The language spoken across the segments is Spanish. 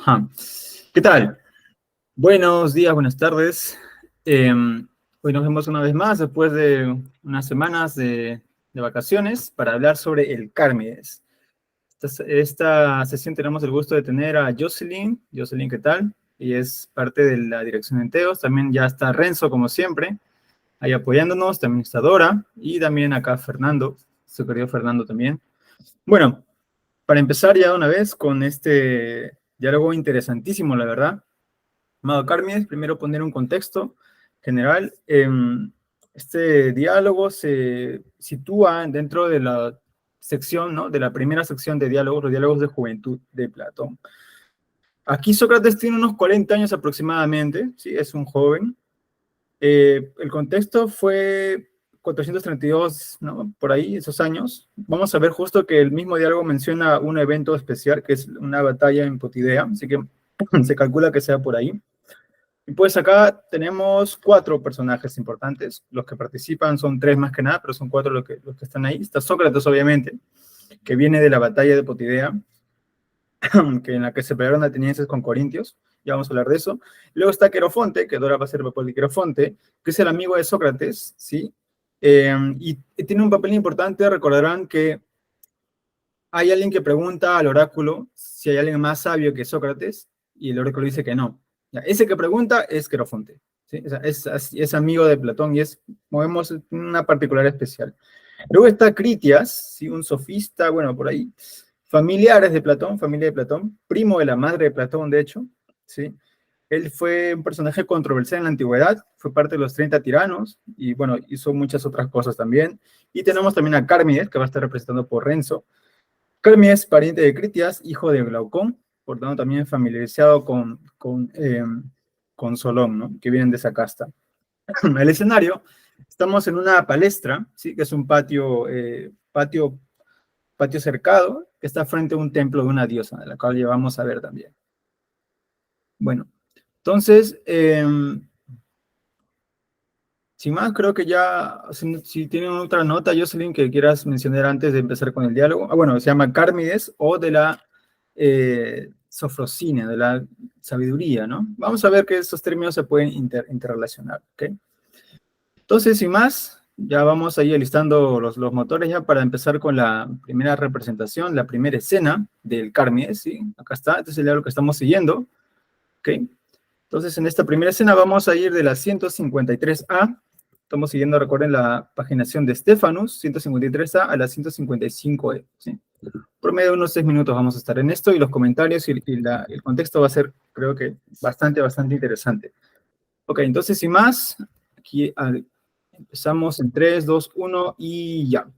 Ajá. ¿Qué tal? Buenos días, buenas tardes. Hoy nos vemos una vez más después de unas semanas de vacaciones para hablar sobre el Cármides. Esta sesión tenemos el gusto de tener a Jocelyn. Jocelyn, ¿qué tal? Y es parte de la dirección de Enteos. También ya está Renzo, como siempre, ahí apoyándonos. También está Dora y también acá Fernando, su querido Fernando también. Bueno, para empezar ya una vez con este diálogo interesantísimo, la verdad. Amado Carmies, primero poner un contexto general. Este diálogo se sitúa dentro de la sección, ¿no? De la primera sección de diálogos, los diálogos de juventud de Platón. Aquí Sócrates tiene unos 40 años aproximadamente, ¿sí? Es un joven. El contexto fue 432, ¿no? Por ahí, esos años. Vamos a ver justo que el mismo diálogo menciona un evento especial, que es una batalla en Potidea, así que se calcula que sea por ahí. Y pues acá tenemos 4 personajes importantes. Los que participan son 3 más que nada, pero son 4 los que están ahí. Está Sócrates, obviamente, que viene de la batalla de Potidea, que en la que se pelearon atenienses con corintios. Ya vamos a hablar de eso. Luego está Querofonte, que ahora va a ser el papel de Querofonte, que es el amigo de Sócrates, ¿sí? Y tiene un papel importante. Recordarán que hay alguien que pregunta al oráculo si hay alguien más sabio que Sócrates, y el oráculo dice que no. Ya, ese que pregunta es Querofonte, ¿sí? Es amigo de Platón y movemos una particular especial. Luego está Critias, ¿sí? Un sofista, bueno, por ahí, familiares de Platón, familia de Platón, primo de la madre de Platón, de hecho, ¿sí? Él fue un personaje controversial en la antigüedad, fue parte de los 30 tiranos, y bueno, hizo muchas otras cosas también. Y tenemos también a Cármides, que va a estar representado por Renzo. Carmies, pariente de Critias, hijo de Glaucón, por tanto también familiarizado con Solón, ¿no? Que vienen de esa casta. El escenario, estamos en una palestra, ¿sí? Que es un patio cercado, que está frente a un templo de una diosa, de la cual ya vamos a ver también. Bueno, entonces, sin más, creo que ya, si tienen otra nota, Jocelyn, que quieras mencionar antes de empezar con el diálogo. Bueno, se llama Cármides o de la sofrosina, de la sabiduría, ¿no? Vamos a ver que estos términos se pueden interrelacionar, ¿ok? Entonces, sin más, ya vamos ahí alistando los motores ya para empezar con la primera representación, la primera escena del Cármides, ¿sí? Acá está, este es el diálogo que estamos siguiendo, ¿ok? Entonces, en esta primera escena vamos a ir de la 153A. Estamos siguiendo, recuerden, la paginación de Stephanus, 153A a la 155E. ¿Sí? Por medio de unos 6 minutos vamos a estar en esto, y los comentarios y el contexto va a ser, creo que, bastante interesante. Ok, entonces, sin más, aquí empezamos en 3, 2, 1 y ya.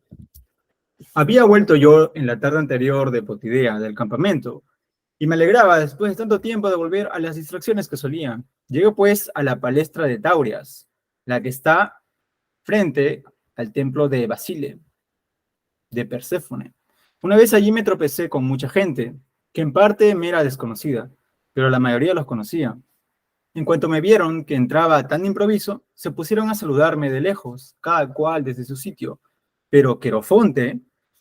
Había vuelto yo en la tarde anterior de Potidea, del campamento, y me alegraba después de tanto tiempo de volver a las distracciones que solía. Llegué pues a la palestra de Taurias, la que está frente al templo de Basile, de Perséfone. Una vez allí me tropecé con mucha gente, que en parte me era desconocida, pero la mayoría los conocía. En cuanto me vieron que entraba tan de improviso, se pusieron a saludarme de lejos, cada cual desde su sitio. Pero Querofonte,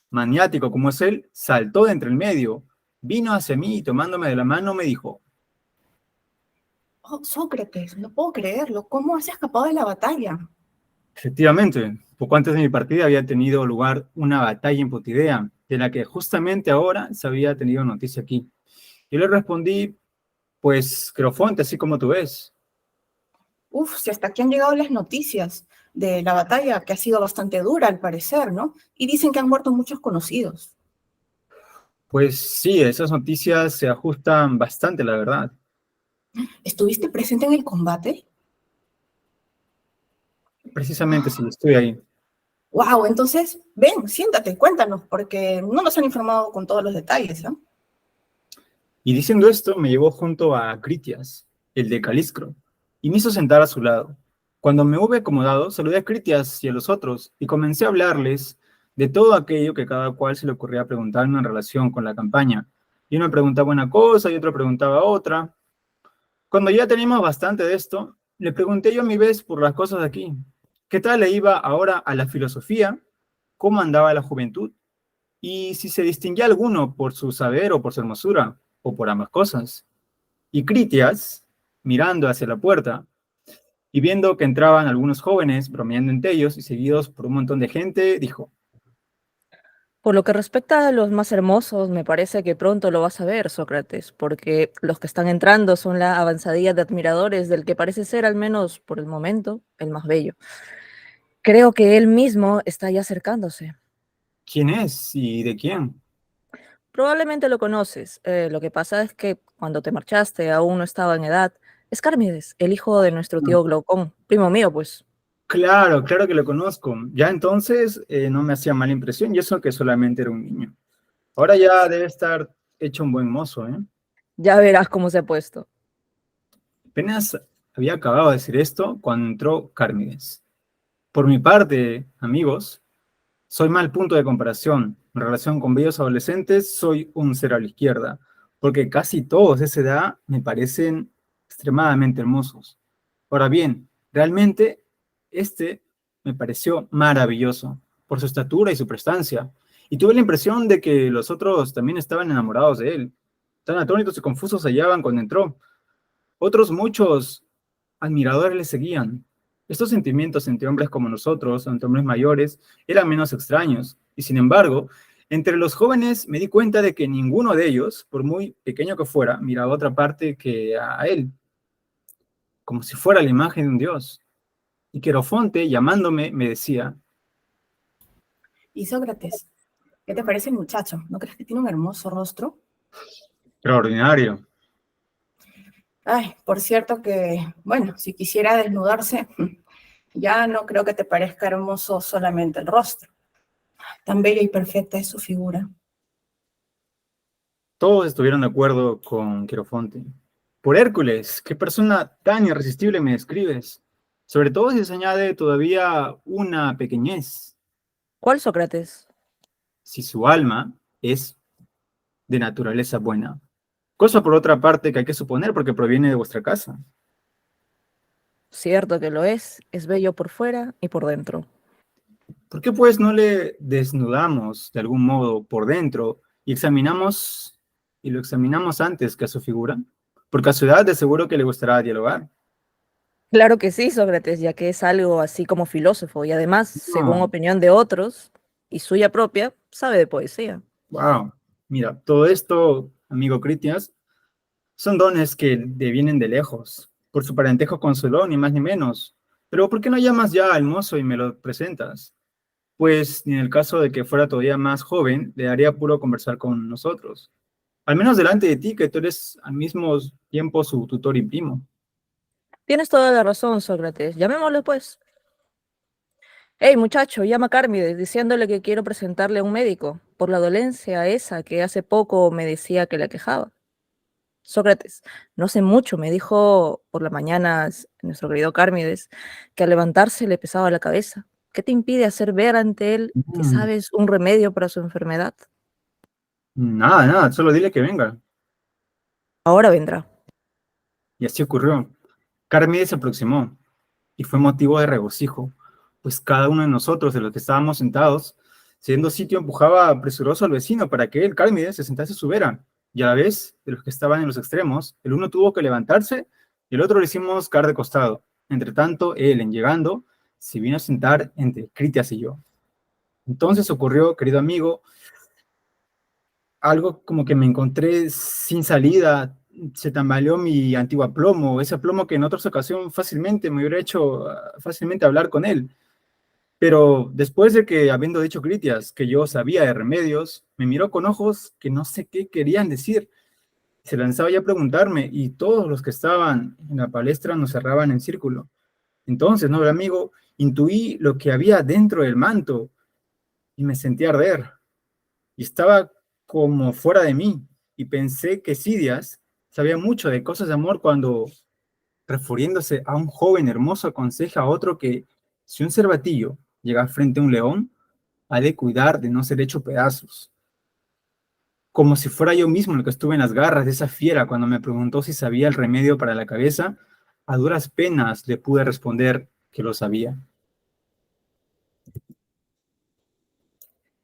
maniático como es él, saltó de entre el medio, vino hacia mí y tomándome de la mano me dijo: Oh, Sócrates, no puedo creerlo. ¿Cómo has escapado de la batalla? efectivamente, poco antes de mi partida había tenido lugar una batalla en Potidea, de la que justamente ahora se había tenido noticia aquí. Yo le respondí: pues Querofonte, así como tú ves. Uf, si hasta aquí han llegado las noticias de la batalla, que ha sido bastante dura al parecer, ¿no? Y dicen que han muerto muchos conocidos. Pues sí, esas noticias se ajustan bastante, la verdad. ¿Estuviste presente en el combate? Precisamente sí, estoy ahí. Wow, entonces, ven, siéntate, cuéntanos, porque no nos han informado con todos los detalles, ¿no? Y diciendo esto, me llevó junto a Critias, el de Caliscro, y me hizo sentar a su lado. Cuando me hube acomodado, saludé a Critias y a los otros, y comencé a hablarles de todo aquello que cada cual se le ocurría preguntarme en relación con la campaña. Y uno me preguntaba una cosa y otro preguntaba otra. Cuando ya teníamos bastante de esto, le pregunté yo a mi vez por las cosas de aquí. ¿Qué tal le iba ahora a la filosofía? ¿Cómo andaba la juventud? Y si se distinguía alguno por su saber o por su hermosura, o por ambas cosas. Y Critias, mirando hacia la puerta y viendo que entraban algunos jóvenes bromeando entre ellos y seguidos por un montón de gente, dijo: Por lo que respecta a los más hermosos, me parece que pronto lo vas a ver, Sócrates, porque los que están entrando son la avanzadilla de admiradores del que parece ser, al menos por el momento, el más bello. Creo que él mismo está ya acercándose. ¿Quién es y de quién? Probablemente lo conoces. Lo que pasa es que cuando te marchaste aún no estaba en edad. Es Carmides, el hijo de nuestro No. tío Glaucón, primo mío, pues. Claro, claro que lo conozco. Ya entonces no me hacía mala impresión y eso que solamente era un niño. Ahora ya debe estar hecho un buen mozo, ¿eh? Ya verás cómo se ha puesto. Apenas había acabado de decir esto cuando entró Carmides. Por mi parte, amigos, soy mal punto de comparación. En relación con bellos adolescentes, soy un cero a la izquierda, porque casi todos de esa edad me parecen extremadamente hermosos. Ahora bien, realmente este me pareció maravilloso por su estatura y su prestancia, y tuve la impresión de que los otros también estaban enamorados de él. Tan atónitos y confusos se hallaban cuando entró. Otros muchos admiradores le seguían. Estos sentimientos entre hombres como nosotros, entre hombres mayores, eran menos extraños. Y sin embargo, entre los jóvenes me di cuenta de que ninguno de ellos, por muy pequeño que fuera, miraba a otra parte que a él, como si fuera la imagen de un dios. Y Querofonte, llamándome, me decía: Y Sócrates, ¿qué te parece el muchacho? ¿No crees que tiene un hermoso rostro? extraordinario. Ay, por cierto que, bueno, si quisiera desnudarse, ya no creo que te parezca hermoso solamente el rostro. Tan bella y perfecta es su figura. Todos estuvieron de acuerdo con Querofonte. Por Hércules, qué persona tan irresistible me describes. Sobre todo si se añade todavía una pequeñez. ¿Cuál Sócrates? Si su alma es de naturaleza buena. Cosa por otra parte que hay que suponer porque proviene de vuestra casa. Cierto que lo es bello por fuera y por dentro. ¿Por qué pues no le desnudamos de algún modo por dentro y lo examinamos antes que a su figura? Porque a su edad de seguro que le gustará dialogar. Claro que sí, Sócrates, ya que es algo así como filósofo y además, según No, opinión de otros y suya propia, sabe de poesía. wow. Mira, todo esto, amigo Critias, son dones que vienen de lejos, por su parentesco con Solón, ni más ni menos. Pero ¿por qué no llamas ya al mozo y me lo presentas? Pues ni en el caso de que fuera todavía más joven, le daría puro conversar con nosotros. Al menos delante de ti, que tú eres al mismo tiempo su tutor y primo. Tienes toda la razón, Sócrates. Llamémosle pues. Hey, muchacho, llama a Cármides diciéndole que quiero presentarle a un médico por la dolencia esa que hace poco me decía que le aquejaba. Sócrates, no sé mucho, me dijo por la mañana nuestro querido Cármides que al levantarse le pesaba la cabeza. ¿Qué te impide hacer ver ante él que Mm, sabes un remedio para su enfermedad? nada, nada, solo dile que venga. Ahora vendrá. Y así ocurrió. Carmide se aproximó y fue motivo de regocijo, pues cada uno de nosotros, de los que estábamos sentados, cediendo sitio, empujaba presuroso al vecino para que él, Carmide, se sentase a su vera. Y a la vez, de los que estaban en los extremos, el uno tuvo que levantarse y el otro le hicimos caer de costado. Entre tanto, él, en llegando, se vino a sentar entre Critias y yo. Entonces ocurrió, querido amigo, algo como que me encontré sin salida, se tambaleó mi antiguo aplomo, ese aplomo que en otras ocasiones fácilmente me hubiera hecho fácilmente hablar con él. Pero después de que, habiendo dicho Critias que yo sabía de remedios, me miró con ojos que no sé qué querían decir. Se lanzaba ya a preguntarme y todos los que estaban en la palestra nos cerraban en círculo. Entonces, noble amigo, intuí lo que había dentro del manto y me sentí arder. Y estaba como fuera de mí. Y pensé que Sidias sabía mucho de cosas de amor cuando, refiriéndose a un joven hermoso, aconseja a otro que si un cervatillo llega frente a un león, ha de cuidar de no ser hecho pedazos. Como si fuera yo mismo el que estuve en las garras de esa fiera cuando me preguntó si sabía el remedio para la cabeza, a duras penas le pude responder que lo sabía.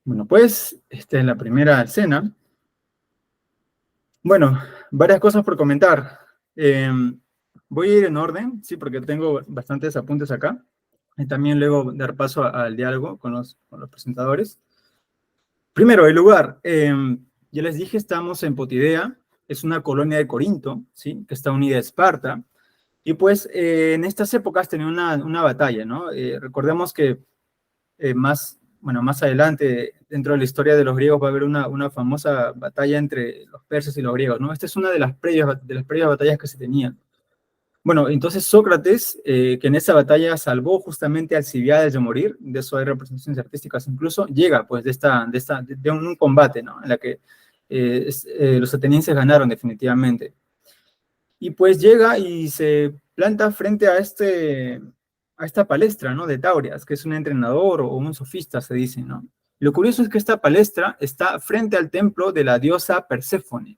Bueno, pues, esta es la primera escena. Bueno, varias cosas por comentar. Voy a ir en orden, sí, porque tengo bastantes apuntes acá. Y también luego dar paso al diálogo con los presentadores. Primero, el lugar. Ya les dije, estamos en Potidea, es una colonia de Corinto, ¿sí? Que está unida a Esparta. Y pues en estas épocas tenía una batalla, ¿no? Recordemos que más adelante, dentro de la historia de los griegos, va a haber una famosa batalla entre los persas y los griegos, ¿no? Esta es una de las previas batallas que se tenían. Bueno, entonces Sócrates, que en esa batalla salvó justamente a Alcibiades de morir, de eso hay representaciones artísticas incluso, llega pues de un combate, ¿no? En la que los atenienses ganaron definitivamente. Y pues llega y se planta frente a esta palestra, ¿no? De Taurias, que es un entrenador o un sofista, se dice, ¿no? Lo curioso es que esta palestra está frente al templo de la diosa Perséfone,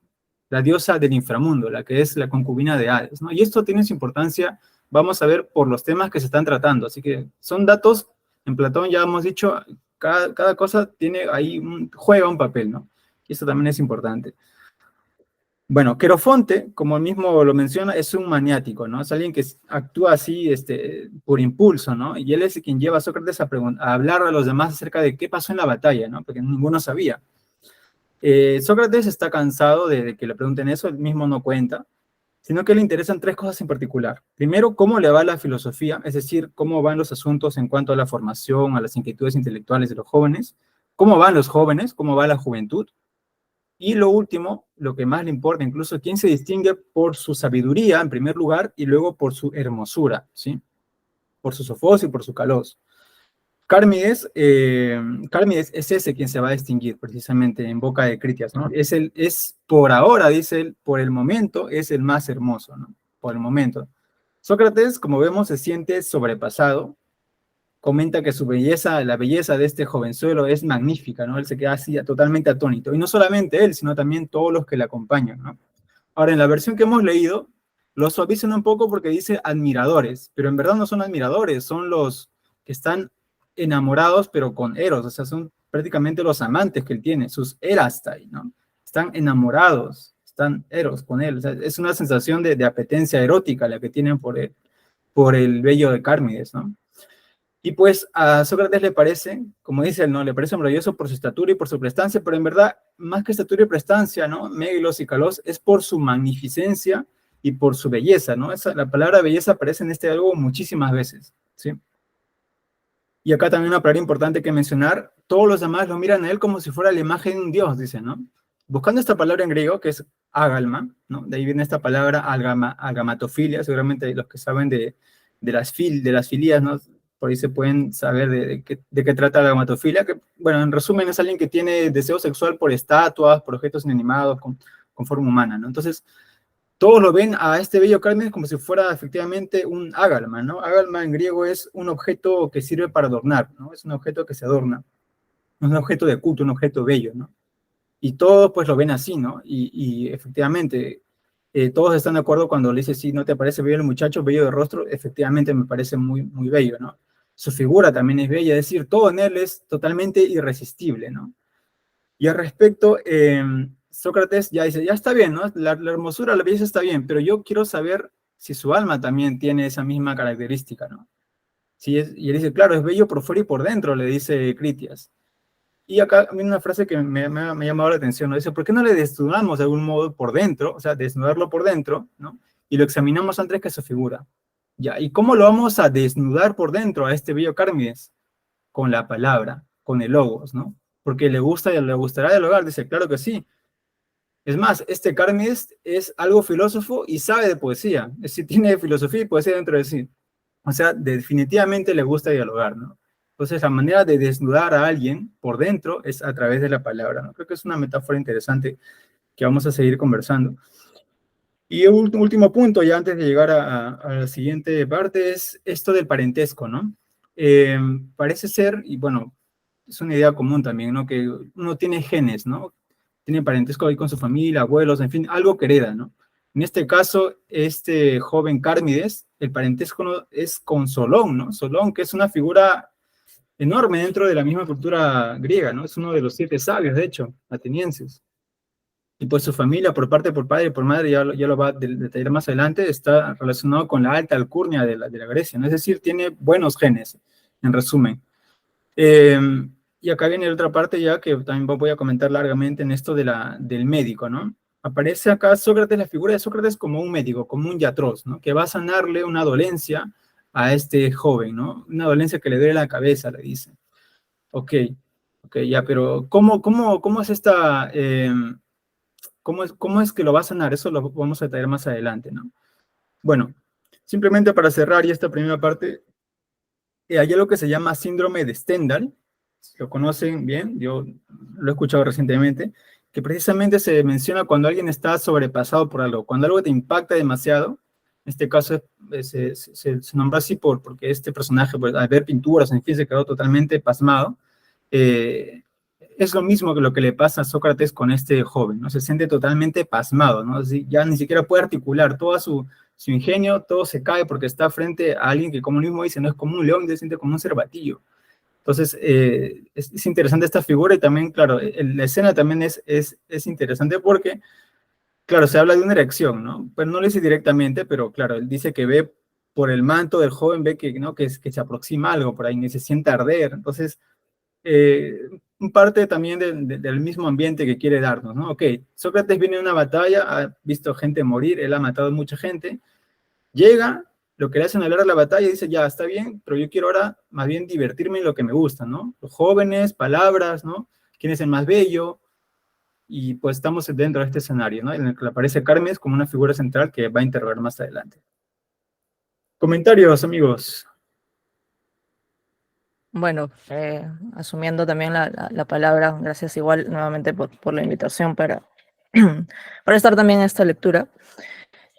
la diosa del inframundo, la que es la concubina de Hades, ¿no? Y esto tiene su importancia, vamos a ver, por los temas que se están tratando. Así que son datos, en Platón ya hemos dicho, cada cosa tiene ahí, juega un papel, ¿no? Y esto también es importante. Bueno, Querofonte, como él mismo lo menciona, es un maniático, ¿no? Es alguien que actúa así por impulso, ¿no? Y él es quien lleva a Sócrates a hablar a los demás acerca de qué pasó en la batalla, ¿no? Porque ninguno sabía. Sócrates está cansado de que le pregunten eso, él mismo no cuenta, sino que le interesan tres cosas en particular. Primero, cómo le va la filosofía, es decir, cómo van los asuntos en cuanto a la formación, a las inquietudes intelectuales de los jóvenes, cómo van los jóvenes, cómo va la juventud. Y lo último, lo que más le importa, incluso quién se distingue por su sabiduría, en primer lugar, y luego por su hermosura, ¿sí? Por su sofos y por su calos. Cármides es ese quien se va a distinguir, precisamente, en boca de Critias, ¿no? Es por ahora, dice él, por el momento, es el más hermoso, ¿no? Por el momento. Sócrates, como vemos, se siente sobrepasado, comenta que su belleza, la belleza de este jovenzuelo es magnífica, ¿no? Él se queda así totalmente atónito. Y no solamente él, sino también todos los que le acompañan, ¿no? Ahora, en la versión que hemos leído, lo suavizan un poco porque dice admiradores, pero en verdad no son admiradores, son los que están enamorados, pero con eros, o sea, son prácticamente los amantes que él tiene, sus erastai, ¿no? Están enamorados, están eros con él, o sea, es una sensación de apetencia erótica la que tienen por el bello de Cármides, ¿no? Y pues a Sócrates le parece, como dice él, ¿no? Le parece maravilloso por su estatura y por su prestancia, pero en verdad, más que estatura y prestancia, ¿no? Megilos y Calos es por su magnificencia y por su belleza, ¿no? La palabra belleza aparece en este diálogo muchísimas veces, ¿sí? Y acá también una palabra importante que mencionar, todos los demás lo miran a él como si fuera la imagen de un dios, dice, ¿no? Buscando esta palabra en griego, que es agalma, ¿no? De ahí viene esta palabra algamatofilia, seguramente los que saben de las filías, ¿no? Por ahí se pueden saber de qué trata la gamatofilia, que, bueno, en resumen es alguien que tiene deseo sexual por estatuas, por objetos inanimados, con forma humana, ¿no? Entonces, todos lo ven a este bello Cármenes como si fuera efectivamente un ágalma, ¿no? Ágalma en griego es un objeto que sirve para adornar, ¿no? Es un objeto que se adorna, es un objeto de culto, un objeto bello, ¿no? Y todos pues lo ven así, ¿no? Y efectivamente, todos están de acuerdo cuando le dice, sí, ¿no te parece bello el muchacho, bello de rostro? Efectivamente me parece muy, muy bello, ¿no? Su figura también es bella, es decir, todo en él es totalmente irresistible, ¿no? Y al respecto, Sócrates ya dice, ya está bien, ¿no? La hermosura, la belleza está bien, pero yo quiero saber si su alma también tiene esa misma característica, ¿no? Y él dice, claro, es bello por fuera y por dentro, le dice Critias. Y acá viene una frase que me ha llamado la atención, ¿no? Dice, ¿por qué no le desnudamos de algún modo por dentro? O sea, desnudarlo por dentro, ¿no? Y lo examinamos antes que su figura. Ya, ¿y cómo lo vamos a desnudar por dentro a este bello Cármides? Con la palabra, con el logos, ¿no? Porque le gustará dialogar, dice, claro que sí. Es más, este Cármides es algo filósofo y sabe de poesía, es decir, tiene filosofía y poesía dentro de sí. O sea, definitivamente le gusta dialogar, ¿no? Entonces, la manera de desnudar a alguien por dentro es a través de la palabra, ¿no? Creo que es una metáfora interesante que vamos a seguir conversando. Y el último punto, ya antes de llegar a la siguiente parte, es esto del parentesco, ¿no? Parece ser, y bueno, es una idea común también, ¿no? Que uno tiene genes, ¿no? Tiene parentesco ahí con su familia, abuelos, en fin, algo que hereda, ¿no? En este caso, este joven Cármides, el parentesco es con Solón, ¿no? Solón, que es una figura enorme dentro de la misma cultura griega, ¿no? Es uno de los 7 sabios, de hecho, atenienses. Y pues su familia, por padre y por madre, ya lo va a detallar más adelante, está relacionado con la alta alcurnia de la Grecia, ¿no? Es decir, tiene buenos genes, en resumen. Eh, y acá viene la otra parte ya que también voy a comentar largamente en esto del médico, ¿no? Aparece acá Sócrates, la figura de Sócrates como un médico, como un yatros, ¿no? Que va a sanarle una dolencia a este joven, ¿no? Una dolencia que le duele la cabeza, le dice. Ok, ok, ya, pero ¿cómo es esta, cómo es que lo va a sanar? Eso lo vamos a detallar más adelante, ¿no? Bueno, simplemente para cerrar ya esta primera parte, hay algo que se llama síndrome de Stendhal, lo conocen bien, yo lo he escuchado recientemente, que precisamente se menciona cuando alguien está sobrepasado por algo, cuando algo te impacta demasiado, en este caso se nombra así porque este personaje, pues, al ver pinturas, en fin, se quedó totalmente pasmado. Eh, es lo mismo que lo que le pasa a Sócrates con este joven, ¿no? Se siente totalmente pasmado, ¿no? Así, ya ni siquiera puede articular todo su ingenio, todo se cae porque está frente a alguien que, como mismo dice, no es como un león, se siente como un cervatillo. Entonces, es interesante esta figura y también, claro, la escena también es interesante porque, claro, se habla de una erección, ¿no? Pues no lo dice directamente, pero claro, él dice que ve por el manto del joven, ve que, ¿no? que se aproxima algo por ahí, que se siente arder. Entonces, parte también del mismo ambiente que quiere darnos, ¿no? Ok, Sócrates viene de una batalla, ha visto gente morir, él ha matado a mucha gente, llega, lo que le hacen hablar de la batalla y dice, ya, está bien, pero yo quiero ahora más bien divertirme en lo que me gusta, ¿no? Los jóvenes, palabras, ¿no? ¿Quién es el más bello? Y pues estamos dentro de este escenario, ¿no? En el que aparece Carmes como una figura central que va a interrogar más adelante. Comentarios, amigos. Bueno, asumiendo también la palabra, gracias igual nuevamente por la invitación para estar también en esta lectura.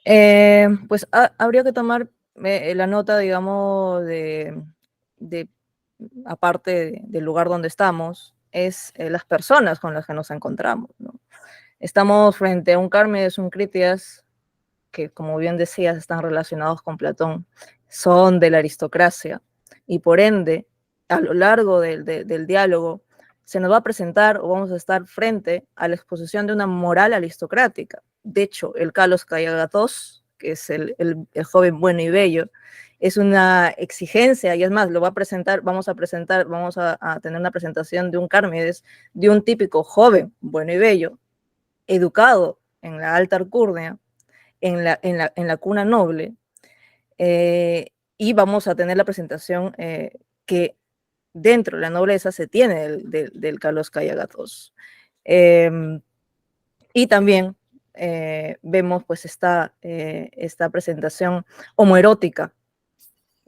Pues habría que tomar la nota, digamos, de aparte del lugar donde estamos, es las personas con las que nos encontramos, ¿no? Estamos frente a un Carmes, un Critias, que como bien decías, están relacionados con Platón, son de la aristocracia, y por ende, a lo largo del diálogo, se nos va a presentar o vamos a estar frente a la exposición de una moral aristocrática. De hecho, el Kalos Kayagatos, que es el joven bueno y bello, es una exigencia, y es más, lo va a presentar, vamos a tener una presentación de un Carmides, de un típico joven bueno y bello, educado en la alta alcurnia, en la cuna noble, y vamos a tener la presentación que dentro de la nobleza se tiene del Carlos Kayagatos. Y también vemos pues esta presentación homoerótica,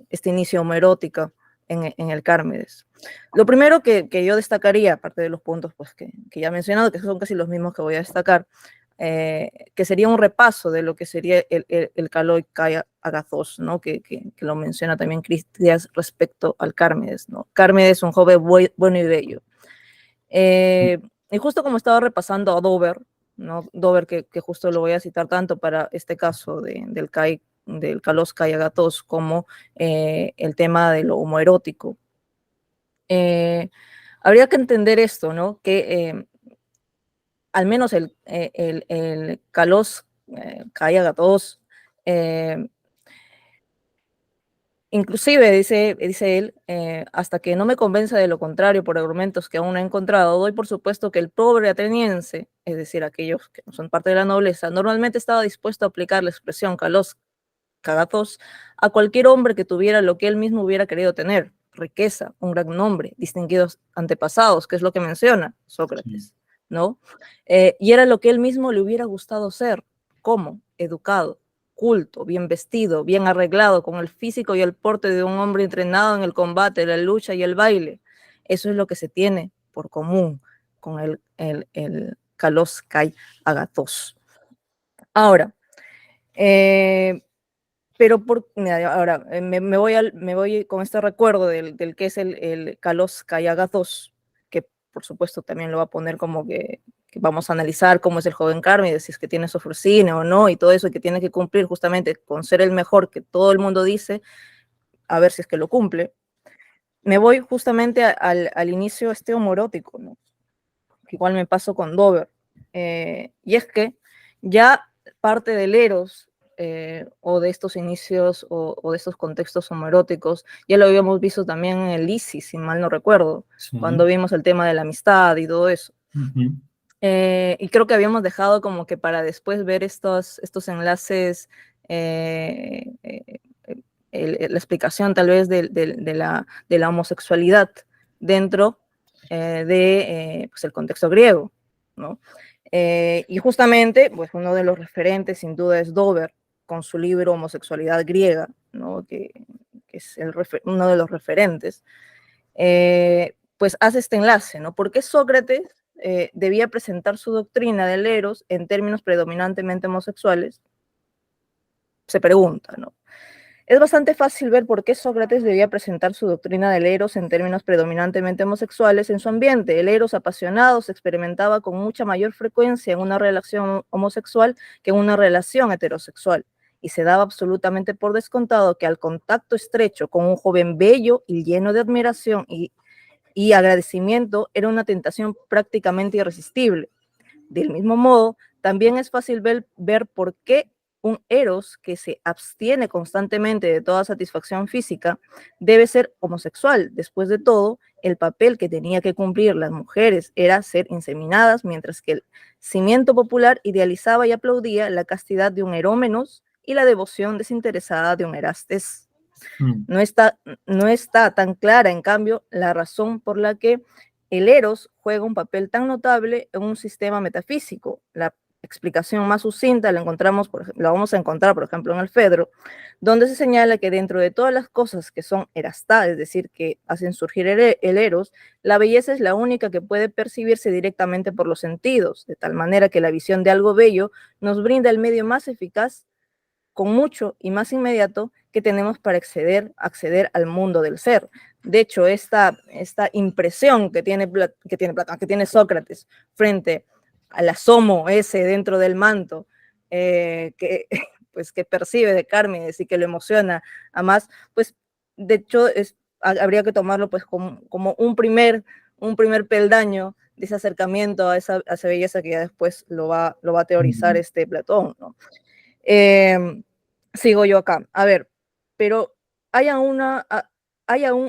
este inicio homoerótico en el Cármedes. Lo primero que yo destacaría, aparte de los puntos pues, que ya he mencionado, que son casi los mismos que voy a destacar, que sería un repaso de lo que sería el Kaloi Kaya Agathos, ¿no? Que lo menciona también Cristias respecto al Cármedes, ¿no? Cármedes es un joven bueno y bello. Y justo como estaba repasando a Dover, ¿no? Dover que justo lo voy a citar tanto para este caso del Kalos Kaya Agathos como el tema de lo homoerótico. Habría que entender esto, ¿no? Que al menos el Kalos Kayagatos, inclusive, dice él, hasta que no me convenza de lo contrario por argumentos que aún no he encontrado, doy por supuesto que el pobre ateniense, es decir, aquellos que no son parte de la nobleza, normalmente estaba dispuesto a aplicar la expresión Kalos Kagatos a cualquier hombre que tuviera lo que él mismo hubiera querido tener, riqueza, un gran nombre, distinguidos antepasados, que es lo que menciona Sócrates. Sí. ¿No? Y era lo que él mismo le hubiera gustado ser, como educado, culto, bien vestido, bien arreglado, con el físico y el porte de un hombre entrenado en el combate, la lucha y el baile. Eso es lo que se tiene por común con el Kalos Kai Agathos. Ahora, pero ahora me voy con este recuerdo del que es el Kalos Kai Agathos, que por supuesto también lo va a poner como que vamos a analizar cómo es el joven Carmides, si es que tiene sofrosine o no, y todo eso, que tiene que cumplir justamente con ser el mejor que todo el mundo dice, a ver si es que lo cumple. Me voy justamente al inicio homoerótico, ¿no? Que igual me paso con Dover. y es que ya parte del eros o de estos inicios o de estos contextos homoeróticos, ya lo habíamos visto también en el ISIS, si mal no recuerdo, Sí. cuando vimos el tema de la amistad y todo eso. Ujú. Y creo que habíamos dejado como que para después ver estos enlaces, la explicación tal vez de la homosexualidad dentro pues el contexto griego, ¿no? Y justamente, pues uno de los referentes sin duda es Dover, con su libro Homosexualidad griega, ¿no? que es uno de los referentes, pues hace este enlace, ¿no? ¿Por qué Sócrates debía presentar su doctrina del eros en términos predominantemente homosexuales? Se pregunta, ¿no? Es bastante fácil ver por qué Sócrates debía presentar su doctrina del eros en términos predominantemente homosexuales en su ambiente. El eros apasionado se experimentaba con mucha mayor frecuencia en una relación homosexual que en una relación heterosexual, y se daba absolutamente por descontado que al contacto estrecho con un joven bello y lleno de admiración y agradecimiento era una tentación prácticamente irresistible. Del mismo modo, también es fácil ver por qué un eros que se abstiene constantemente de toda satisfacción física debe ser homosexual. Después de todo, el papel que tenía que cumplir las mujeres era ser inseminadas, mientras que el cimiento popular idealizaba y aplaudía la castidad de un erómenos y la devoción desinteresada de un Erastes. Mm. No está tan clara, en cambio, la razón por la que el eros juega un papel tan notable en un sistema metafísico. La explicación más sucinta la vamos a encontrar, por ejemplo, en el Fedro, donde se señala que dentro de todas las cosas que son erastá, es decir, que hacen surgir el eros, la belleza es la única que puede percibirse directamente por los sentidos, de tal manera que la visión de algo bello nos brinda el medio más eficaz, con mucho y más inmediato, que tenemos para acceder al mundo del ser. De hecho, esta impresión que tiene Platón, que tiene Sócrates frente al asomo ese dentro del manto, pues, que percibe de Carmen y que lo emociona a más, pues de hecho habría que tomarlo pues como un primer peldaño de ese acercamiento a esa belleza que ya después lo va a teorizar Platón, ¿no? Sigo yo acá. A ver, pero hay aún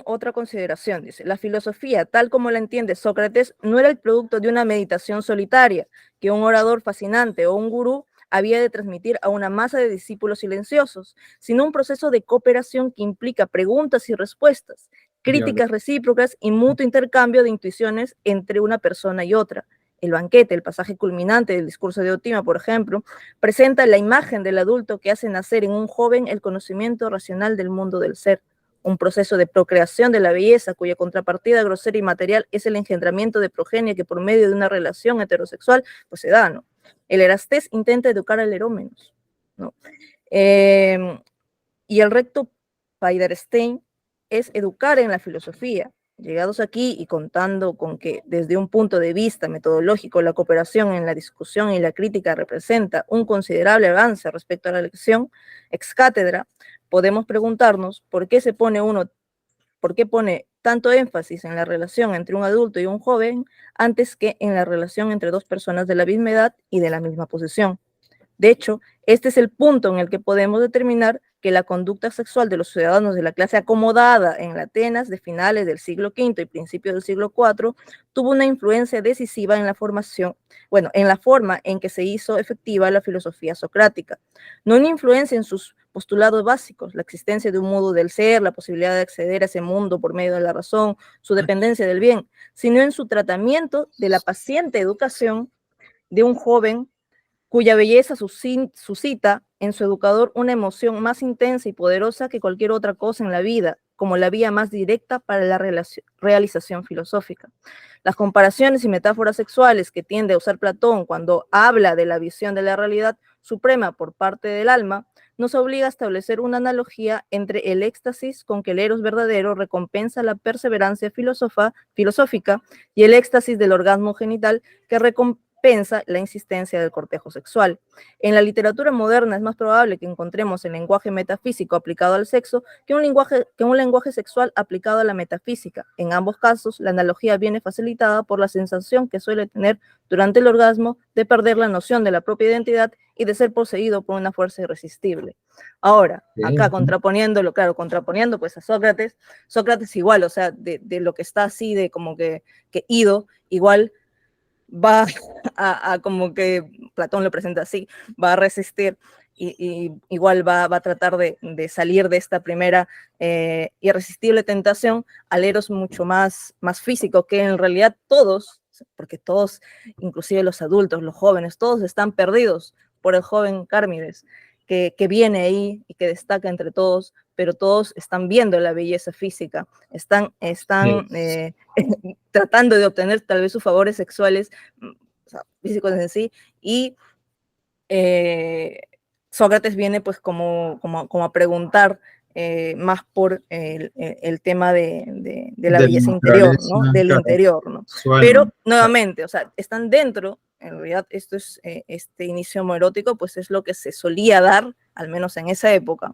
otra consideración, dice. La filosofía, tal como la entiende Sócrates, no era el producto de una meditación solitaria que un orador fascinante o un gurú había de transmitir a una masa de discípulos silenciosos, sino un proceso de cooperación que implica preguntas y respuestas, críticas recíprocas y mutuo intercambio de intuiciones entre una persona y otra. El banquete, el pasaje culminante del discurso de Eutimo, por ejemplo, presenta la imagen del adulto que hace nacer en un joven el conocimiento racional del mundo del ser, un proceso de procreación de la belleza cuya contrapartida grosera y material es el engendramiento de progenie que por medio de una relación heterosexual pues se da, ¿no? El Erastés intenta educar al erómenos, ¿no? Y el recto Paiderstein es educar en la filosofía. Llegados aquí y contando con que desde un punto de vista metodológico la cooperación en la discusión y la crítica representa un considerable avance respecto a la lección ex cátedra, podemos preguntarnos por qué pone tanto énfasis en la relación entre un adulto y un joven antes que en la relación entre dos personas de la misma edad y de la misma posición. De hecho, este es el punto en el que podemos determinar que la conducta sexual de los ciudadanos de la clase acomodada en la Atenas de finales del siglo V y principios del siglo IV tuvo una influencia decisiva en la forma en que se hizo efectiva la filosofía socrática. No una influencia en sus postulados básicos, la existencia de un modo del ser, la posibilidad de acceder a ese mundo por medio de la razón, su dependencia del bien, sino en su tratamiento de la paciente educación de un joven cuya belleza suscita en su educador una emoción más intensa y poderosa que cualquier otra cosa en la vida, como la vía más directa para la realización filosófica. Las comparaciones y metáforas sexuales que tiende a usar Platón cuando habla de la visión de la realidad suprema por parte del alma, nos obliga a establecer una analogía entre el éxtasis con que el eros verdadero recompensa la perseverancia filosófica y el éxtasis del orgasmo genital que dispensa la insistencia del cortejo sexual. En la literatura moderna es más probable que encontremos el lenguaje metafísico aplicado al sexo que un lenguaje sexual aplicado a la metafísica. En ambos casos, la analogía viene facilitada por la sensación que suele tener durante el orgasmo de perder la noción de la propia identidad y de ser poseído por una fuerza irresistible. Ahora, acá contraponiéndolo, claro, contraponiendo pues a Sócrates igual, o sea, de lo que está así, de como que ido, igual va a como que Platón lo presenta así, va a resistir y igual va a tratar de salir de esta primera irresistible tentación al eros mucho más físico, que en realidad todos, porque todos, inclusive los adultos, los jóvenes, todos están perdidos por el joven Cármides, que viene ahí y que destaca entre todos, pero todos están viendo la belleza física, están tratando de obtener tal vez sus favores sexuales, o sea, físicos en sí, y Sócrates viene pues como a preguntar más por el tema de la belleza interior, ¿no? Del claro, interior, ¿no? Pero nuevamente, o sea, están dentro, en realidad esto es este inicio homoerótico, pues es lo que se solía dar, al menos en esa época,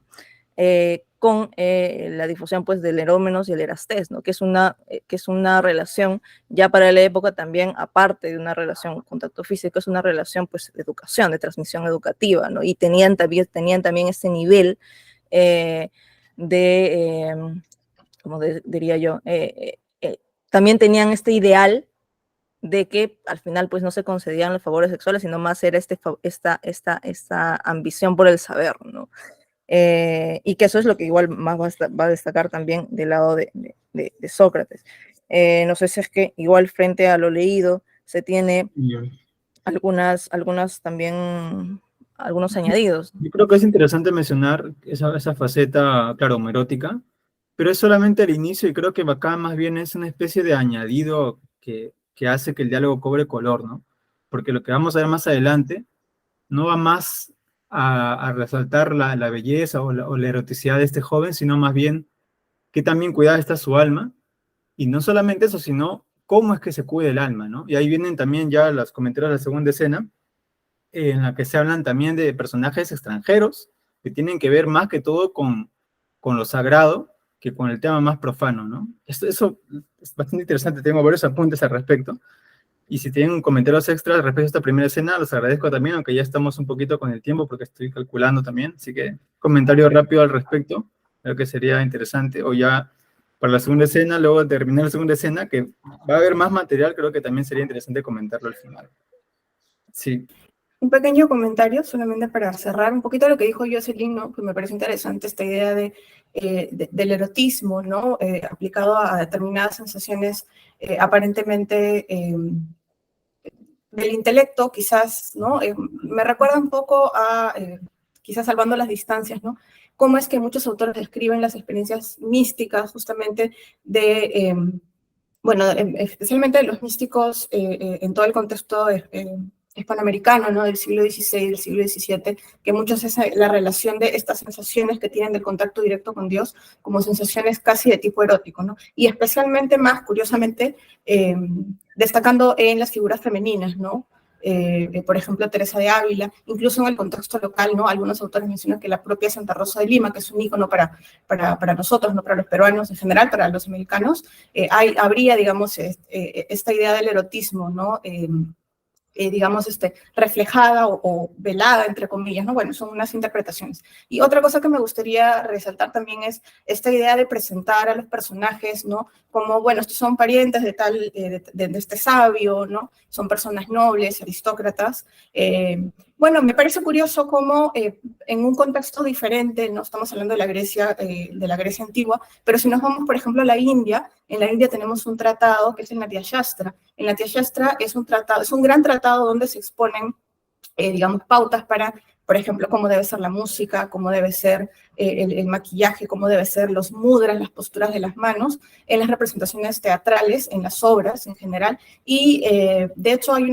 con la difusión pues del erómenos y el erastés, ¿no? que es una relación ya para la época también, aparte de una relación contacto físico, es una relación pues de educación, de transmisión educativa, ¿no? Y tenían también este nivel como diría yo, también tenían este ideal de que al final pues no se concedían los favores sexuales, sino más era esta ambición por el saber, ¿no? Y que eso es lo que igual más va a destacar también del lado de Sócrates. No sé si es que igual frente a lo leído se tiene algunos añadidos. Yo creo que es interesante mencionar esa faceta, claro, homoerótica, pero es solamente el inicio y creo que acá más bien es una especie de añadido que hace que el diálogo cobre color, ¿no? Porque lo que vamos a ver más adelante no va más a resaltar la belleza o la eroticidad de este joven, sino más bien que también cuidada está su alma, y no solamente eso, sino cómo es que se cuida el alma, ¿no? Y ahí vienen también ya los comentarios de la segunda escena, en la que se hablan también de personajes extranjeros, que tienen que ver más que todo con lo sagrado, que con el tema más profano, ¿no? Eso es bastante interesante, tengo varios apuntes al respecto. Y si tienen comentarios extras respecto a esta primera escena, los agradezco también, aunque ya estamos un poquito con el tiempo porque estoy calculando también. Así que comentario rápido al respecto, creo que sería interesante. O ya para la segunda escena, luego de terminar la segunda escena, que va a haber más material, creo que también sería interesante comentarlo al final. Sí. Un pequeño comentario, solamente para cerrar un poquito lo que dijo Jocelyn, ¿no? Que me parece interesante esta idea del erotismo, ¿no? Aplicado a determinadas sensaciones aparentemente del intelecto, quizás, ¿no? Me recuerda un poco a, quizás salvando las distancias, ¿no? Cómo es que muchos autores describen las experiencias místicas justamente bueno, especialmente los místicos en todo el contexto hispanoamericano, ¿no? Del siglo XVI, del siglo XVII, que muchos es la relación de estas sensaciones que tienen del contacto directo con Dios como sensaciones casi de tipo erótico, ¿no? Y especialmente más, curiosamente, destacando en las figuras femeninas, ¿no? Por ejemplo, Teresa de Ávila, incluso en el contexto local, ¿no? Algunos autores mencionan que la propia Santa Rosa de Lima, que es un ícono para nosotros, no para los peruanos en general, para los americanos, habría, digamos, esta idea del erotismo, ¿no? Digamos, reflejada o velada, entre comillas, ¿no? Bueno, son unas interpretaciones. Y otra cosa que me gustaría resaltar también es esta idea de presentar a los personajes, ¿no? Como, bueno, estos son parientes de este sabio, ¿no? Son personas nobles, aristócratas. Bueno, me parece curioso cómo en un contexto diferente, no estamos hablando de la Grecia antigua, pero si nos vamos, por ejemplo, a la India, en la India tenemos un tratado que es el Natya Shastra. El Natya Shastra es un gran tratado donde se exponen, digamos, pautas para, por ejemplo, cómo debe ser la música, cómo debe ser el maquillaje, cómo debe ser los mudras, las posturas de las manos, en las representaciones teatrales, en las obras en general. Y de hecho hay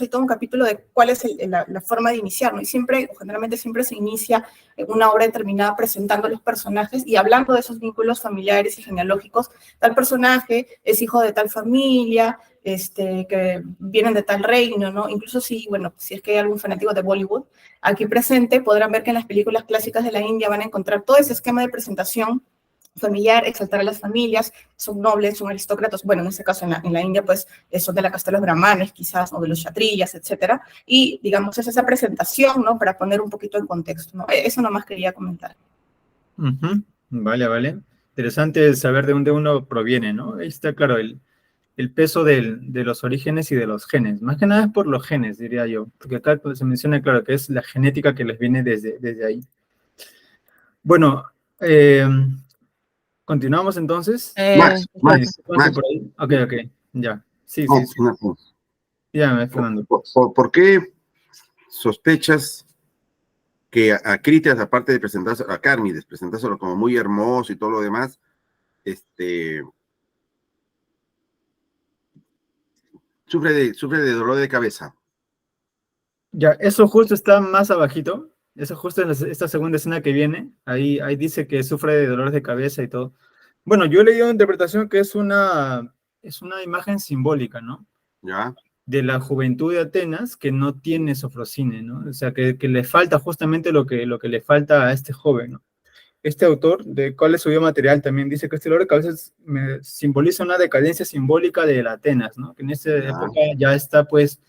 todo un capítulo de cuál es la forma de iniciar, ¿no? Y generalmente siempre se inicia una obra determinada presentando a los personajes y hablando de esos vínculos familiares y genealógicos. Tal personaje es hijo de tal familia, que vienen de tal reino, ¿no? Incluso si, bueno, si es que hay algún fanático de Bollywood aquí presente, podrán ver que en las películas clásicas de la India van a encontrar todo ese esquema de presentación familiar, exaltar a las familias, son nobles, son aristócratas, bueno, en este caso en la India, pues, son de la casta de los brahmanes, quizás, o de los kshatriyas, etcétera, y, digamos, es esa presentación, ¿no?, para poner un poquito en contexto, ¿no? Eso nomás quería comentar. Vale, vale. Interesante saber de dónde uno proviene, ¿no? Ahí está, claro, el peso de los orígenes y de los genes. Más que nada es por los genes, diría yo, porque acá pues, se menciona, claro, que es la genética que les viene desde ahí. Bueno, continuamos entonces. Eh, Sí, Max, por ahí. Ok, ya. Sí, no, sí. no. Ya, Fernando. ¿Por qué sospechas que a Critias, aparte de presentarse a Carmides, presentárselo como muy hermoso y todo lo demás, sufre de dolor de cabeza? Ya, eso justo está más abajito. Eso justo en esta segunda escena que viene. Ahí dice que sufre de dolores de cabeza y todo. Bueno, yo he leído una interpretación que es una imagen simbólica, ¿no? ¿Ya? De la juventud de Atenas que no tiene sofrosine, ¿no? O sea, que le falta justamente lo que le falta a este joven, ¿no? Este autor, de cuál es su biomaterial, también dice que este dolor de cabeza simboliza una decadencia simbólica de la Atenas, ¿no? Que en esta época ya está, pues,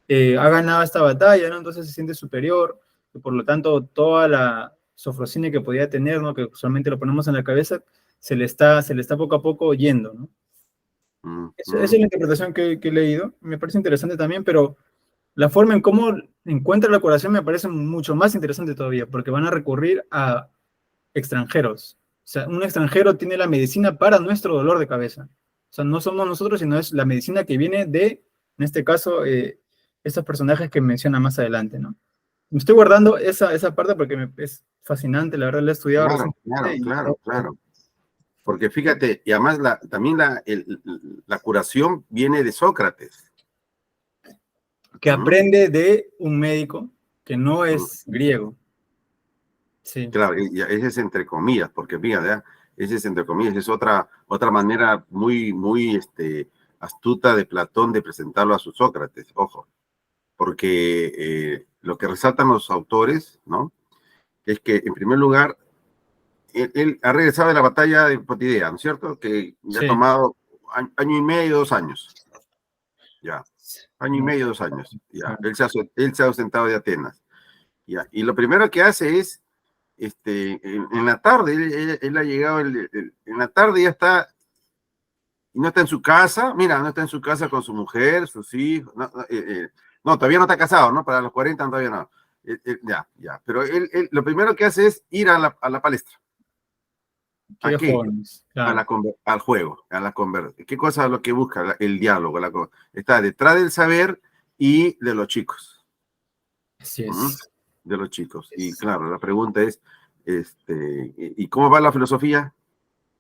ha ganado esta batalla, ¿no? Entonces se siente superior, y por lo tanto toda la sofrosine que podía tener, ¿no? Que usualmente lo ponemos en la cabeza, se le está poco a poco yendo, ¿no? Esa es la interpretación que he leído, me parece interesante también, pero la forma en cómo encuentra la curación me parece mucho más interesante todavía, porque van a recurrir a extranjeros. O sea, un extranjero tiene la medicina para nuestro dolor de cabeza. O sea, no somos nosotros, sino es la medicina que viene de, en este caso, estos personajes que menciona más adelante, ¿no? Me estoy guardando esa parte porque es fascinante, la verdad, la he estudiado recientemente. Claro. Porque fíjate, y además también la curación viene de Sócrates. Que aprende de un médico que no es griego. Sí. Claro, y ese es entre comillas, porque fíjate, ese es entre comillas, es otra manera muy astuta de Platón de presentarlo a su Sócrates, ojo, porque lo que resaltan los autores, ¿no? Es que, en primer lugar, él ha regresado de la batalla de Potidea, ¿no es cierto? Que le ha tomado año y medio, 2 años. Ya. Año y medio, 2 años. Ya. Él se ha ausentado de Atenas. Ya. Y lo primero que hace es, en la tarde, él ha llegado, en la tarde ya está, y no está en su casa, mira, no está en su casa con su mujer, sus hijos, no, todavía no está casado, ¿no? Para los 40 todavía no. Ya. Pero él lo primero que hace es ir a la palestra. ¿A qué? Al juego, a la conversación. ¿Qué cosa es lo que busca? El diálogo. Está detrás del saber y de los chicos. Así es. De los chicos. Y claro, la pregunta es, ¿y cómo va la filosofía?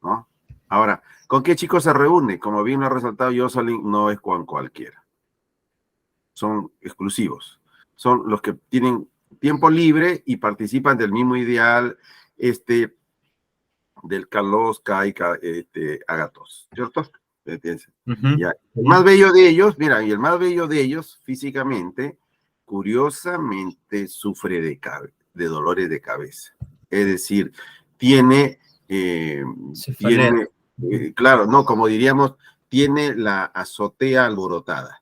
¿No? Ahora, ¿con qué chicos se reúne? Como bien lo ha resaltado Jocelyn, no es con cualquiera. Son exclusivos. Son los que tienen tiempo libre y participan del mismo ideal, del Carlos Agathos, ¿cierto? Ya. El más bello de ellos, mira, y el más bello de ellos físicamente, curiosamente sufre de dolores de cabeza. Es decir, tiene claro, no, como diríamos, tiene la azotea alborotada.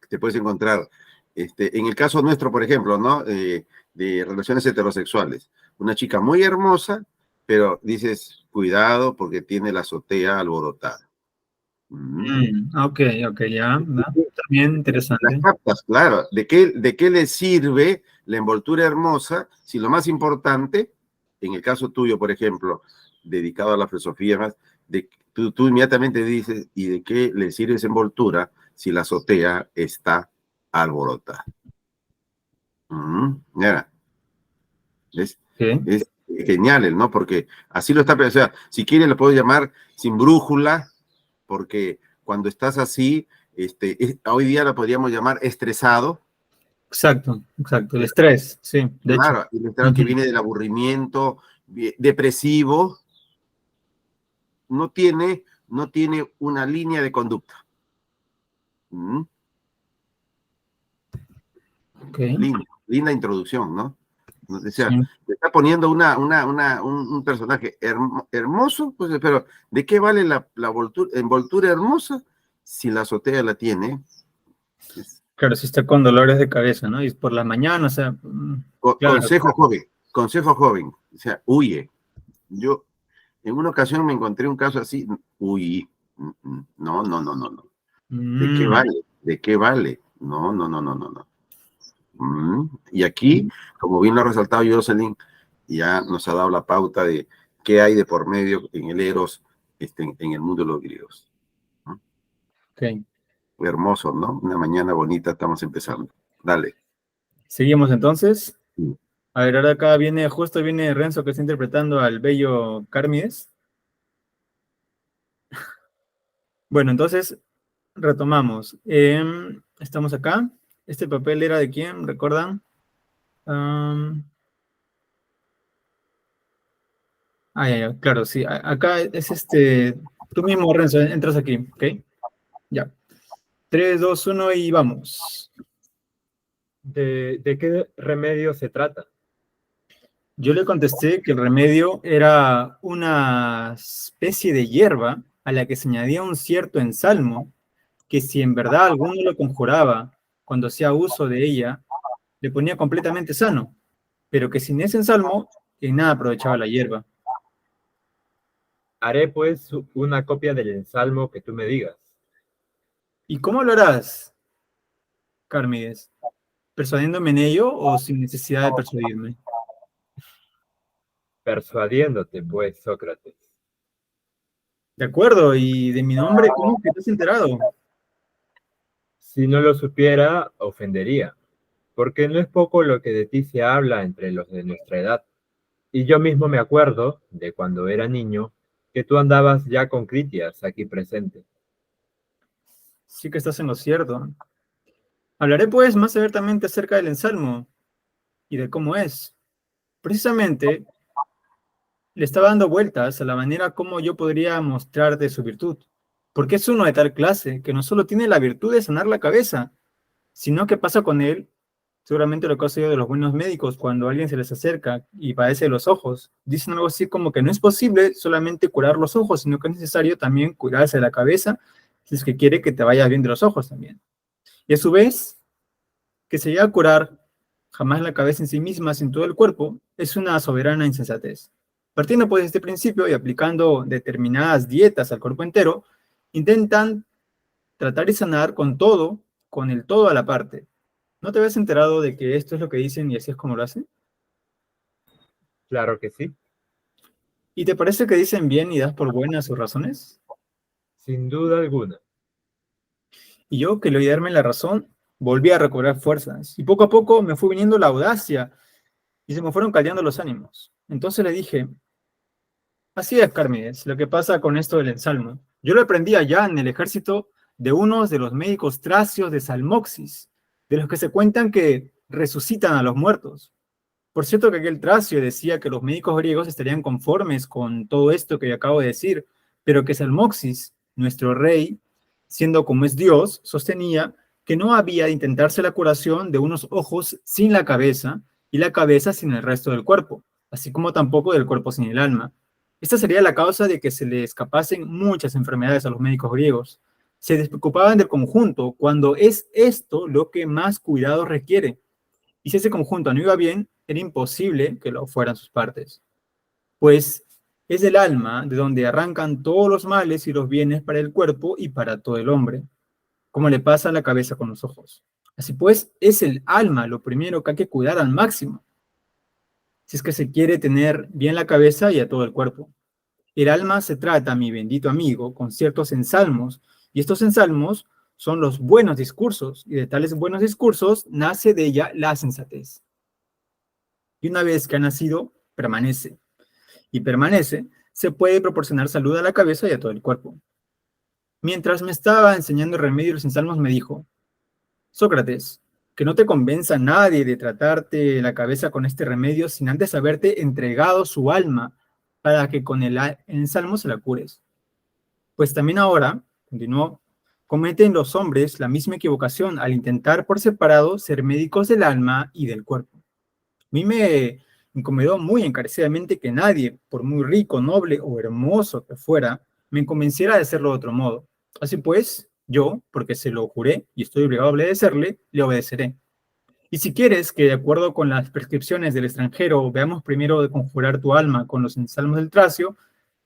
Te puedes encontrar, en el caso nuestro, por ejemplo, ¿no? De relaciones heterosexuales. Una chica muy hermosa, pero dices, cuidado porque tiene la azotea alborotada. Ok, ya. También interesante. Las captas, claro. ¿De qué le sirve la envoltura hermosa si lo más importante, en el caso tuyo, por ejemplo, dedicado a la filosofía, tú inmediatamente dices, ¿y de qué le sirve esa envoltura si la azotea está alborotada? Mira. Es genial, ¿no? Porque así lo está pensando. O sea, si quieren lo puedo llamar sin brújula, porque cuando estás así, hoy día lo podríamos llamar estresado. Exacto, el estrés, sí. Claro, el estrés que viene del aburrimiento, depresivo, no tiene no tiene una línea de conducta. ¿Mm? Ok. Linda introducción, ¿no? O sea, Sí. te está poniendo un personaje hermoso, pues, pero ¿de qué vale la envoltura hermosa si la azotea la tiene? Es- Claro, si está con dolores de cabeza, ¿no? Y es por la mañana, o sea, claro, consejo joven, o sea, huye. Yo en una ocasión me encontré un caso así, huí. No, no, no, no, no. ¿De qué mm, vale? ¿De qué vale? No, no, no, no, no, no. Y aquí, como bien lo ha resaltado Jocelyn, ya nos ha dado la pauta de qué hay de por medio en el Eros, en el mundo de los griegos, ¿no? ok. Hermoso, ¿no? Una mañana bonita, estamos empezando. Dale. Seguimos entonces. Sí. A ver, ahora acá justo viene Renzo que está interpretando al bello Carmides. Bueno, entonces retomamos. Estamos acá. ¿Este papel era de quién? ¿Recuerdan? Am, ya, ya, claro, sí. Acá es tú mismo, Renzo, entras aquí, ¿ok? Ya. 3, 2, 1 y vamos. ¿De qué remedio se trata? Yo le contesté que el remedio era una especie de hierba a la que se añadía un cierto ensalmo, que si en verdad alguno lo conjuraba cuando hacía uso de ella, le ponía completamente sano, pero que sin ese ensalmo en nada aprovechaba la hierba. Haré pues una copia del ensalmo que tú me digas. ¿Y cómo lo harás, Carmides? ¿Persuadiéndome en ello o sin necesidad de persuadirme? Persuadiéndote, pues, Sócrates. De acuerdo, y de mi nombre, ¿cómo que te has enterado? Si no lo supiera, ofendería, porque no es poco lo que de ti se habla entre los de nuestra edad. Y yo mismo me acuerdo, de cuando era niño, que tú andabas ya con Critias aquí presente. Sí que estás en lo cierto. Hablaré pues más abiertamente acerca del ensalmo y de cómo es. Precisamente le estaba dando vueltas a la manera como yo podría mostrar de su virtud, porque es uno de tal clase que no solo tiene la virtud de sanar la cabeza, sino que pasa con él seguramente lo que ha oído de los buenos médicos cuando alguien se les acerca y padece de los ojos. Dicen algo así como que no es posible solamente curar los ojos, sino que es necesario también curarse la cabeza si es que quiere que te vaya bien de los ojos también. Y a su vez, que se llega a curar jamás la cabeza en sí misma, sin todo el cuerpo, es una soberana insensatez. Partiendo pues de este principio y aplicando determinadas dietas al cuerpo entero, intentan tratar de sanar con el todo a la parte. ¿No te habías enterado de que esto es lo que dicen y así es como lo hacen? Claro que sí, ¿Y te parece que dicen bien y das por buenas sus razones? sin duda alguna. Y yo, que le oí darme la razón, volví a recobrar fuerzas. Y poco a poco me fue viniendo la audacia y se me fueron caldeando los ánimos. Entonces le dije, así es, Carmides, lo que pasa con esto del ensalmo. Yo lo aprendí allá en el ejército de unos de los médicos tracios de Salmoxis, de los que se cuentan que resucitan a los muertos. Por cierto que aquel tracio decía que los médicos griegos estarían conformes con todo esto que acabo de decir, pero que Salmoxis, nuestro rey, siendo como es Dios, sostenía que no había de intentarse la curación de unos ojos sin la cabeza y la cabeza sin el resto del cuerpo, así como tampoco del cuerpo sin el alma. Esta sería la causa de que se le escapasen muchas enfermedades a los médicos griegos. Se despreocupaban del conjunto cuando es esto lo que más cuidado requiere. Y si ese conjunto no iba bien, era imposible que lo fueran sus partes. Pues es del alma de donde arrancan todos los males y los bienes para el cuerpo y para todo el hombre, como le pasa a la cabeza con los ojos. Así pues, es el alma lo primero que hay que cuidar al máximo, si es que se quiere tener bien la cabeza y a todo el cuerpo. El alma se trata, mi bendito amigo, con ciertos ensalmos, y estos ensalmos son los buenos discursos, y de tales buenos discursos nace de ella la sensatez. Y una vez que ha nacido, permanece. Y permanece, se puede proporcionar salud a la cabeza y a todo el cuerpo. Mientras me estaba enseñando el remedio de los ensalmos, me dijo, Sócrates, que no te convenza nadie de tratarte la cabeza con este remedio sin antes haberte entregado su alma para que con el ensalmo se la cures. Pues también ahora, continuó, cometen los hombres la misma equivocación al intentar por separado ser médicos del alma y del cuerpo. A mí me incomodó muy encarecidamente que nadie, por muy rico, noble o hermoso que fuera, me convenciera de hacerlo de otro modo. Así pues, yo, porque se lo juré y estoy obligado a obedecerle, le obedeceré. Y si quieres que, de acuerdo con las prescripciones del extranjero, veamos primero de conjurar tu alma con los ensalmos del Tracio,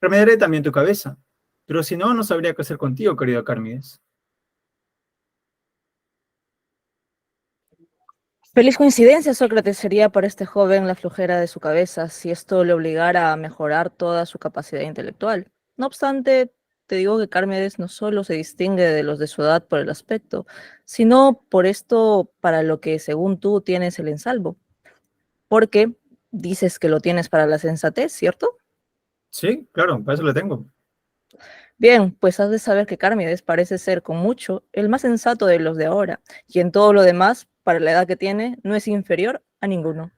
remediaré también tu cabeza. Pero si no, no sabría qué hacer contigo, querido Carmides. Feliz coincidencia, Sócrates, sería para este joven la flojera de su cabeza si esto le obligara a mejorar toda su capacidad intelectual. No obstante, te digo que Carmédes no solo se distingue de los de su edad por el aspecto, sino por esto para lo que, según tú, tienes el ensalmo. Porque dices que lo tienes para la sensatez, ¿cierto? Sí, claro, para eso lo tengo. Bien, pues has de saber que Carmédes parece ser con mucho el más sensato de los de ahora, y en todo lo demás, para la edad que tiene, no es inferior a ninguno.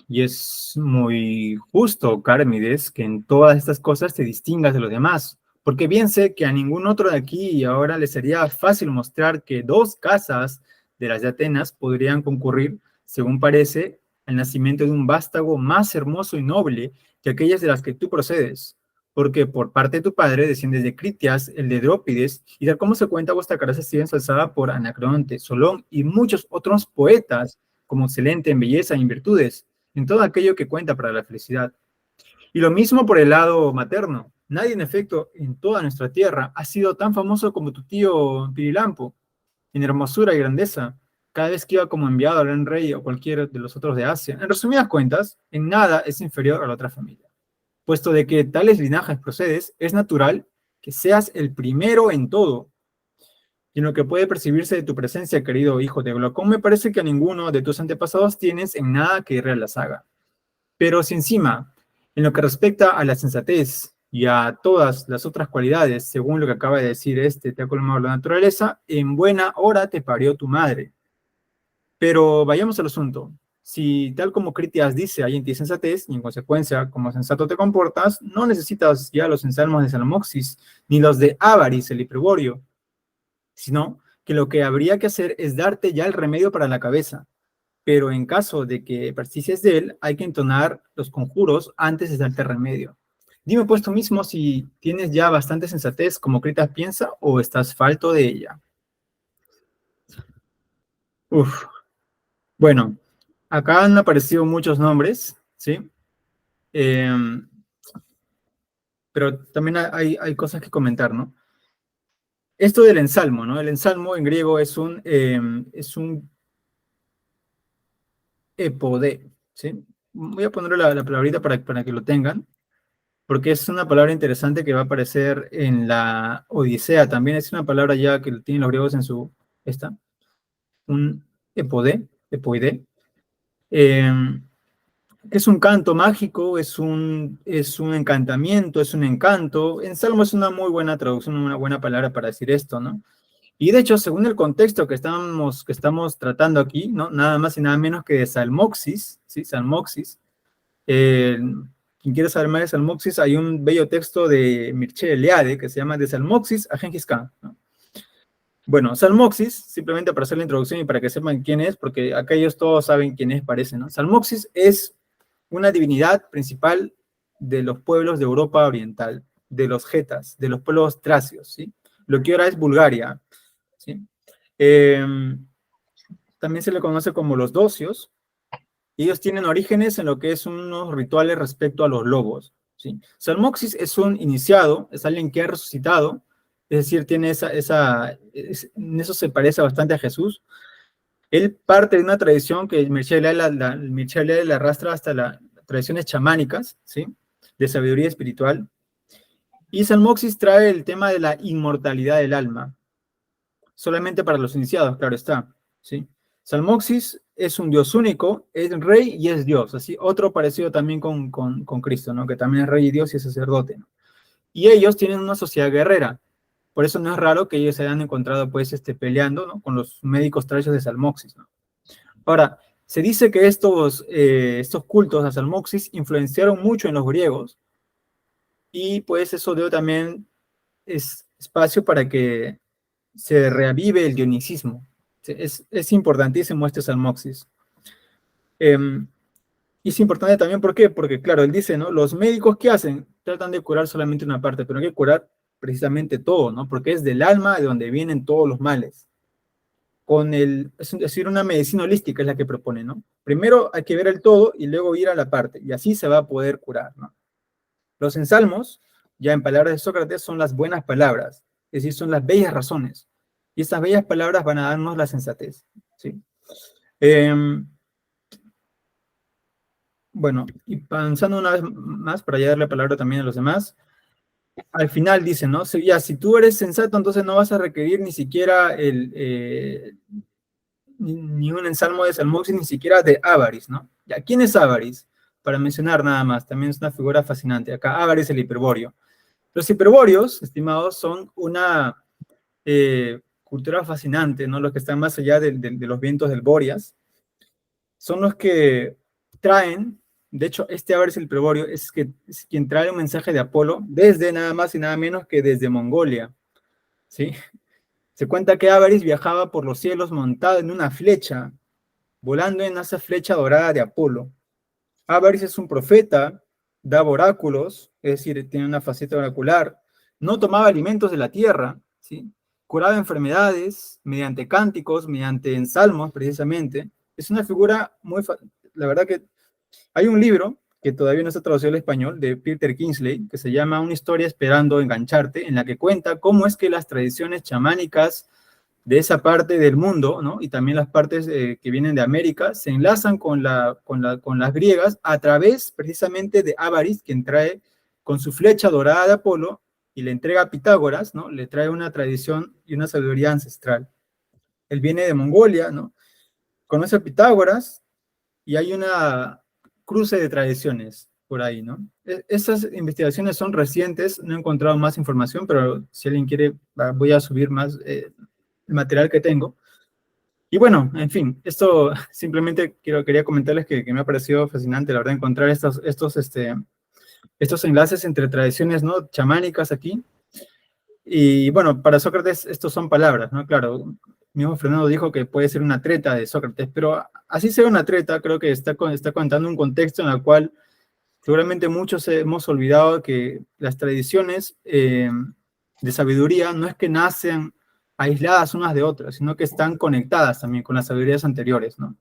Y es muy justo, Carmides, que en todas estas cosas te distingas de los demás, porque bien sé que a ningún otro de aquí y ahora le sería fácil mostrar que dos casas de las de Atenas podrían concurrir, según parece, al nacimiento de un vástago más hermoso y noble que aquellas de las que tú procedes, porque por parte de tu padre desciendes de Critias, el de Drópides, y tal como se cuenta, vuestra casa sigue ensalzada por Anacreonte, Solón y muchos otros poetas, como excelente en belleza y en virtudes, en todo aquello que cuenta para la felicidad. Y lo mismo por el lado materno. Nadie, en efecto, en toda nuestra tierra ha sido tan famoso como tu tío Pirilampo, en hermosura y grandeza, cada vez que iba como enviado al gran rey o cualquiera de los otros de Asia. En resumidas cuentas, en nada es inferior a la otra familia. Puesto de que tales linajes procedes, es natural que seas el primero en todo. Y en lo que puede percibirse de tu presencia, querido hijo de Glaucón, me parece que a ninguno de tus antepasados tienes en nada que irle a la saga. Pero si encima, en lo que respecta a la sensatez y a todas las otras cualidades, según lo que acaba de decir te ha colmado la naturaleza, en buena hora te parió tu madre. Pero vayamos al asunto. Si tal como Critias dice, hay en ti sensatez, y en consecuencia, como sensato te comportas, no necesitas ya los ensalmos de Salmoxis, ni los de Ávaris, el hiperborio, sino que lo que habría que hacer es darte ya el remedio para la cabeza. Pero en caso de que persistes de él, hay que entonar los conjuros antes de darte remedio. Dime pues tú mismo si tienes ya bastante sensatez como Critias piensa o estás falto de ella. Uf. Bueno, acá han aparecido muchos nombres, ¿sí? Pero también hay cosas que comentar, ¿no? Esto del ensalmo, ¿no? El ensalmo en griego es un epode, ¿sí? Voy a ponerle la palabrita para que lo tengan, porque es una palabra interesante que va a aparecer en la Odisea también. Es una palabra ya que tienen los griegos en su, un epode, epoide. Es un canto mágico, es un encantamiento, es un encanto. En Salmo es una muy buena traducción, una buena palabra para decir esto, ¿no? Y de hecho, según el contexto que estamos tratando aquí, ¿no? Nada más y nada menos que de Salmoxis, ¿sí? Salmoxis. Quien quiere saber más de Salmoxis, hay un bello texto de Mircea Eliade que se llama De Salmoxis a Gengis Khan, ¿no? Bueno, Salmoxis, simplemente para hacer la introducción y para que sepan quién es, porque acá ellos todos saben quién es, parece, ¿no? Salmoxis es una divinidad principal de los pueblos de Europa Oriental, de los getas, de los pueblos tracios, ¿sí? Lo que ahora es Bulgaria, ¿sí? También se le conoce como los docios. Ellos tienen orígenes en lo que es unos rituales respecto a los lobos, ¿sí? Salmoxis es un iniciado, es alguien que ha resucitado, es decir, tiene en eso se parece bastante a Jesús. Él parte de una tradición que Mircea Eliade la arrastra hasta las tradiciones chamánicas, ¿sí? De sabiduría espiritual. Y Salmoxis trae el tema de la inmortalidad del alma, solamente para los iniciados, claro está, ¿sí? Salmoxis es un dios único, es rey y es dios, así otro parecido también con Cristo, ¿no? Que también es rey y dios y es sacerdote, ¿no? Y ellos tienen una sociedad guerrera, por eso no es raro que ellos se hayan encontrado pues peleando, ¿no? Con los médicos tracios de Salmoxis, ¿no? Ahora, se dice que estos cultos a Salmoxis influenciaron mucho en los griegos y pues eso dio también espacio para que se reavive el dionicismo. Es importantísimo este salmoxis. Y es importante también, ¿por qué? Porque, claro, él dice, ¿no? Los médicos, ¿qué hacen? Tratan de curar solamente una parte, pero hay que curar precisamente todo, ¿no? Porque es del alma de donde vienen todos los males. Es decir, una medicina holística es la que propone, ¿no? Primero hay que ver el todo y luego ir a la parte, y así se va a poder curar, ¿no? Los ensalmos, ya en palabras de Sócrates, son las buenas palabras, es decir, son las bellas razones. Y estas bellas palabras van a darnos la sensatez, ¿sí? Bueno, y pensando una vez más, para ya darle la palabra también a los demás, al final dice, ¿no? Si tú eres sensato, entonces no vas a requerir ni siquiera ni un ensalmo de Salmoxis, ni siquiera de Ávaris, ¿no? Ya, ¿quién es Ávaris? Para mencionar nada más, también es una figura fascinante. Acá Ávaris, el hiperbóreo. Los hiperbóreos, estimados, son una cultura fascinante, ¿no? Los que están más allá de los vientos del Bóreas. Son los que traen, de hecho, este Ávaris el hiperbóreo es quien trae un mensaje de Apolo desde nada más y nada menos que desde Mongolia, ¿sí? Se cuenta que Ávaris viajaba por los cielos montado en una flecha, volando en esa flecha dorada de Apolo. Ávaris es un profeta, daba oráculos, es decir, tiene una faceta oracular, no tomaba alimentos de la tierra, ¿sí? Curaba enfermedades mediante cánticos, mediante ensalmos, precisamente. Es una figura la verdad que hay un libro que todavía no está traducido al español, de Peter Kingsley, que se llama Una historia esperando engancharte, en la que cuenta cómo es que las tradiciones chamánicas de esa parte del mundo, ¿no? Y también las partes que vienen de América, se enlazan con las griegas a través precisamente de Ávaris, quien trae con su flecha dorada de Apolo y le entrega a Pitágoras, ¿no? Le trae una tradición y una sabiduría ancestral. Él viene de Mongolia, ¿no? Conoce a Pitágoras y hay una cruce de tradiciones por ahí, ¿no? Esas investigaciones son recientes, no he encontrado más información, pero si alguien quiere, voy a subir más el material que tengo. Y bueno, en fin, esto simplemente quería comentarles que me ha parecido fascinante, la verdad, encontrar estos enlaces entre tradiciones, ¿no? Chamánicas aquí. Y bueno, para Sócrates estos son palabras, ¿no? Claro, mismo Fernando dijo que puede ser una treta de Sócrates, pero así sea una treta, creo que está contando un contexto en el cual seguramente muchos hemos olvidado que las tradiciones de sabiduría no es que nacen aisladas unas de otras, sino que están conectadas también con las sabidurías anteriores, ¿no?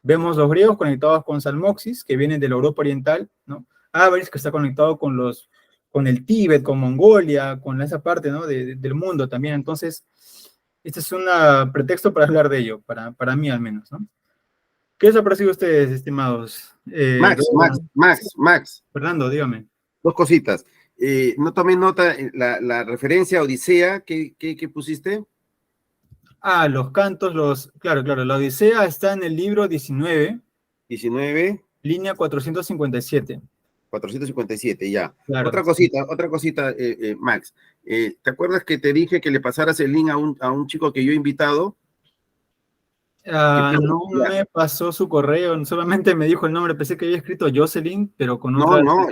Vemos los griegos conectados con Salmoxis, que viene de la Europa Oriental, ¿no? Ávaris, que está conectado con el Tíbet, con Mongolia, con esa parte, ¿no? del mundo también. Entonces, este es un pretexto para hablar de ello, para mí al menos, ¿no? ¿Qué les ha parecido a ustedes, estimados? Max, Fernando, dígame. dos cositas. No tomé nota, la referencia a Odisea, ¿qué pusiste? Los cantos, claro, la Odisea está en el libro 19, 19, línea 457. 457, ya. Claro, Otra cosita, Max. ¿Te acuerdas que te dije que le pasaras el link a un chico que yo he invitado? No me pasó su correo, solamente me dijo el nombre, pensé que había escrito Jocelyn, pero con otra... No,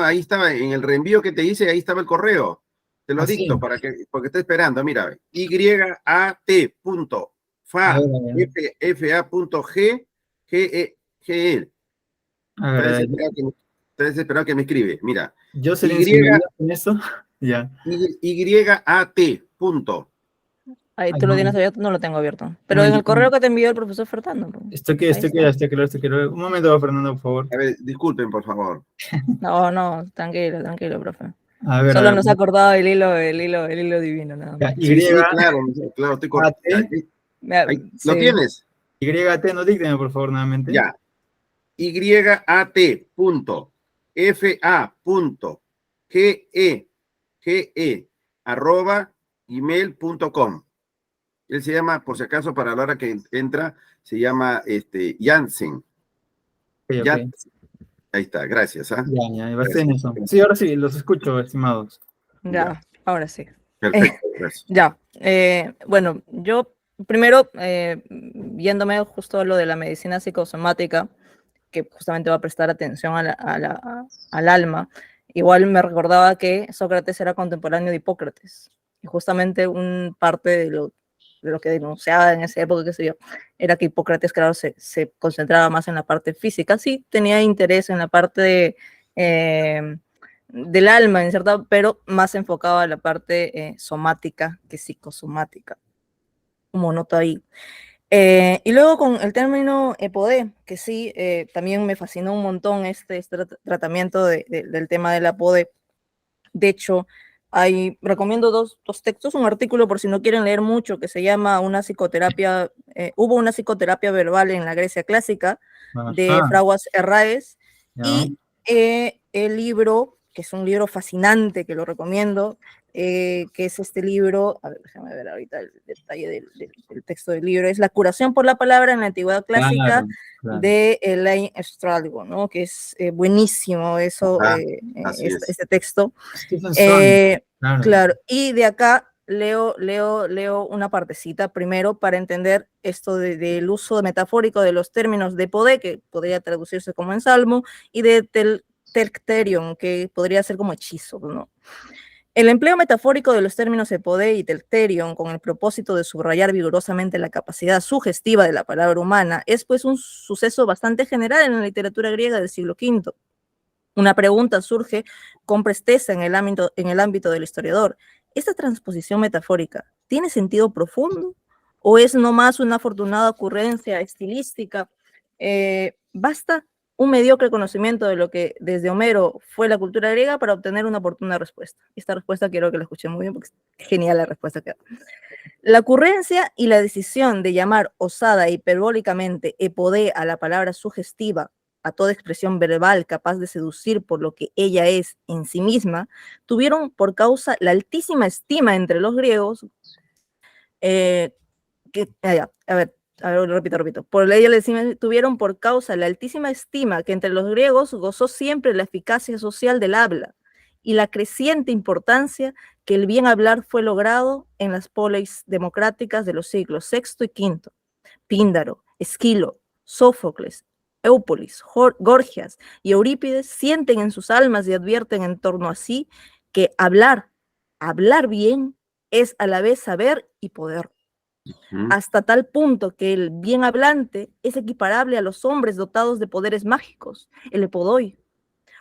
ahí estaba, en el reenvío que te hice, ahí estaba el correo. Te lo ¿sí? dicto porque está esperando, mira, yat.fa.g.g.e. A ver, Está desesperado que me escribe, mira. Jocelyn, si me ayudas con eso, ya. yat. Ahí tú lo No, tienes abierto, no lo tengo abierto. Pero no, en el correo que te envió el profesor Fernando. Pues, esto que, ahí está. Un momento, Fernando, por favor. A ver, disculpen, por favor. No, tranquilo, profe. A ver, Solo nos ha acordado el hilo divino, nada ya, más. Y, Sí, claro, estoy correcto. ¿Lo Sí. tienes? YT, no dícteme, por favor, nuevamente. Ya. yat.fa.ge.gmail.com. Él se llama, por si acaso, para la hora que entra, se llama Jansen. Ok. Ahí está, gracias. Ya, va a ser en eso. Sí, ahora sí, los escucho, estimados. Ya, ahora sí. Perfecto, gracias. Ya, bueno, yo primero, yéndome justo a lo de la medicina psicosomática, que justamente va a prestar atención al alma, igual me recordaba que Sócrates era contemporáneo de Hipócrates. Y justamente un parte de lo que denunciaba en esa época, qué sé yo, era que Hipócrates, claro, se concentraba más en la parte física. Sí, tenía interés en la parte del alma, en cierta, pero más enfocado a la parte somática que psicosomática, como noto ahí. Y luego con el término EPODE, que sí, también me fascinó un montón este tratamiento del tema de la PODE. De hecho, recomiendo dos textos, un artículo por si no quieren leer mucho, que se llama Hubo una psicoterapia verbal en la Grecia clásica, de Ajá, Fraguas Herraes, ya. y el libro, que es un libro fascinante, que lo recomiendo, que es este libro, a ver, déjame ver ahorita el detalle del texto del libro, es La curación por la palabra en la antigüedad clásica, Claro, claro. de Elaine Stralgo, ¿no? Que es buenísimo eso, Ajá, así es. este texto. Stephen Swan, claro. Claro, y de acá leo una partecita primero para entender esto del uso metafórico de los términos de podé, que podría traducirse como en salmo, y de telcterion, que podría ser como hechizo, ¿no? El empleo metafórico de los términos epodé y telterion con el propósito de subrayar vigorosamente la capacidad sugestiva de la palabra humana es pues un suceso bastante general en la literatura griega del siglo V. Una pregunta surge con presteza en el ámbito del historiador. ¿Esta transposición metafórica tiene sentido profundo o es nomás una afortunada ocurrencia estilística? ¿Basta un mediocre conocimiento de lo que desde Homero fue la cultura griega para obtener una oportuna respuesta? Esta respuesta quiero que la escuchen muy bien porque es genial la respuesta que da. La ocurrencia y la decisión de llamar osada e hiperbólicamente epodé a la palabra sugestiva a toda expresión verbal capaz de seducir por lo que ella es en sí misma, tuvieron por causa la altísima estima entre los griegos, a ver, repito, por ella tuvieron por causa la altísima estima que entre los griegos gozó siempre la eficacia social del habla y la creciente importancia que el bien hablar fue logrado en las polis democráticas de los siglos VI y V. Píndaro, Esquilo, Sófocles, Éupolis, Gorgias y Eurípides sienten en sus almas y advierten en torno a sí que hablar bien, es a la vez saber y poder. Hasta tal punto que el bien hablante es equiparable a los hombres dotados de poderes mágicos, el epodoi,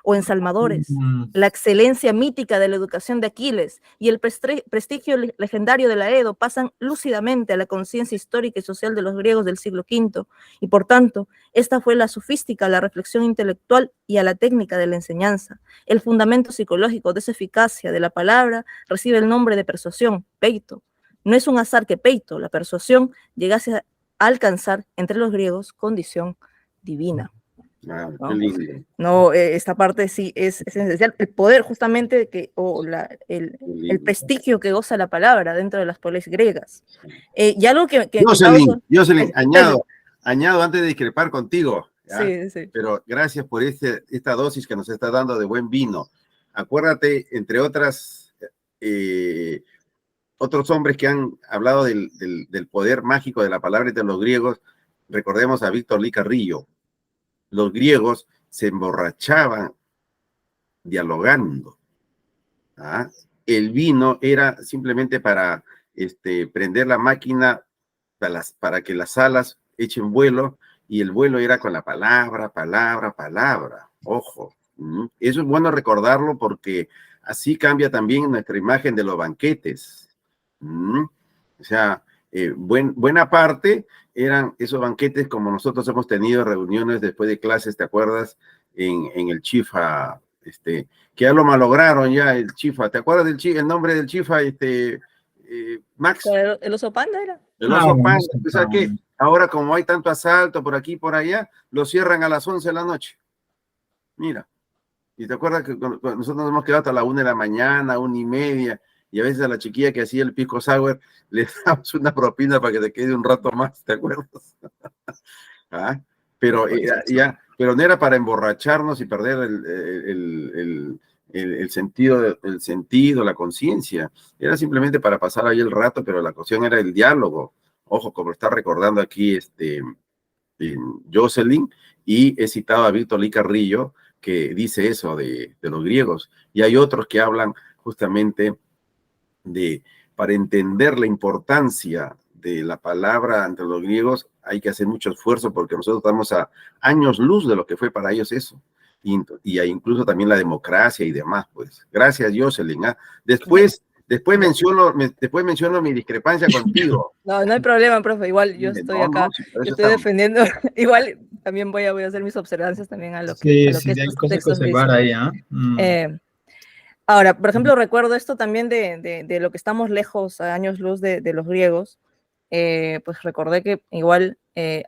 o ensalmadores, la excelencia mítica de la educación de Aquiles y el prestigio legendario de la Edo pasan lúcidamente a la conciencia histórica y social de los griegos del siglo V, y por tanto, esta fue la sofística, la reflexión intelectual y a la técnica de la enseñanza. El fundamento psicológico de esa eficacia de la palabra recibe el nombre de persuasión, peito. No es un azar que peito, la persuasión, llegase a alcanzar entre los griegos condición divina. Ah, ¿no? qué lindo. No, esta parte sí es esencial, el poder justamente el prestigio que goza la palabra dentro de las polis griegas. Y algo que Jocelyn, añado antes de discrepar contigo, sí, sí. pero gracias por esta dosis que nos está dando de buen vino. Acuérdate, entre otros hombres que han hablado del poder mágico de la palabra entre los griegos, recordemos a Víctor Lee Carrillo. Los griegos se emborrachaban dialogando. El vino era simplemente para prender la máquina para que las alas echen vuelo, y el vuelo era con la palabra. Ojo, eso es bueno recordarlo porque así cambia también nuestra imagen de los banquetes. O sea, buena parte eran esos banquetes como nosotros hemos tenido reuniones después de clases, ¿te acuerdas? En el Chifa, que ya lo malograron ya el Chifa. ¿Te acuerdas el nombre del Chifa, Max? ¿El oso panda era? El oso panda. O sea que ahora como hay tanto asalto por aquí y por allá, lo cierran a las 11 de la noche. Mira. Y te acuerdas que nosotros nos hemos quedado hasta la 1 de la mañana, 1:30, y a veces a la chiquilla que hacía el pisco sour le damos una propina para que te quede un rato más, ¿te acuerdas? Pero pero no era para emborracharnos y perder el sentido, la conciencia. Era simplemente para pasar ahí el rato, pero la cuestión era el diálogo. Ojo, como está recordando aquí Jocelyn, y he citado a Víctor Lee Carrillo, que dice eso de los griegos, y hay otros que hablan justamente para entender la importancia de la palabra entre los griegos, hay que hacer mucho esfuerzo porque nosotros estamos a años luz de lo que fue para ellos eso. Y hay incluso también la democracia y demás, pues. Gracias, Jocelyn. ¿Ah? Después menciono mi discrepancia contigo. No, no hay problema, profe. Igual yo estoy acá, Sí, yo estoy defendiendo. Igual también voy a hacer mis observancias también a lo que Sí, estos hay cosas que textos observar dicen. ahí, ¿ah? Ahora, por ejemplo, recuerdo esto también de lo que estamos lejos a años luz de los griegos. Pues recordé que igual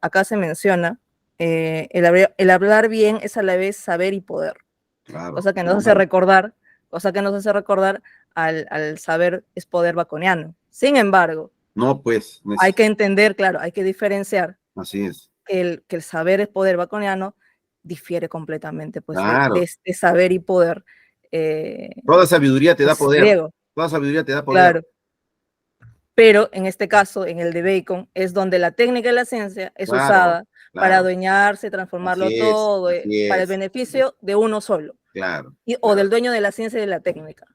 acá se menciona el hablar bien es a la vez saber y poder. Claro, cosa que nos hace recordar al saber es poder baconiano. Sin embargo, no, pues, hay que entender, claro, hay que diferenciar así es. que el saber es poder baconiano difiere completamente pues, Claro. de este saber y poder. Toda sabiduría te da pues, poder. griego. Toda sabiduría te da poder. Claro. Pero en este caso, en el de Bacon, es donde la técnica de la ciencia es usada para adueñarse, transformarlo todo para el beneficio de uno solo. Claro. O del dueño de la ciencia y de la técnica.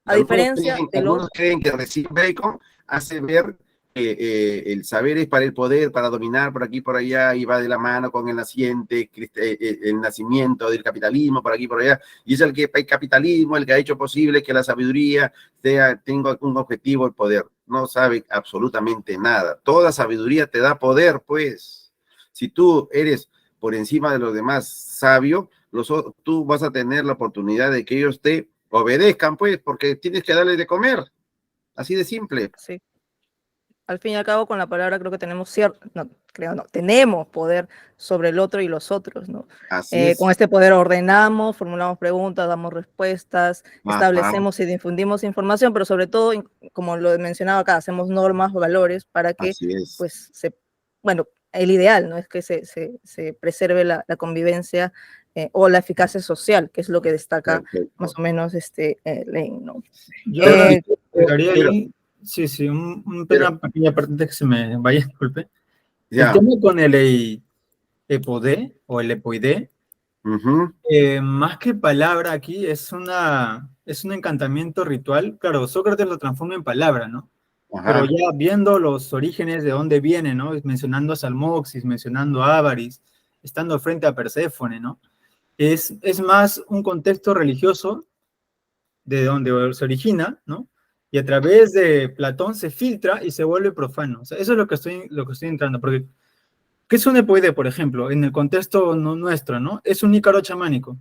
A diferencia de algunos creen que recién Bacon hace ver que el saber es para el poder, para dominar por aquí por allá, y va de la mano con el naciente, el nacimiento del capitalismo por aquí por allá, y es el capitalismo el que ha hecho posible que la sabiduría tenga un objetivo, el poder. No sabe absolutamente nada. Toda sabiduría te da poder, pues. Si tú eres por encima de los demás sabio, tú vas a tener la oportunidad de que ellos te obedezcan, pues, porque tienes que darles de comer. Así de simple. Sí. Al fin y al cabo, con la palabra creo que tenemos tenemos poder sobre el otro y los otros, ¿no? Así es. Con este poder ordenamos, formulamos preguntas, damos respuestas, establecemos y difundimos información, pero sobre todo, como lo he mencionado acá, hacemos normas, valores para que, pues, el ideal, ¿no? Es que se preserve la convivencia o la eficacia social, que es lo que destaca más o menos Lane, ¿no? Yo agregaría ahí, sí, una pequeña parte antes que se me vaya, disculpe. El tema con el epodé o el epoidé, más que palabra aquí, es un encantamiento ritual. Claro, Sócrates lo transforma en palabra, ¿no? Ajá. Pero ya viendo los orígenes de dónde viene, ¿no? Mencionando a Salmoxis, mencionando a Ávaris, estando frente a Perséfone, ¿no? Es más un contexto religioso de donde se origina, ¿no? Y a través de Platón se filtra y se vuelve profano. O sea, eso es lo que estoy entrando, porque ¿qué es un epoide, por ejemplo, en el contexto nuestro, ¿no? Es un ícaro chamánico.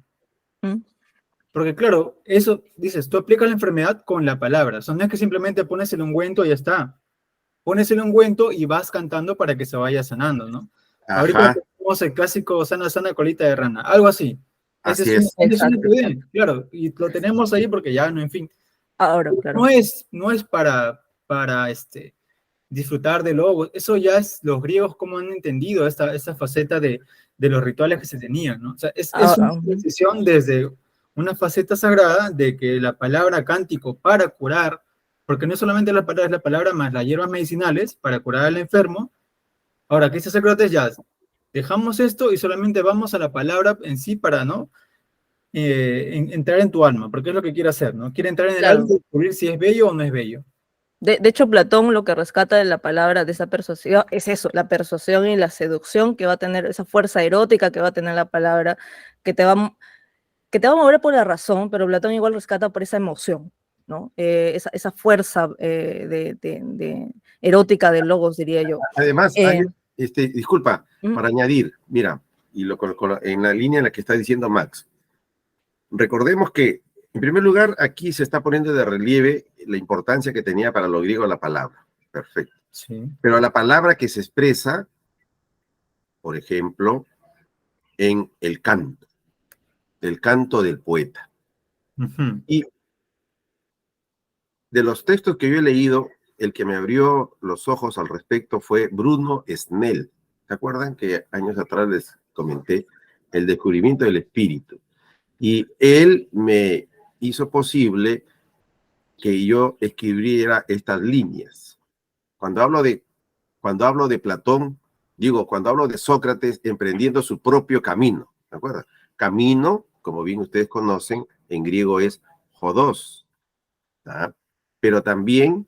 Porque claro, eso, dices, tú aplicas la enfermedad con la palabra. O sea, no es que simplemente pones el ungüento y ya está. Pones el ungüento y vas cantando para que se vaya sanando, ¿no? Ajá. Ahorita tenemos el clásico sana, sana colita de rana, algo así. Ese es un epoide, claro, y lo tenemos ahí porque ya, no, en fin. Ahora, claro. No es para disfrutar de logos, eso ya es los griegos como han entendido esta faceta de los rituales que se tenían, ¿no? O sea, es una decisión desde una faceta sagrada de que la palabra cántico para curar, porque no solamente la palabra es la palabra más las hierbas medicinales para curar al enfermo. Ahora, ¿qué dice Sócrates? Ya dejamos esto y solamente vamos a la palabra en sí para, ¿no? Entrar en tu alma, porque es lo que quiere hacer, ¿no? Quiere entrar en el alma y descubrir si es bello o no es bello. De hecho, Platón lo que rescata de la palabra, de esa persuasión, es eso, la persuasión y la seducción que va a tener, esa fuerza erótica que va a tener la palabra, que te va a mover por la razón, pero Platón igual rescata por esa emoción, ¿no? Esa fuerza erótica del logos, diría yo. Además, disculpa, para añadir, mira, y en la línea en la que está diciendo Max, recordemos que, en primer lugar, aquí se está poniendo de relieve la importancia que tenía para los griegos la palabra. Perfecto. Sí. Pero la palabra que se expresa, por ejemplo, en el canto del poeta. Y de los textos que yo he leído, el que me abrió los ojos al respecto fue Bruno Snell. ¿Se acuerdan que años atrás les comenté el descubrimiento del espíritu? Y él me hizo posible que yo escribiera estas líneas. Cuando hablo de Platón, cuando hablo de Sócrates emprendiendo su propio camino, ¿de acuerdo? Camino como bien ustedes conocen, en griego es jodos, ¿ah? Pero también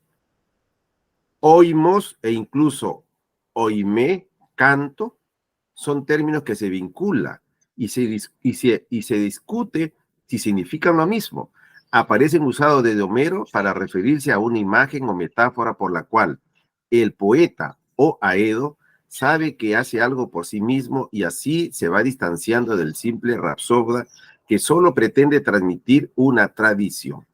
oímos e incluso oimé, canto, son términos que se vinculan y se discute si significan lo mismo. Aparecen usados desde Homero para referirse a una imagen o metáfora por la cual el poeta o Aedo sabe que hace algo por sí mismo y así se va distanciando del simple rapsoda que solo pretende transmitir una tradición.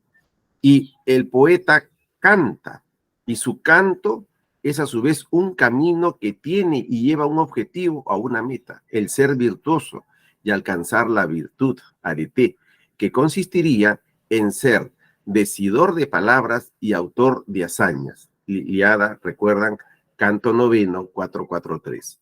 Y el poeta canta, y su canto es a su vez un camino que tiene y lleva un objetivo a una meta, el ser virtuoso y alcanzar la virtud, arete, que consistiría en ser decidor de palabras y autor de hazañas. Iliada, recuerdan, canto noveno 443.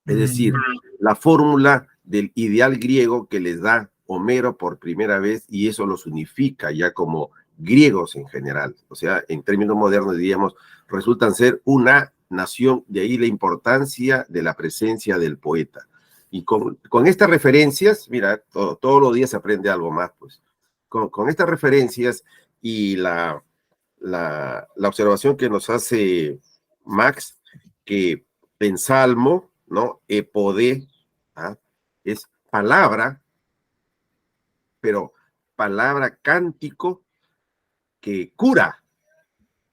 Es decir, la fórmula del ideal griego que les da Homero por primera vez y eso los unifica ya como griegos en general. O sea, en términos modernos diríamos, resultan ser una nación, de ahí la importancia de la presencia del poeta. Y con estas referencias, mira, todos los días se aprende algo más, pues. Con estas referencias y la observación que nos hace Max, que en Salmo, ¿no? Epodé, ¿ah? Es palabra, pero palabra cántico que cura,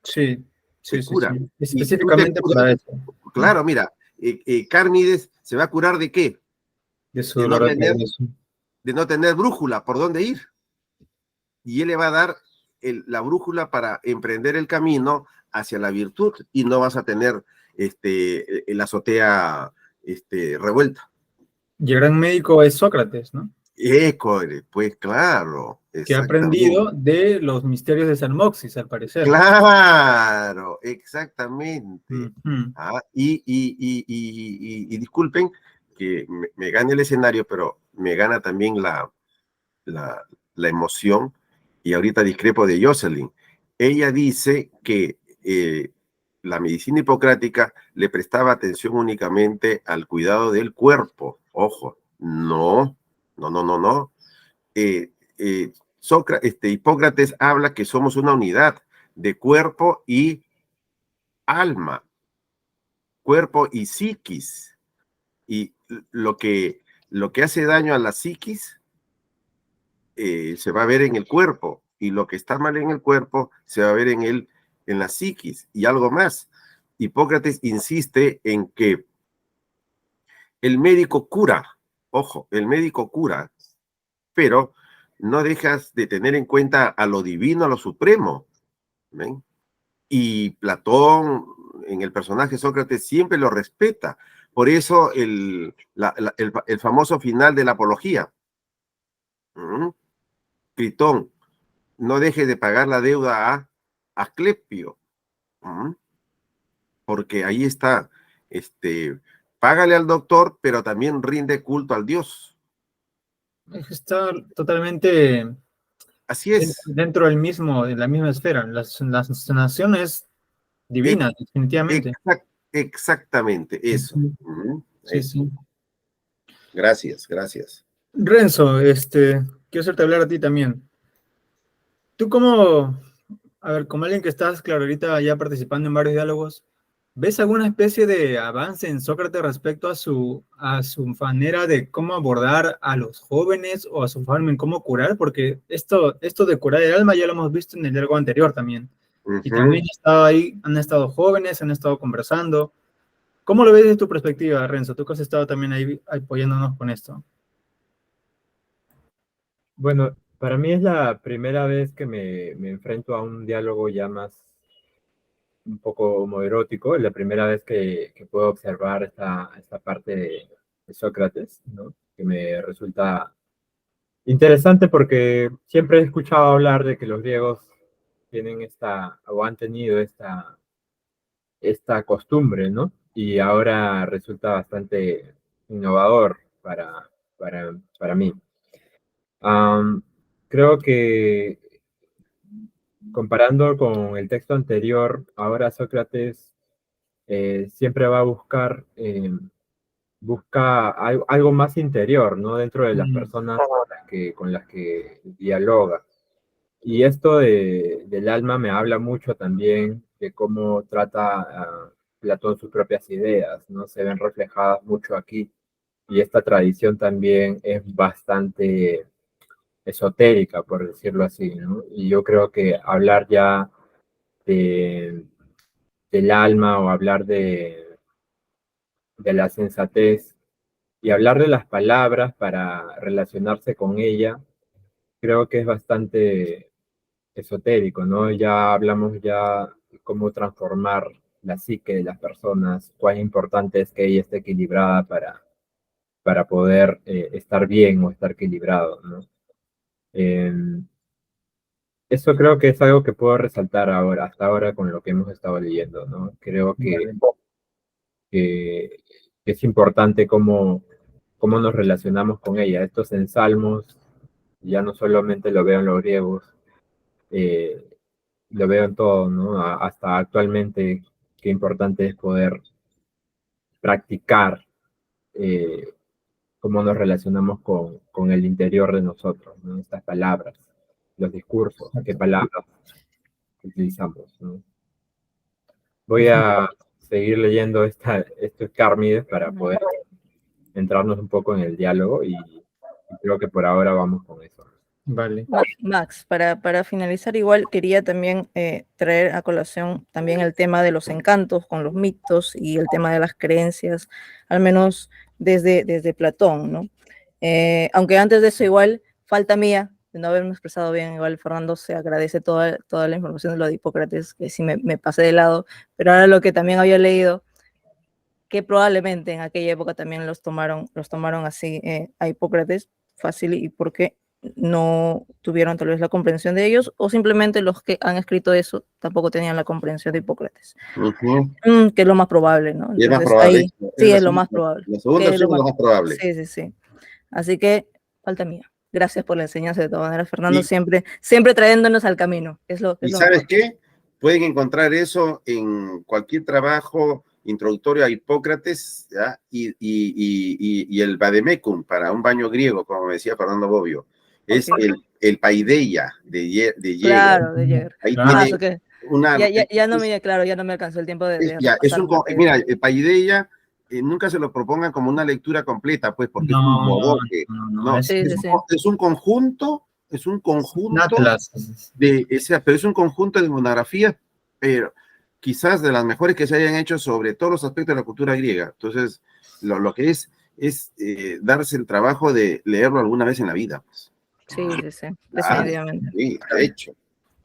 Sí, que sí, sí, sí. cura. Y tú te Específicamente curas, para eso, claro, mira, Cármides se va a curar ¿de qué? de su De no dolor de tener, cabeza. de no tener brújula, ¿por dónde ir? Y él le va a dar la brújula para emprender el camino hacia la virtud y no vas a tener la azotea revuelta. Y el gran médico es Sócrates, ¿no? Pues claro, Que ha exactamente. aprendido de los misterios de San Moxis, al parecer. Claro, exactamente. Ujú. Y disculpen que me gane el escenario, pero me gana también la, la emoción, y ahorita discrepo de Jocelyn. Ella dice que la medicina hipocrática le prestaba atención únicamente al cuidado del cuerpo. Ojo, no, no, no, no, no. Eh, Hipócrates habla que somos una unidad de cuerpo y alma, cuerpo y psiquis. Y lo que hace daño a la psiquis se va a ver en el cuerpo, y lo que está mal en el cuerpo se va a ver en la psiquis. Y algo más, Hipócrates insiste en que el médico cura, ojo, el médico cura, pero no dejas de tener en cuenta a lo divino, a lo supremo. ¿Ven? Y Platón, en el personaje Sócrates, siempre lo respeta. Por eso el famoso final de la apología. ¿Mm? Critón, no deje de pagar la deuda a Asclepio, porque ahí está, págale al doctor, pero también rinde culto al Dios. Está totalmente Así es, dentro del mismo, de la misma esfera. La nación es e- divina, definitivamente. exactamente eso. Ujú. Sí, Eso. sí. Gracias, gracias. Renzo, quiero hacerte hablar a ti también. Tú como, a ver, como alguien que estás, claro, ahorita ya participando en varios diálogos, ¿ves alguna especie de avance en Sócrates respecto a su manera de cómo abordar a los jóvenes o a su forma en cómo curar? Porque esto de curar el alma ya lo hemos visto en el diálogo anterior también. Y Ujú. también han estado jóvenes, han estado conversando. ¿Cómo lo ves desde tu perspectiva, Renzo? Tú que has estado también ahí apoyándonos con esto. Bueno, para mí es la primera vez que me enfrento a un diálogo ya más un poco homoerótico, es la primera vez que puedo observar esta parte de Sócrates, ¿no? Que me resulta interesante porque siempre he escuchado hablar de que los griegos tienen o han tenido esta costumbre, ¿no? Y ahora resulta bastante innovador para mí. Am, Creo que comparando con el texto anterior, ahora Sócrates siempre va a buscar busca algo más interior, ¿no? Dentro de las Mm. personas con las que dialoga. Y esto del alma me habla mucho también de cómo trata Platón sus propias ideas, ¿no? Se ven reflejadas mucho aquí. Y esta tradición también es bastante esotérica, por decirlo así, ¿no? Y yo creo que hablar ya de, del alma o hablar de la sensatez y hablar de las palabras para relacionarse con ella, creo que es bastante esotérico, ¿no? Ya hablamos ya de cómo transformar la psique de las personas, cuán importante es que ella esté equilibrada para poder estar bien o estar equilibrado, ¿no? Eh, Eso creo que es algo que puedo resaltar ahora, hasta ahora con lo que hemos estado leyendo, ¿no? Creo Vale. que es importante cómo nos relacionamos con ella. Estos en Salmos, ya no solamente lo veo en los griegos, eh, lo veo en todo, ¿no? Hasta actualmente, qué importante es poder practicar eh, cómo nos relacionamos con el interior de nosotros, ¿no? Estas palabras, los discursos, qué Exacto. palabras utilizamos, ¿no? Voy a seguir leyendo estos Cármides para poder entrarnos un poco en el diálogo y creo que por ahora vamos con eso. Vale. Max, para finalizar, igual quería también traer a colación también el tema de los encantos con los mitos y el tema de las creencias, al menos desde Platón, ¿no? Aunque antes de eso, igual, falta mía de no haberme expresado bien, igual Fernando se agradece toda la información de lo de Hipócrates, que sí me pasé de lado, pero ahora lo que también había leído, que probablemente en aquella época también los tomaron así a Hipócrates, fácil, y porque no tuvieron tal vez la comprensión de ellos, o simplemente los que han escrito eso tampoco tenían la comprensión de Hipócrates, Ujú. que es lo más probable, ¿no? Y es más Entonces probable. ahí sí es lo más probable. La segunda Que es lo opción es más, lo más probable. sí, sí, sí. Así que falta mía. Gracias por la enseñanza de todas maneras, Fernando, Y, siempre trayéndonos al camino, es y lo ¿sabes mejor. qué? Pueden encontrar eso en cualquier trabajo introductorio a Hipócrates, ¿ya? Y el Vademecum para un baño griego, como decía Fernando Bobbio, es Ok. el Paideia de Jäger. Claro, de llegar. Ahí Claro. Ah, tiene eso que una... ya no me, claro, ya no me alcanzó el tiempo de Ya, es repasar un, parte de mira, eso. el Paideia nunca se lo propongan como una lectura completa, pues, porque es un No, bodoque. no, No, Sí, sí, sí. es un un conjunto atlas. pero es un conjunto de monografías, pero quizás de las mejores que se hayan hecho sobre todos los aspectos de la cultura griega. Entonces, lo que es darse el trabajo de leerlo alguna vez en la vida. Pues. Sí, sí, sí, Ah, definitivamente. sí, está hecho.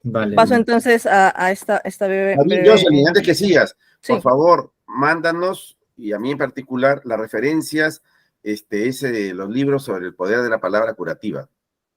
Vale. Paso entonces a esta David breve Jocelyn, antes que sigas, por sí, favor, mándanos, y a mí en particular, las referencias, ese de los libros sobre el poder de la palabra curativa.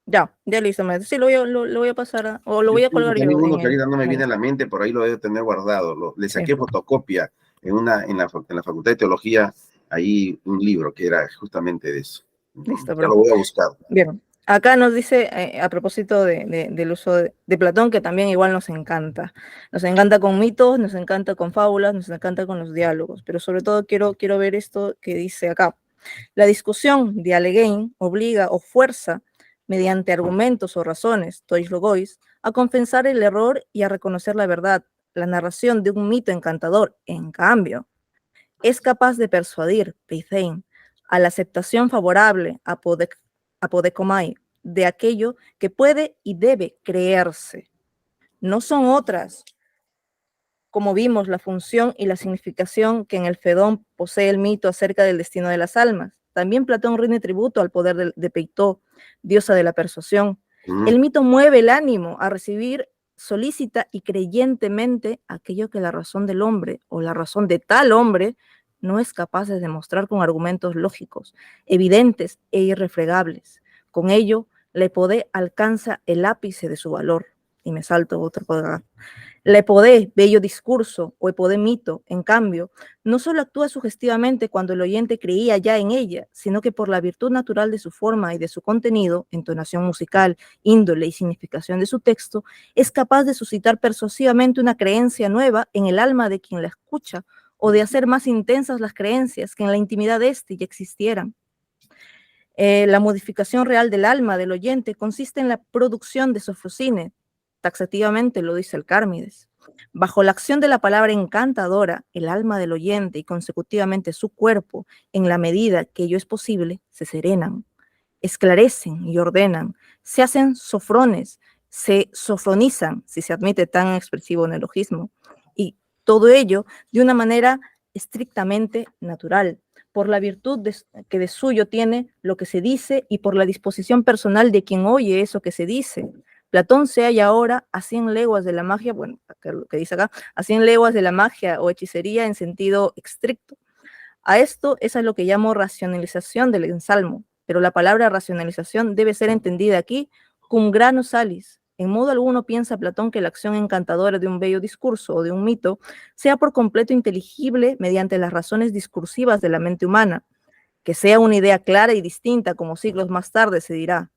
ya listo, maestro. Sí, lo voy a pasar, o lo Yo voy a tengo colgar también yo uno en que ahorita no me en viene a el, la mente, por ahí lo debo tener guardado. Le sí, saqué fotocopia en la Facultad de Teología, ahí un libro que era justamente de eso. listo, Ya lo profe. voy a buscar. Bien, acá nos dice, a propósito del uso de Platón, que también igual nos encanta. Nos encanta con mitos, nos encanta con fábulas, nos encanta con los diálogos, pero sobre todo quiero ver esto que dice acá. La discusión dialegein obliga o fuerza, mediante argumentos o razones, tois logois, a confesar el error y a reconocer la verdad. La narración de un mito encantador, en cambio, es capaz de persuadir, Peithein, a la aceptación favorable a Podecomai de aquello que puede y debe creerse. No son otras, como vimos, la función y la significación que en el Fedón posee el mito acerca del destino de las almas. También Platón rinde tributo al poder de Peitó, diosa de la persuasión. El mito mueve el ánimo a recibir solícita y creyentemente aquello que la razón del hombre o la razón de tal hombre no es capaz de demostrar con argumentos lógicos, evidentes e irrefregables. Con ello, la epodé alcanza el ápice de su valor. Y me salto otro poder. La epodé, bello discurso, o epodé mito, en cambio, no solo actúa sugestivamente cuando el oyente creía ya en ella, sino que por la virtud natural de su forma y de su contenido, entonación musical, índole y significación de su texto, es capaz de suscitar persuasivamente una creencia nueva en el alma de quien la escucha o de hacer más intensas las creencias que en la intimidad de éste ya existieran. La modificación real del alma del oyente consiste en la producción de sofrosine, taxativamente lo dice el Cármides. Bajo la acción de la palabra encantadora, el alma del oyente y consecutivamente su cuerpo, en la medida que ello es posible, se serenan, esclarecen y ordenan, se hacen sofrones, se sofronizan, si se admite tan expresivo neologismo, y todo ello de una manera estrictamente natural, por la virtud que de suyo tiene lo que se dice y por la disposición personal de quien oye eso que se dice. Platón se halla ahora a 100 leguas de la magia, bueno, lo que dice acá, a 100 leguas de la magia o hechicería en sentido estricto. A esto es a lo que llamo racionalización del ensalmo, pero la palabra racionalización debe ser entendida aquí cum grano salis. En modo alguno piensa Platón que la acción encantadora de un bello discurso o de un mito sea por completo inteligible mediante las razones discursivas de la mente humana, que sea una idea clara y distinta, como siglos más tarde se dirá.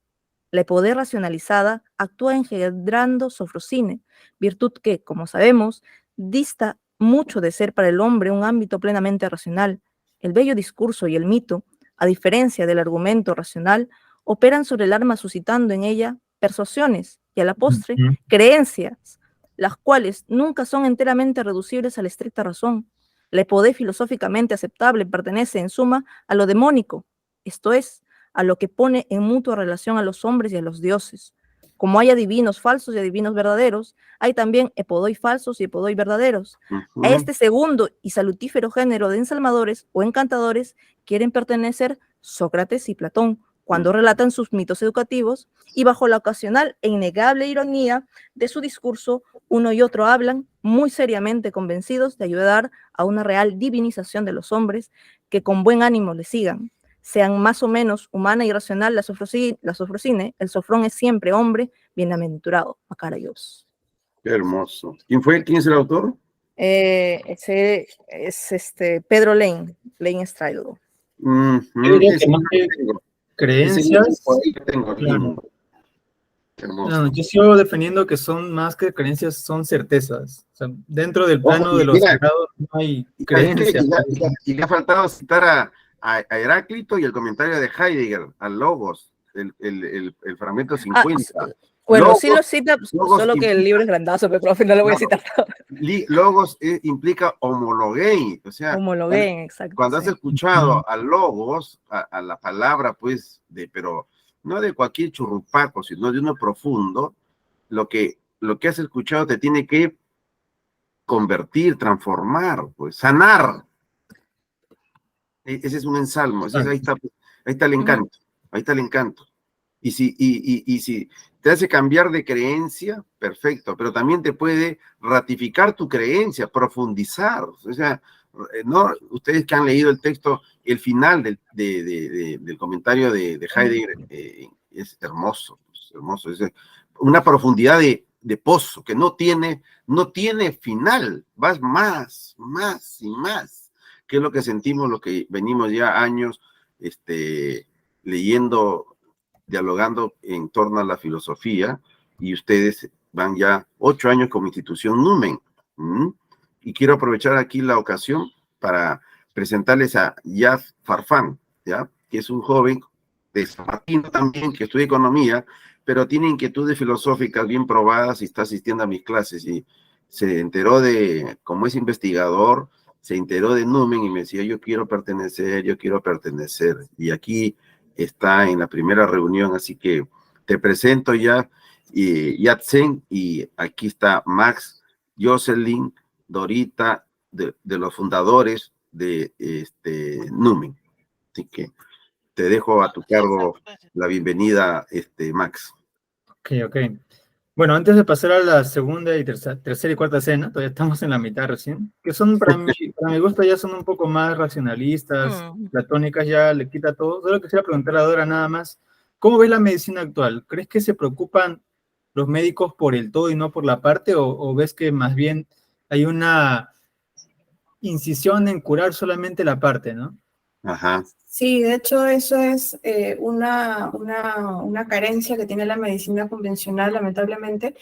La poder racionalizada actúa engendrando sofrosine, virtud que, como sabemos, dista mucho de ser para el hombre un ámbito plenamente racional. El bello discurso y el mito, a diferencia del argumento racional, operan sobre el alma suscitando en ella persuasiones y a la postre creencias, las cuales nunca son enteramente reducibles a la estricta razón. La poder filosóficamente aceptable pertenece, en suma, a lo demónico, esto es, a lo que pone en mutua relación a los hombres y a los dioses. Como hay adivinos falsos y adivinos verdaderos, hay también epodoi falsos y epodoi verdaderos. A este segundo y salutífero género de ensalmadores o encantadores quieren pertenecer Sócrates y Platón, cuando relatan sus mitos educativos, y bajo la ocasional e innegable ironía de su discurso, uno y otro hablan muy seriamente convencidos de ayudar a una real divinización de los hombres que con buen ánimo le sigan. Sean más o menos humana y racional la sofrosine, el sofrón es siempre hombre, bienaventurado, Macarayos. Qué hermoso. ¿Quién es el autor? Ese es Pedro Lane Stradle. Yo diría que más que creencias, Claro. No, yo sigo defendiendo que son más que creencias, son certezas. O sea, dentro del plano de los sagrados no hay creencias. Y le ha faltado citar a Heráclito y el comentario de Heidegger, al Logos, el fragmento 50. Bueno, Logos, sí lo cita, solo que el libro es grandazo, pero profe, no lo voy a citar. Logos implica homologuein, o sea, homologuein, exacto. Cuando has escuchado a Logos, a la palabra, pues, pero no de cualquier churrupaco, sino de uno profundo, lo que has escuchado te tiene que convertir, transformar, pues, sanar. Ese es un ensalmo, ahí está el encanto, ahí está el encanto. Y si te hace cambiar de creencia, perfecto, pero también te puede ratificar tu creencia, profundizar. O sea, no, ustedes que han leído el texto, el final del comentario de Heidegger es hermoso, hermoso. Es una profundidad de pozo que no tiene final, vas más y más, que es lo que sentimos, lo que venimos ya años leyendo, dialogando en torno a la filosofía, y ustedes van ya 8 años como institución Numen. Y quiero aprovechar aquí la ocasión para presentarles a Yad Farfán, ¿ya? Que es un joven de San Martín también, que estudia economía, pero tiene inquietudes filosóficas bien probadas y está asistiendo a mis clases, y se enteró como es investigador, se enteró de Numen y me decía, yo quiero pertenecer, y aquí está en la primera reunión, así que te presento ya Yat-Sen, y aquí está Max, Jocelyn, Dorita, de los fundadores de Numen. Así que te dejo a tu cargo la bienvenida, Max. Ok. Bueno, antes de pasar a la segunda y tercera y cuarta cena, todavía estamos en la mitad recién, que son para mi gusto ya son un poco más racionalistas, platónicas, ya le quita todo. Solo quisiera preguntarle a Dora nada más, ¿cómo ves la medicina actual? ¿Crees que se preocupan los médicos por el todo y no por la parte, o ves que más bien hay una incisión en curar solamente la parte, ¿no? Ajá. Sí, de hecho eso es una carencia que tiene la medicina convencional, lamentablemente.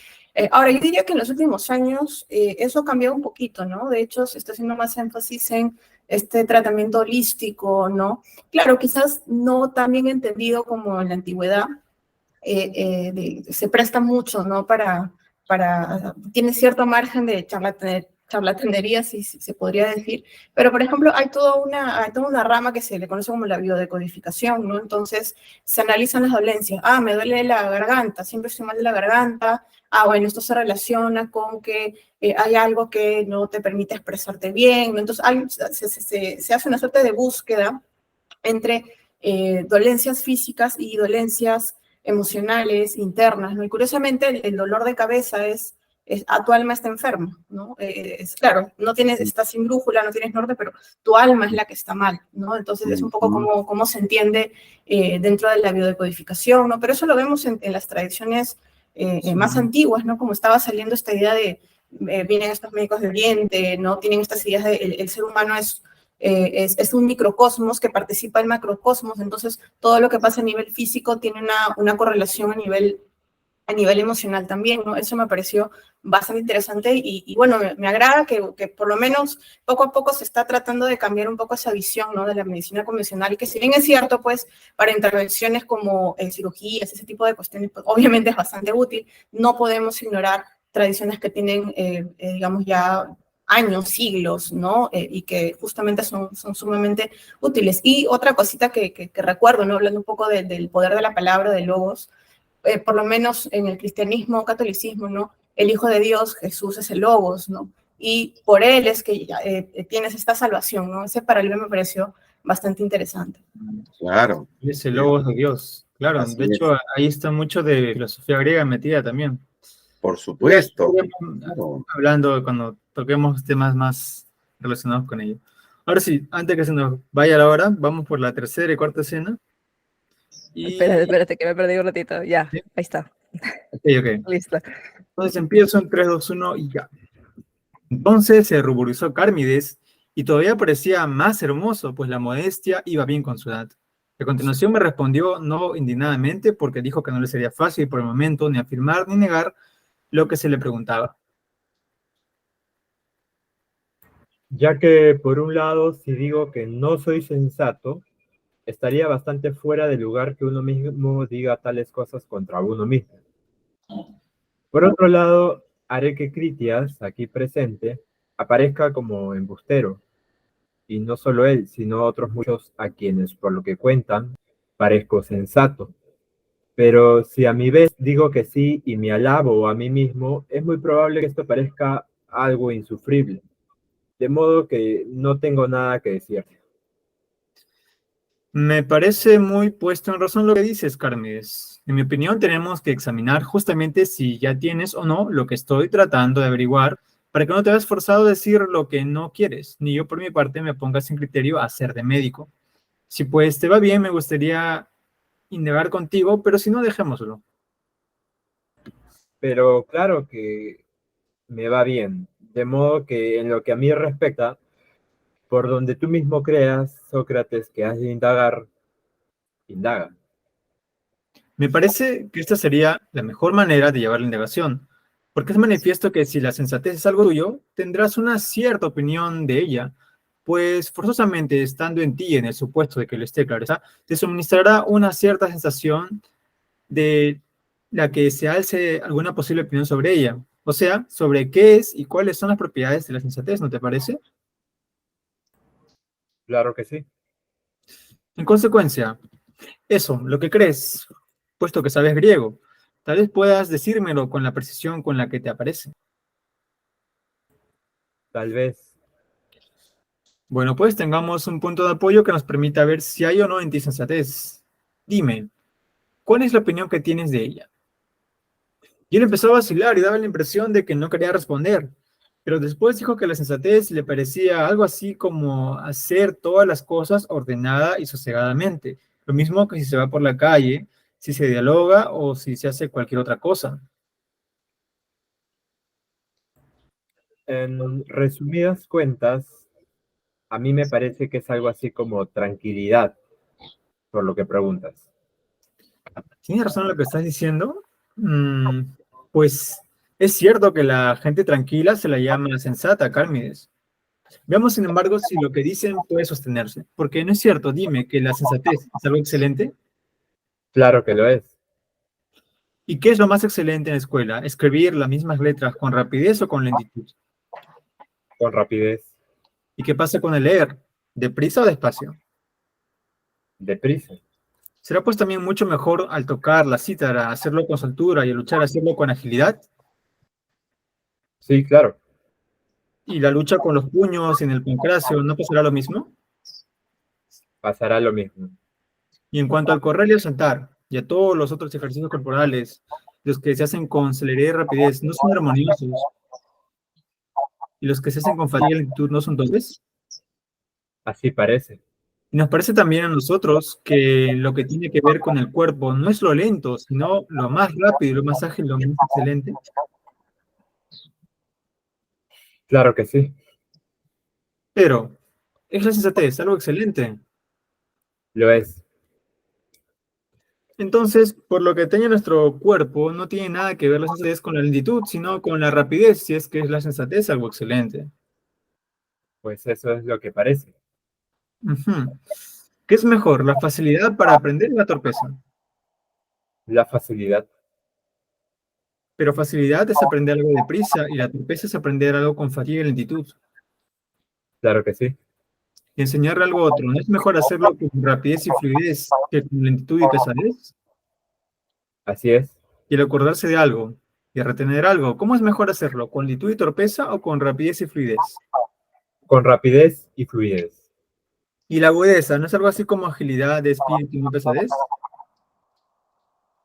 Ahora, yo diría que en los últimos años eso ha cambiado un poquito, ¿no? De hecho, se está haciendo más énfasis en este tratamiento holístico, ¿no? Claro, quizás no tan bien entendido como en la antigüedad, se presta mucho, ¿no? Tiene cierto margen de charlatanería, si se podría decir, pero por ejemplo hay toda una rama que se le conoce como la biodecodificación, ¿no? Entonces se analizan las dolencias. Ah, me duele la garganta, siempre estoy mal de la garganta. Ah, bueno, esto se relaciona con que hay algo que no te permite expresarte bien, ¿no? Entonces se hace una suerte de búsqueda entre dolencias físicas y dolencias emocionales, internas, ¿no? Y curiosamente el dolor de cabeza tu alma está enferma, ¿no? Es claro, estás sin brújula, no tienes norte, pero tu alma es la que está mal, ¿no? Entonces es un poco como se entiende dentro de la biodecodificación, ¿no? Pero eso lo vemos en las tradiciones más antiguas, ¿no? Como estaba saliendo esta idea de, vienen estos médicos de Oriente, ¿no? Tienen estas ideas de el ser humano es un microcosmos que participa en macrocosmos, entonces todo lo que pasa a nivel físico tiene una correlación a nivel emocional también, ¿no? Eso me pareció bastante interesante y bueno, me agrada que por lo menos poco a poco se está tratando de cambiar un poco esa visión, ¿no? De la medicina convencional y que si bien es cierto, pues, para intervenciones como cirugías, ese tipo de cuestiones, pues, obviamente es bastante útil, no podemos ignorar tradiciones que tienen, digamos, ya años, siglos, ¿no? Y que justamente son sumamente útiles. Y otra cosita que recuerdo, ¿no? Hablando un poco del poder de la palabra, de logos, por lo menos en el cristianismo, catolicismo, ¿no? El Hijo de Dios, Jesús, es el Logos, ¿no? Y por él es que tienes esta salvación, ¿no? Ese paralelo me pareció bastante interesante. Claro, Es el logos de Dios. Claro, así de es. hecho, ahí está mucho de filosofía griega metida también. Por Ya supuesto. iremos Claro. hablando cuando toquemos temas más relacionados con ello. Ahora sí, antes que se nos vaya la hora, vamos por la tercera y cuarta escena. Espérate, Y... espérate, que me perdí un ratito. Ya, ¿sí? ahí está. Ok, ok. Listo. Entonces empiezo en 3, 2, 1 y ya. Entonces se ruborizó Cármides y todavía parecía más hermoso, pues la modestia iba bien con su edad. A continuación me respondió no indignadamente porque dijo que no le sería fácil por el momento ni afirmar ni negar lo que se le preguntaba. Ya que, por un lado, si digo que no soy sensato, estaría bastante fuera de lugar que uno mismo diga tales cosas contra uno mismo. Por otro lado, haré que Critias, aquí presente, aparezca como embustero, y no solo él, sino otros muchos a quienes, por lo que cuentan, parezco sensato. Pero si a mi vez digo que sí y me alabo a mí mismo, es muy probable que esto parezca algo insufrible, de modo que no tengo nada que decir. Me parece muy puesto en razón lo que dices, Carmes. En mi opinión, tenemos que examinar justamente si ya tienes o no lo que estoy tratando de averiguar para que no te veas forzado a decir lo que no quieres, ni yo por mi parte me ponga sin criterio a ser de médico. Si pues te va bien, me gustaría indagar contigo, pero si no, dejémoslo. Pero claro que me va bien, de modo que en lo que a mí respecta, por donde tú mismo creas, Sócrates, que has de indagar, indaga. Me parece que esta sería la mejor manera de llevar la indagación, porque es manifiesto que si la sensatez es algo tuyo, tendrás una cierta opinión de ella, pues forzosamente estando en ti, en el supuesto de que lo esté, claro está, te suministrará una cierta sensación de la que se alce alguna posible opinión sobre ella, o sea, sobre qué es y cuáles son las propiedades de la sensatez, ¿no te parece? Claro que sí. En consecuencia, eso, lo que crees, puesto que sabes griego, tal vez puedas decírmelo con la precisión con la que te aparece. Tal vez. Bueno, pues tengamos un punto de apoyo que nos permita ver si hay o no en ti sensatez. Dime, ¿cuál es la opinión que tienes de ella? Y él empezó a vacilar y daba la impresión de que no quería responder, pero después dijo que la sensatez le parecía algo así como hacer todas las cosas ordenada y sosegadamente, lo mismo que si se va por la calle, si se dialoga o si se hace cualquier otra cosa. En resumidas cuentas, a mí me parece que es algo así como tranquilidad, por lo que preguntas. ¿Tienes razón en lo que estás diciendo? Pues es cierto que la gente tranquila se la llama sensata, Cármides. Veamos, sin embargo, si lo que dicen puede sostenerse. Porque no es cierto, dime que la sensatez es algo excelente. Claro que lo es, ¿Y qué es lo más excelente en la escuela? ¿Escribir las mismas letras con rapidez o con lentitud? con rapidez, ¿Y qué pasa con el leer? ¿Deprisa o despacio? deprisa. ¿Será pues también mucho mejor al tocar la cítara, hacerlo con soltura y al luchar hacerlo con agilidad? Sí, claro, ¿Y la lucha con los puños en el pancracio no pasará lo mismo? pasará lo mismo. Y en cuanto al correr y al saltar, y a todos los otros ejercicios corporales, los que se hacen con celeridad y rapidez, ¿no son armoniosos? ¿Y los que se hacen con fatiga y lentitud no son dobles? Así parece. Y nos parece también a nosotros que lo que tiene que ver con el cuerpo no es lo lento, sino lo más rápido y lo más ágil, lo más excelente. Claro que sí, Pero es la sensatez, algo excelente. lo es. Entonces, por lo que tenga nuestro cuerpo, no tiene nada que ver la sensatez con la lentitud, sino con la rapidez, si es que es la sensatez algo excelente. Pues eso es lo que parece. Ujú. ¿Qué es mejor, la facilidad para aprender o la torpeza? La facilidad, Pero facilidad es aprender algo deprisa y la torpeza es aprender algo con fatiga y lentitud. claro que sí. Y enseñarle algo a otro, ¿no es mejor hacerlo con rapidez y fluidez que con lentitud y pesadez? Así es, Y el acordarse de algo y retener algo, ¿cómo es mejor hacerlo? ¿Con lentitud y torpeza o con rapidez y fluidez? con rapidez y fluidez. Y la agudeza, ¿no es algo así como agilidad de espíritu y no pesadez?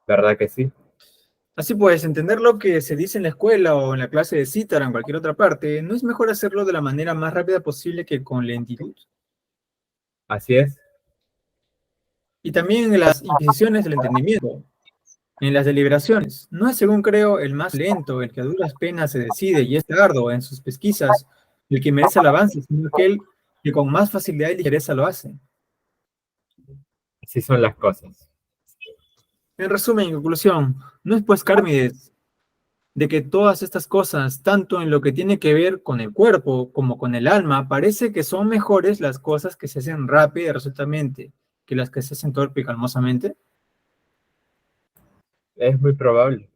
¿Verdad que sí? Así pues, entender lo que se dice en la escuela o en la clase de cítara o en cualquier otra parte, ¿no es mejor hacerlo de la manera más rápida posible que con lentitud? Así es, Y también en las inquisiciones del entendimiento, en las deliberaciones. No es, según creo, el más lento, el que a duras penas se decide y es tardo en sus pesquisas, el que merece alabanza, sino aquel que con más facilidad y ligereza lo hace. así son las cosas. En resumen y conclusión, no es pues Cármides de que todas estas cosas, tanto en lo que tiene que ver con el cuerpo como con el alma, parece que son mejores las cosas que se hacen rápida y resueltamente que las que se hacen torpe y calmosamente. Es muy probable.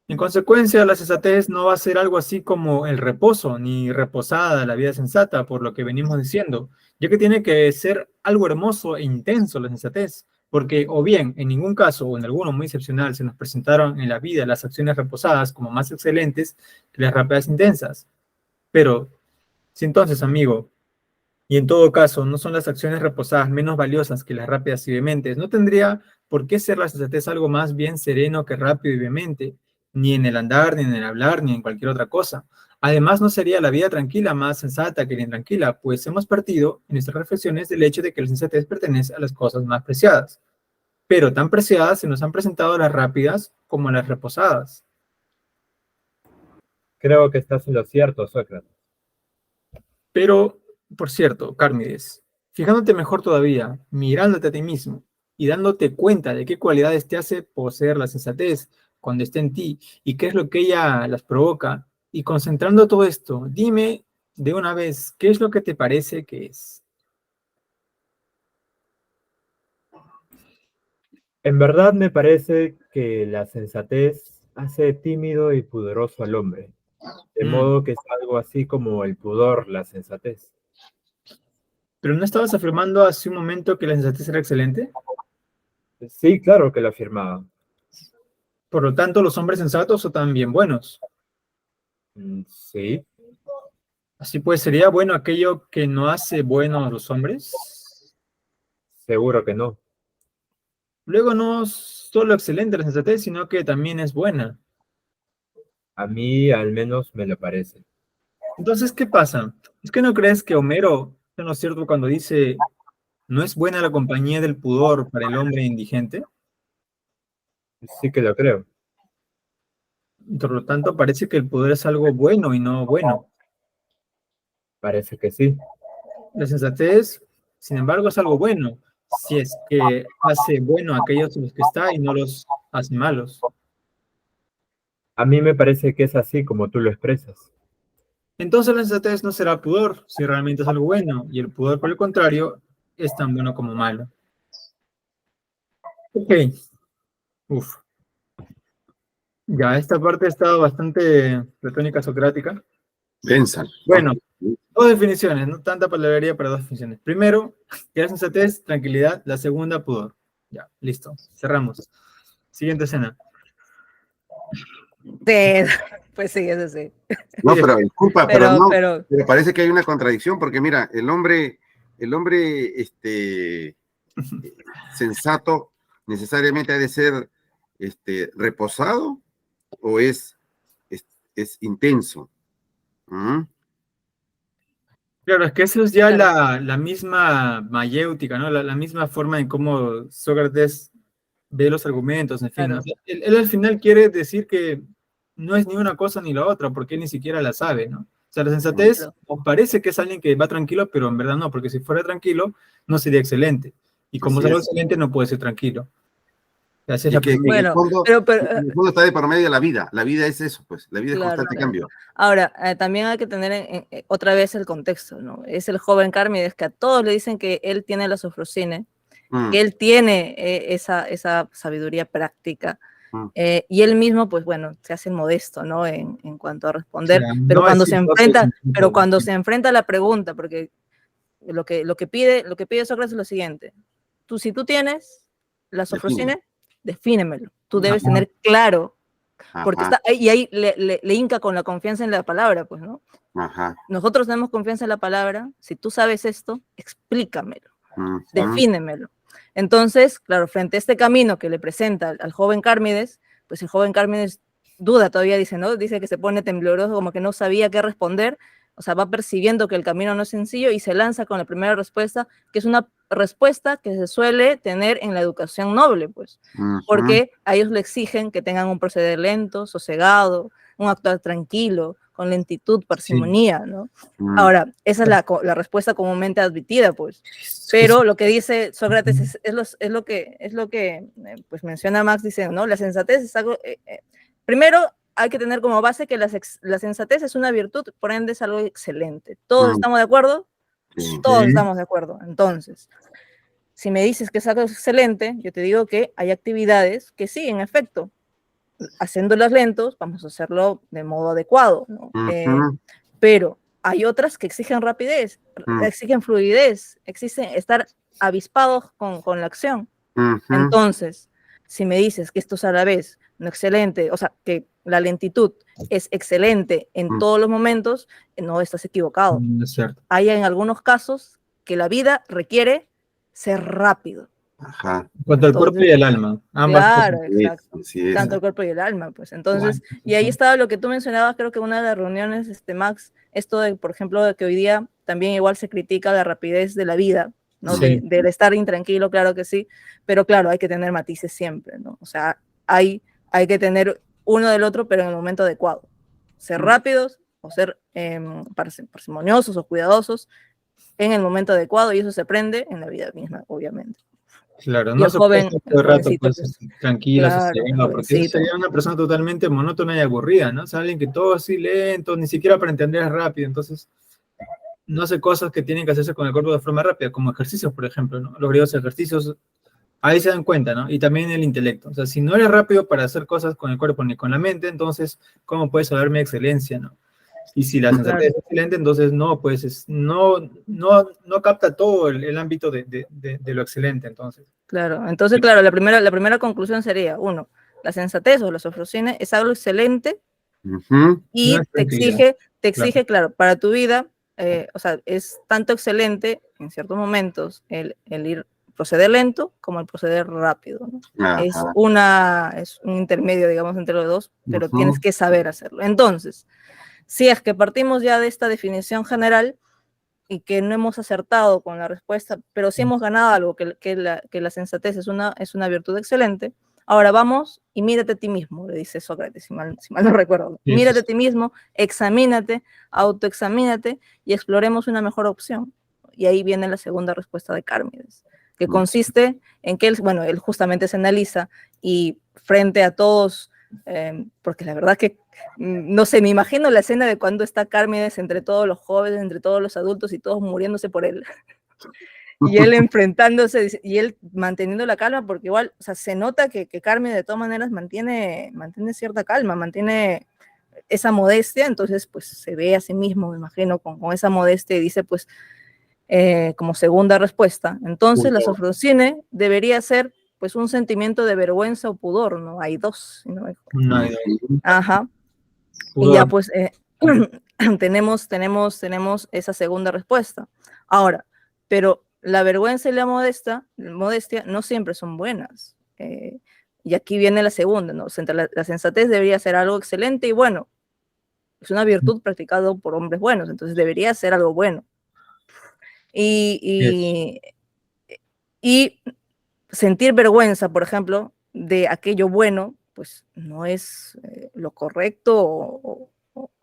En consecuencia, la sensatez no va a ser algo así como el reposo, ni reposada la vida sensata, por lo que venimos diciendo, ya que tiene que ser algo hermoso e intenso la sensatez, porque o bien en ningún caso o en alguno muy excepcional se nos presentaron en la vida las acciones reposadas como más excelentes que las rápidas intensas. Pero, si entonces, amigo, y en todo caso, no son las acciones reposadas menos valiosas que las rápidas y vehementes. No tendría por qué ser la sensatez algo más bien sereno que rápido y vehemente, ni en el andar, ni en el hablar, ni en cualquier otra cosa. Además, no sería la vida tranquila más sensata que la intranquila, pues hemos partido en nuestras reflexiones del hecho de que la sensatez pertenece a las cosas más preciadas. Pero tan preciadas se nos han presentado las rápidas como las reposadas. Creo que estás en lo cierto, Sócrates. Pero, por cierto, Cármides, fijándote mejor todavía, mirándote a ti mismo y dándote cuenta de qué cualidades te hace poseer la sensatez cuando esté en ti y qué es lo que ella las provoca, y concentrando todo esto, dime de una vez, ¿qué es lo que te parece que es? En verdad me parece que la sensatez hace tímido y pudoroso al hombre, de Mm, modo que es algo así como el pudor, la sensatez. ¿Pero no estabas afirmando hace un momento que la sensatez era excelente? Sí, claro que lo afirmaba. Por lo tanto, los hombres sensatos son también buenos. Sí, Así pues, ¿sería bueno aquello que no hace buenos a los hombres? seguro que no. Luego no solo excelente la sensatez, sino que también es buena. A mí al menos me lo parece. Entonces, ¿qué pasa? ¿Es que no crees que Homero está en lo cierto cuando dice, no es buena la compañía del pudor para el hombre indigente? Sí que lo creo. Por lo tanto, parece que el pudor es algo bueno y no bueno. Parece que sí. La sensatez, sin embargo, es algo bueno, si es que hace bueno a aquellos en los que está y no los hace malos. A mí me parece que es así como tú lo expresas. Entonces la sensatez no será pudor, si realmente es algo bueno, y el pudor, por el contrario, es tan bueno como malo. Ok. Uf. Ya, esta parte ha estado bastante platónica socrática. Densa. Bueno, dos definiciones, no tanta palabrería para dos definiciones. Primero, que la sensatez, tranquilidad. La segunda, pudor. Ya, listo. Cerramos. Siguiente escena. Sí, pues sí, eso sí. No, pero disculpa, pero no, Pero, pero parece que hay una contradicción, porque mira, el hombre, sensato necesariamente ha de ser, reposado o es intenso. ¿Mm? Claro, es que eso es ya claro, la misma mayéutica, ¿no? La misma forma en cómo Sócrates ve los argumentos, en fin, ¿no? O claro, sea, él al final quiere decir que no es ni una cosa ni la otra, porque él ni siquiera la sabe, ¿no? O sea, la sensatez claro. os parece que es alguien que va tranquilo, pero en verdad no, porque si fuera tranquilo, no sería excelente. Y como es Así algo es. excelente, no puede ser tranquilo. Esa es Y la que primera. Bueno, en el fondo está de por medio la vida. La vida es eso, pues. La vida es claro, constante claro. cambio. Ahora, también hay que tener otra vez el contexto, ¿no? Es el joven Carmides que a todos le dicen que él tiene la sofrosine, Mm, que él tiene esa sabiduría práctica, mm. y él mismo, pues bueno, se hace modesto, ¿no? En cuanto a O responder, sea, no decir cosas en pero punto. cuando se enfrenta a la pregunta, porque lo que pide Sócrates es lo siguiente: si tú tienes la Define. sofrosine, defínemelo. Tú debes Ajá, tener claro, porque Ajá, está, y ahí le hinca con la confianza en la palabra, pues, ¿no? ajá. Nosotros tenemos confianza en la palabra. Si tú sabes esto, explícamelo, Ujú, defínemelo. Entonces, claro, frente a este camino que le presenta al joven Cármides, pues el joven Cármides duda todavía, dice, ¿no? Dice que se pone tembloroso, como que no sabía qué responder. O sea, va percibiendo que el camino no es sencillo y se lanza con la primera respuesta, que es una respuesta que se suele tener en la educación noble, pues, ujú, porque a ellos le exigen que tengan un proceder lento, sosegado, un actuar tranquilo, con lentitud, sí. parsimonía, ¿no? mm. Ahora, esa es la respuesta comúnmente admitida, pues. Es que Pero lo que dice Sócrates es lo que pues menciona Max, dice, ¿no? La sensatez es algo, primero hay que tener como base que la sensatez es una virtud, por ende es algo excelente. ¿Todos Mm, estamos de acuerdo? sí. Todos estamos de acuerdo. Entonces, si me dices que es algo excelente, yo te digo que hay actividades que sí, en efecto, haciéndolas lentos, vamos a hacerlo de modo adecuado, ¿no? Ujú, Pero hay otras que exigen rapidez, mm, exigen fluidez, exigen estar avispados con la acción. ujú, Entonces, si me dices que esto es a la vez no excelente, o sea, que la lentitud es excelente en mm. todos los momentos, no estás equivocado. es cierto. Hay en algunos casos que la vida requiere ser rápido. Ajá. En cuanto al cuerpo y Entonces, el alma, ambas cosas. claro, Sí, exacto. así es. Tanto el cuerpo y el alma, pues. Guay. Entonces, y ahí estaba lo que tú mencionabas, creo que una de las reuniones, Max, esto de, por ejemplo, de que hoy día también igual se critica la rapidez de la vida, ¿no? Sí, Del estar intranquilo, claro que sí, pero claro, hay que tener matices siempre, ¿no? O sea, hay que tener uno del otro, pero en el momento adecuado. Ser Mm. rápidos o ser parsimoniosos o cuidadosos en el momento adecuado, y eso se aprende en la vida misma, obviamente. claro, Y no se puede estar todo el el rato jovencito, pues pues, tranquilo, claro, el sosegado, porque eso jovencito. sería una persona totalmente monótona y aburrida, ¿no? O sea, alguien que todo así lento, ni siquiera para entender es rápido, entonces no hace cosas que tienen que hacerse con el cuerpo de forma rápida, como ejercicios, por ejemplo, ¿no? Los griegos ejercicios, ahí se dan cuenta, ¿no? Y también el intelecto, o sea, si no eres rápido para hacer cosas con el cuerpo ni con la mente, entonces, ¿cómo puedes hablarme de excelencia, no? Y si la sensatez Claro, es excelente, entonces no, pues no capta todo el ámbito de lo excelente, entonces. claro. Entonces, claro, la primera conclusión sería, uno, la sensatez o la sofrosine es algo excelente Ujú, No y es tranquilidad, te claro. exige, claro, para tu vida, o sea, es tanto excelente en ciertos momentos proceder lento como el proceder rápido, ¿no? ajá. Es un intermedio, digamos, entre los dos, pero tienes Ujú, que saber hacerlo. Entonces, si es que partimos ya de esta definición general y que no hemos acertado con la respuesta, pero sí hemos ganado algo, que la sensatez es una virtud excelente. Ahora vamos y mírate a ti mismo, le dice Sócrates, si mal no recuerdo. Sí, sí, Mírate a sí. ti mismo, examínate, autoexamínate y exploremos una mejor opción. Y ahí viene la segunda respuesta de Cármides. que consiste en que él justamente se analiza y frente a todos, porque la verdad que, no sé, me imagino la escena de cuando está Cármenes entre todos los jóvenes, entre todos los adultos y todos muriéndose por él. Y él enfrentándose y él manteniendo la calma, porque igual, o sea, se nota que Carmen de todas maneras mantiene cierta calma, mantiene esa modestia, entonces pues se ve a sí mismo, me imagino, con esa modestia y dice pues como segunda respuesta, entonces la sofrosine debería ser pues un sentimiento de vergüenza o pudor, ¿no? Hay dos. ¿No? No, Ajá. Y ya pues tenemos esa segunda respuesta. Ahora, pero la vergüenza y la modestia no siempre son buenas. Y aquí viene la segunda, ¿no? La sensatez debería ser algo excelente y bueno. Es una virtud practicada por hombres buenos, entonces debería ser algo bueno. Y sentir vergüenza, por ejemplo, de aquello bueno, pues no es lo correcto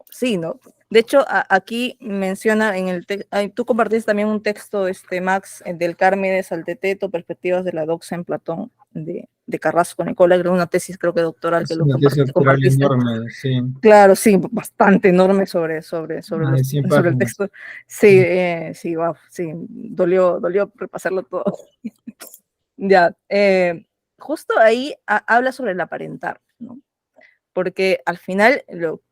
sí, ¿no? De hecho, aquí menciona en el texto, tú compartiste también un texto, Max, del Cármenes al Teteto, Perspectivas de la Doxa en Platón, de Carrasco Nicola, era una tesis creo que doctoral que lo compartiste. Enorme, sí. Claro, sí, bastante enorme sobre el texto. Sí, sí, wow, sí, dolió repasarlo todo. Ya, justo ahí habla sobre el aparentar, ¿no? Porque al final,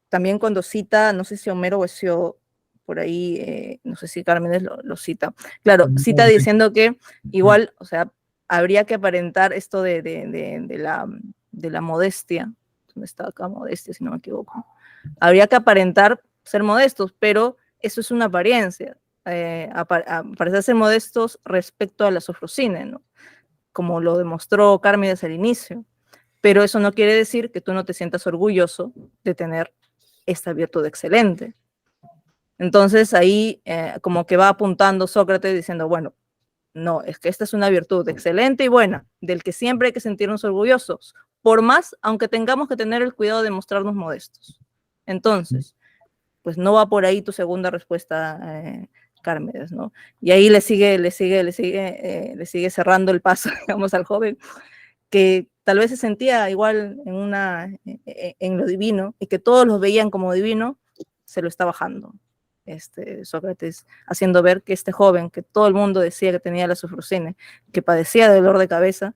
también cuando cita, no sé si Homero o Hesíodo, por ahí, no sé si Cármenes lo cita, claro, cita diciendo que igual, o sea, habría que aparentar esto de la modestia, ¿dónde está acá modestia, si no me equivoco? Habría que aparentar ser modestos, pero eso es una apariencia, parecer ser modestos respecto a la sofrosine, ¿no? Como lo demostró Cármenes al inicio. Pero eso no quiere decir que tú no te sientas orgulloso de tener esta virtud excelente. Entonces ahí como que va apuntando Sócrates diciendo, bueno, no, es que esta es una virtud excelente y buena, del que siempre hay que sentirnos orgullosos, por más, aunque tengamos que tener el cuidado de mostrarnos modestos. Entonces, pues no va por ahí tu segunda respuesta, Cármenes, ¿no? Y ahí le sigue cerrando el paso, digamos, al joven, que tal vez se sentía igual en lo divino, y que todos los veían como divino, se lo está bajando. Sócrates haciendo ver que este joven, que todo el mundo decía que tenía la sofrosine, que padecía de dolor de cabeza,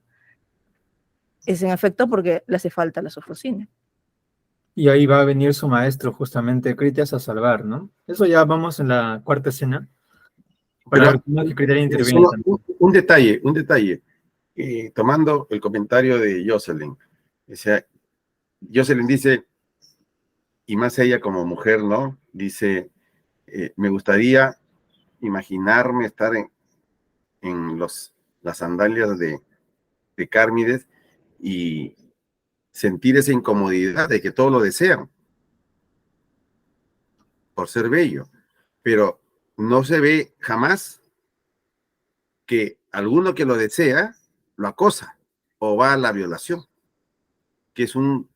es en efecto porque le hace falta la sofrosine. Y ahí va a venir su maestro, justamente, Critias, a salvar, ¿no? Eso ya vamos en la cuarta escena. Pero que Critias interviene un detalle. Tomando el comentario de Jocelyn. O sea, Jocelyn dice, y más ella como mujer, ¿no? Dice, me gustaría imaginarme estar en las sandalias de Cármides y sentir esa incomodidad de que todo lo desean por ser bello, pero no se ve jamás que alguno que lo desea lo acosa o va a la violación, que es un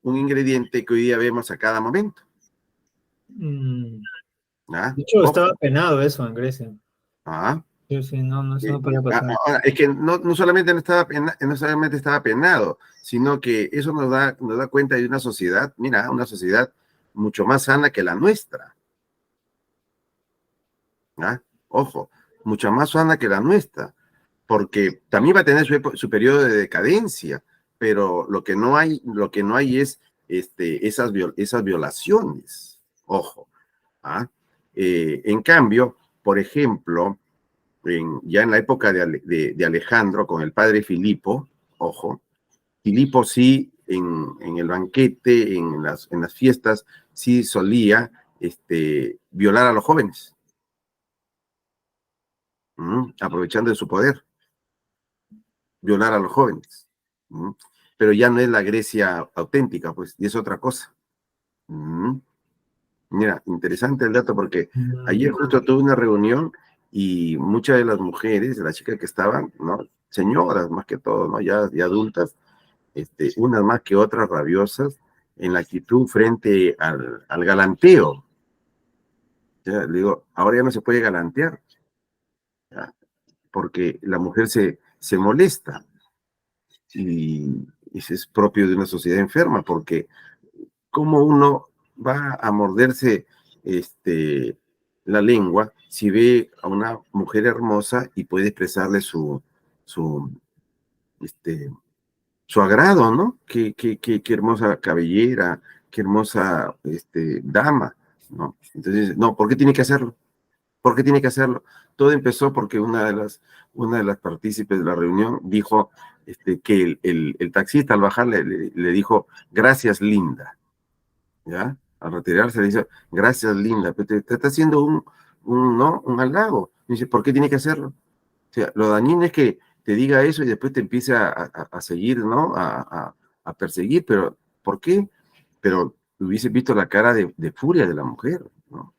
ingrediente que hoy día vemos a cada momento. ¿Ah? De hecho, estaba penado eso en Grecia. Sí, sí, no, eso no podía pasar. Ahora, es que no solamente estaba penado, sino que eso nos da cuenta de una sociedad, mira, una sociedad mucho más sana que la nuestra. Ojo, mucho más sana que la nuestra, porque también va a tener su periodo de decadencia, pero lo que no hay es esas violaciones. Ojo. En cambio, por ejemplo, ya en la época de Alejandro con el padre Filipo, ojo, Filipo sí en el banquete, en las fiestas, sí solía violar a los jóvenes, aprovechando de su poder, violar a los jóvenes. Pero ya no es la Grecia auténtica, pues, y es otra cosa. Mira, interesante el dato porque ayer justo tuve una reunión y muchas de las mujeres, de las chicas que estaban, ¿no? Señoras más que todo, ¿no? Ya adultas, unas más que otras rabiosas en la actitud frente al galanteo. Ya, le digo, ahora ya no se puede galantear. ¿Ya? porque la mujer se molesta. Y eso es propio de una sociedad enferma, porque ¿cómo uno va a morderse la lengua si ve a una mujer hermosa y puede expresarle su, este, su agrado, ¿no? Qué hermosa cabellera, qué hermosa dama, ¿no? Entonces, no, ¿por qué tiene que hacerlo? ¿Por qué tiene que hacerlo? Todo empezó porque una de las partícipes de la reunión dijo que el taxista al bajar le dijo, gracias, linda, ¿ya? Al retirarse le dice, gracias, linda, pero te está haciendo ¿no? un halago. Y dice, ¿por qué tiene que hacerlo? O sea, lo dañino es que te diga eso y después te empiece a seguir, ¿no? A perseguir, pero ¿por qué? Pero hubiese visto la cara de furia de la mujer, ¿no?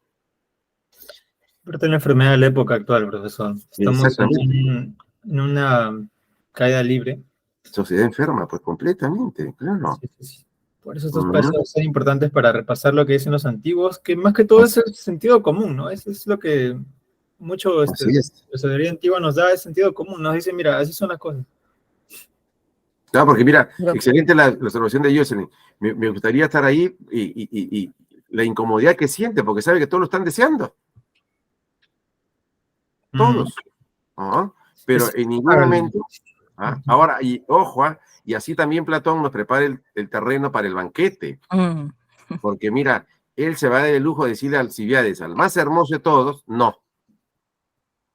Pero es la enfermedad de la época actual, profesor. Estamos Exactamente. en una caída libre. Sociedad enferma, pues completamente, claro. Sí, sí, sí. Por eso estos Ujú. pasos son importantes para repasar lo que dicen los antiguos, que más que todo es el sentido común, ¿no? Eso es lo que mucho Así es. la sabiduría antigua nos da, es sentido común. Nos dice, mira, así son las cosas. Claro, porque mira, Pero, excelente la observación de Jocelyn. Me gustaría estar ahí y la incomodidad que siente, porque sabe que todos lo están deseando, Mm, todos. ¿Ah? Pero es en ningún innegable. momento. Ahora, y ojo, y así también Platón nos prepara el terreno para el banquete, mm, porque mira, él se va a dar el lujo de decirle a Alcibiades, al más hermoso de todos, no,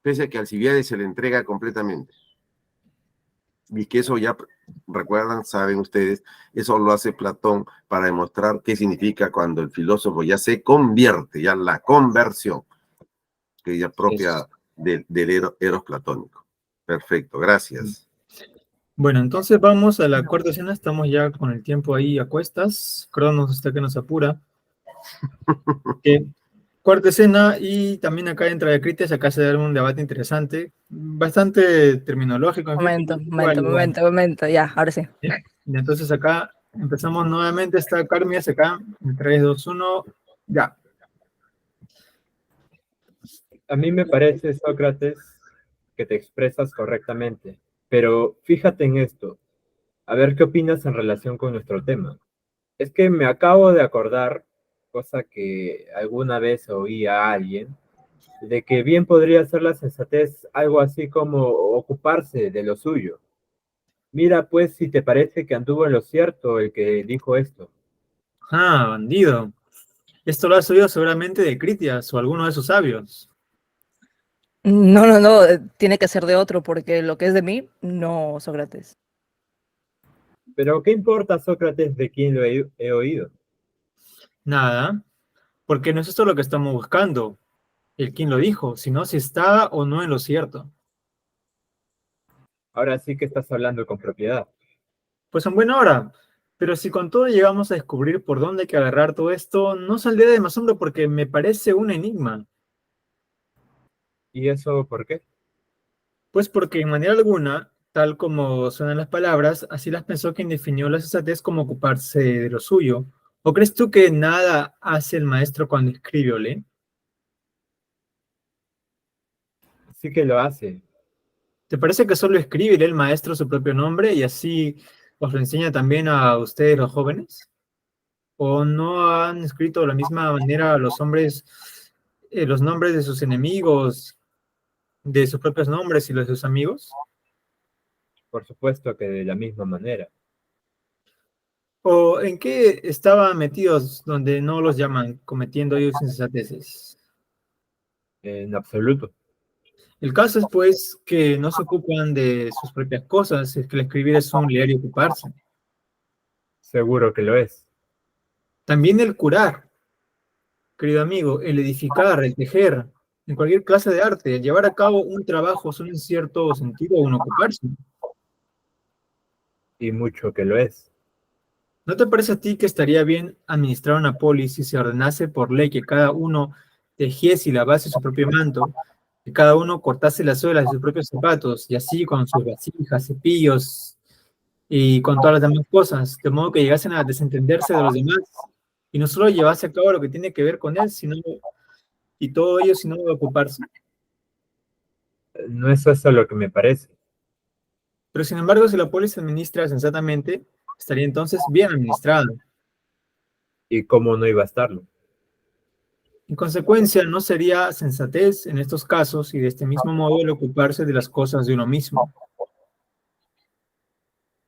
pese a que Alcibiades se le entrega completamente. Y que eso ya recuerdan, saben ustedes, eso lo hace Platón para demostrar qué significa cuando el filósofo ya se convierte, ya la conversión, que ya propia del eros platónico. Perfecto, gracias. Bueno, entonces vamos a la cuarta escena. Estamos ya con el tiempo ahí a cuestas. Cronos está que nos apura. Cuarta escena, y también acá entra de Critias. Acá se da un debate interesante, bastante terminológico, en fin, momento, pero momento, igual. momento, momento, ya, ahora sí. ¿Sí? Y entonces acá empezamos nuevamente. Está Carmias acá, en 3, 2, 1, ya. A mí me parece, Sócrates, que te expresas correctamente, pero fíjate en esto, a ver qué opinas en relación con nuestro tema. Es que me acabo de acordar, cosa que alguna vez oí a alguien, de que bien podría ser la sensatez algo así como ocuparse de lo suyo. Mira, pues, si te parece que anduvo en lo cierto el que dijo esto. Ah, bandido. Esto lo has oído seguramente de Critias o alguno de sus sabios. No, no, no, tiene que ser de otro, porque lo que es de mí, no, Sócrates. Pero, ¿qué importa, Sócrates, de quién lo he oído? Nada, porque no es esto lo que estamos buscando, el quién lo dijo, sino si está o no en lo cierto. Ahora sí que estás hablando con propiedad. Pues en buena hora. Pero si con todo llegamos a descubrir por dónde hay que agarrar todo esto, no saldría de más asombro porque me parece un enigma. ¿Y eso por qué? Pues porque en manera alguna, tal como suenan las palabras, así las pensó quien definió la sensatez como ocuparse de lo suyo. ¿O crees tú que nada hace el maestro cuando escribe o lee? Sí que lo hace. ¿Te parece que solo escribe y lee el maestro su propio nombre y así os lo enseña también a ustedes los jóvenes? ¿O no han escrito de la misma manera los hombres los nombres de sus enemigos, de sus propios nombres y los de sus amigos? Por supuesto que de la misma manera. ¿O en qué estaban metidos donde no los llaman cometiendo ellos insensateces? En absoluto. El caso es, pues, que no se ocupan de sus propias cosas, es que el escribir es un leer y ocuparse. Seguro que lo es. También el curar, querido amigo, el edificar, el tejer, en cualquier clase de arte, el llevar a cabo un trabajo son en cierto sentido un ocuparse. Y mucho que lo es. ¿No te parece a ti que estaría bien administrar una polis si se ordenase por ley que cada uno tejiese y lavase su propio manto, que cada uno cortase las suelas de sus propios zapatos, y así con sus vasijas, cepillos y con todas las demás cosas, de modo que llegasen a desentenderse de los demás, y no solo llevase a cabo lo que tiene que ver con él, sino, y todo ello sino de ocuparse? No es eso lo que me parece. Pero sin embargo, si la polis se administra sensatamente, estaría entonces bien administrada. ¿Y cómo no iba a estarlo? En consecuencia, no sería sensatez en estos casos y de este mismo modo el ocuparse de las cosas de uno mismo.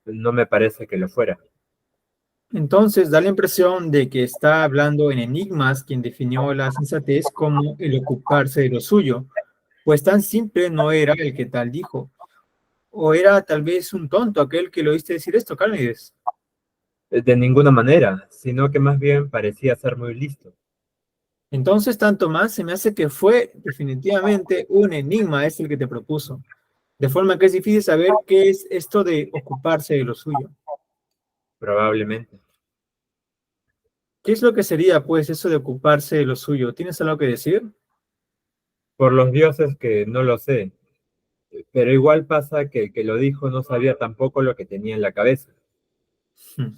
No me parece que lo fuera. Entonces, da la impresión de que está hablando en enigmas quien definió la sensatez como el ocuparse de lo suyo, pues tan simple no era el que tal dijo. O era tal vez un tonto aquel que lo oíste decir esto, Carnides. De ninguna manera, sino que más bien parecía ser muy listo. Entonces, tanto más se me hace que fue definitivamente un enigma este el que te propuso. De forma que es difícil saber qué es esto de ocuparse de lo suyo. Probablemente. ¿Qué es lo que sería, pues, eso de ocuparse de lo suyo? ¿Tienes algo que decir? Por los dioses que no lo sé, pero igual pasa que el que lo dijo no sabía tampoco lo que tenía en la cabeza. Hmm.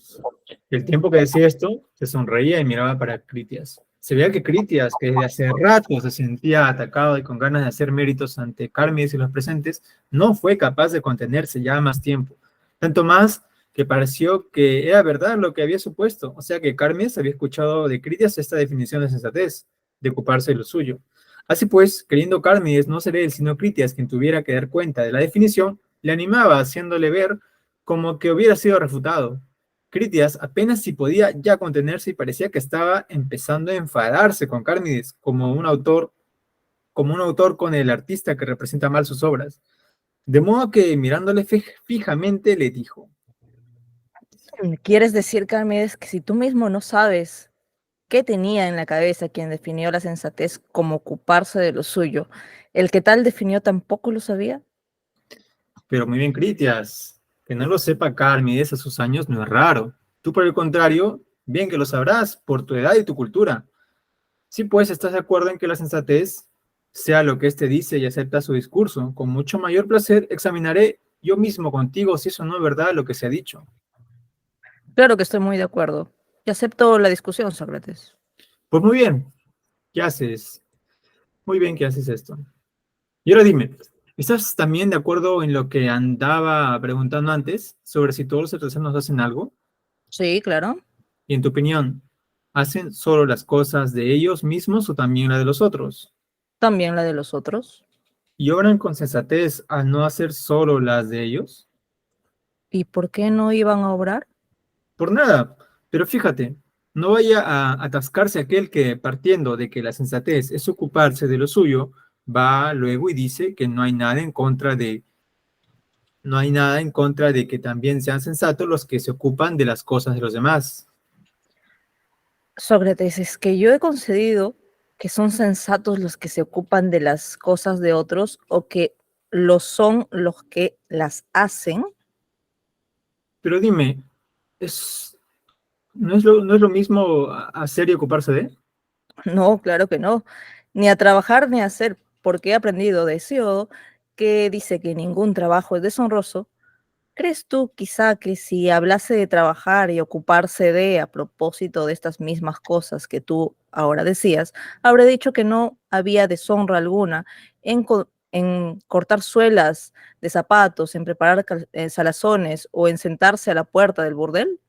El tiempo que decía esto, se sonreía y miraba para Critias. Se veía que Critias, que desde hace rato se sentía atacado y con ganas de hacer méritos ante Carmides y los presentes, no fue capaz de contenerse ya más tiempo. Tanto más que pareció que era verdad lo que había supuesto. O sea que Carmides había escuchado de Critias esta definición de sensatez, de ocuparse de lo suyo. Así pues, queriendo Carmides no ser él, sino Critias quien tuviera que dar cuenta de la definición, le animaba haciéndole ver como que hubiera sido refutado. Critias apenas si podía ya contenerse y parecía que estaba empezando a enfadarse con Carmides como un autor con el artista que representa mal sus obras. De modo que mirándole fijamente le dijo, ¿Quieres decir, Carmides, que si tú mismo no sabes qué tenía en la cabeza quien definió la sensatez como ocuparse de lo suyo, el que tal definió tampoco lo sabía? pero muy bien Critias, que no lo sepa Carmides a sus años no es raro. Tú por el contrario, bien que lo sabrás por tu edad y tu cultura. Si pues estás de acuerdo en que la sensatez sea lo que éste dice y acepta su discurso, con mucho mayor placer examinaré yo mismo contigo si eso no es verdad lo que se ha dicho. Claro que estoy muy de acuerdo. Y acepto la discusión, Sócrates. Pues muy bien, ¿qué haces? Muy bien que haces esto. Y ahora dime, ¿estás también de acuerdo en lo que andaba preguntando antes sobre si todos los artesanos hacen algo? Sí, claro. Y en tu opinión, ¿hacen solo las cosas de ellos mismos o también la de los otros? También la de los otros. ¿Y obran con sensatez al no hacer solo las de ellos? ¿Y por qué no iban a obrar? Por nada, pero fíjate, no vaya a atascarse aquel que, partiendo de que la sensatez es ocuparse de lo suyo, va luego y dice que no hay nada en contra de que también sean sensatos los que se ocupan de las cosas de los demás. Sócrates, es que yo he concedido que son sensatos los que se ocupan de las cosas de otros o que lo son los que las hacen. Pero dime, ¿es, no es lo mismo hacer y ocuparse de? No, claro que no. Ni a trabajar ni a hacer, porque he aprendido de Hesiodo que dice que ningún trabajo es deshonroso. ¿Crees tú quizá que si hablase de trabajar y ocuparse de a propósito de estas mismas cosas que tú ahora decías, habré dicho que no había deshonra alguna en cortar suelas de zapatos, en preparar salazones o en sentarse a la puerta del burdel?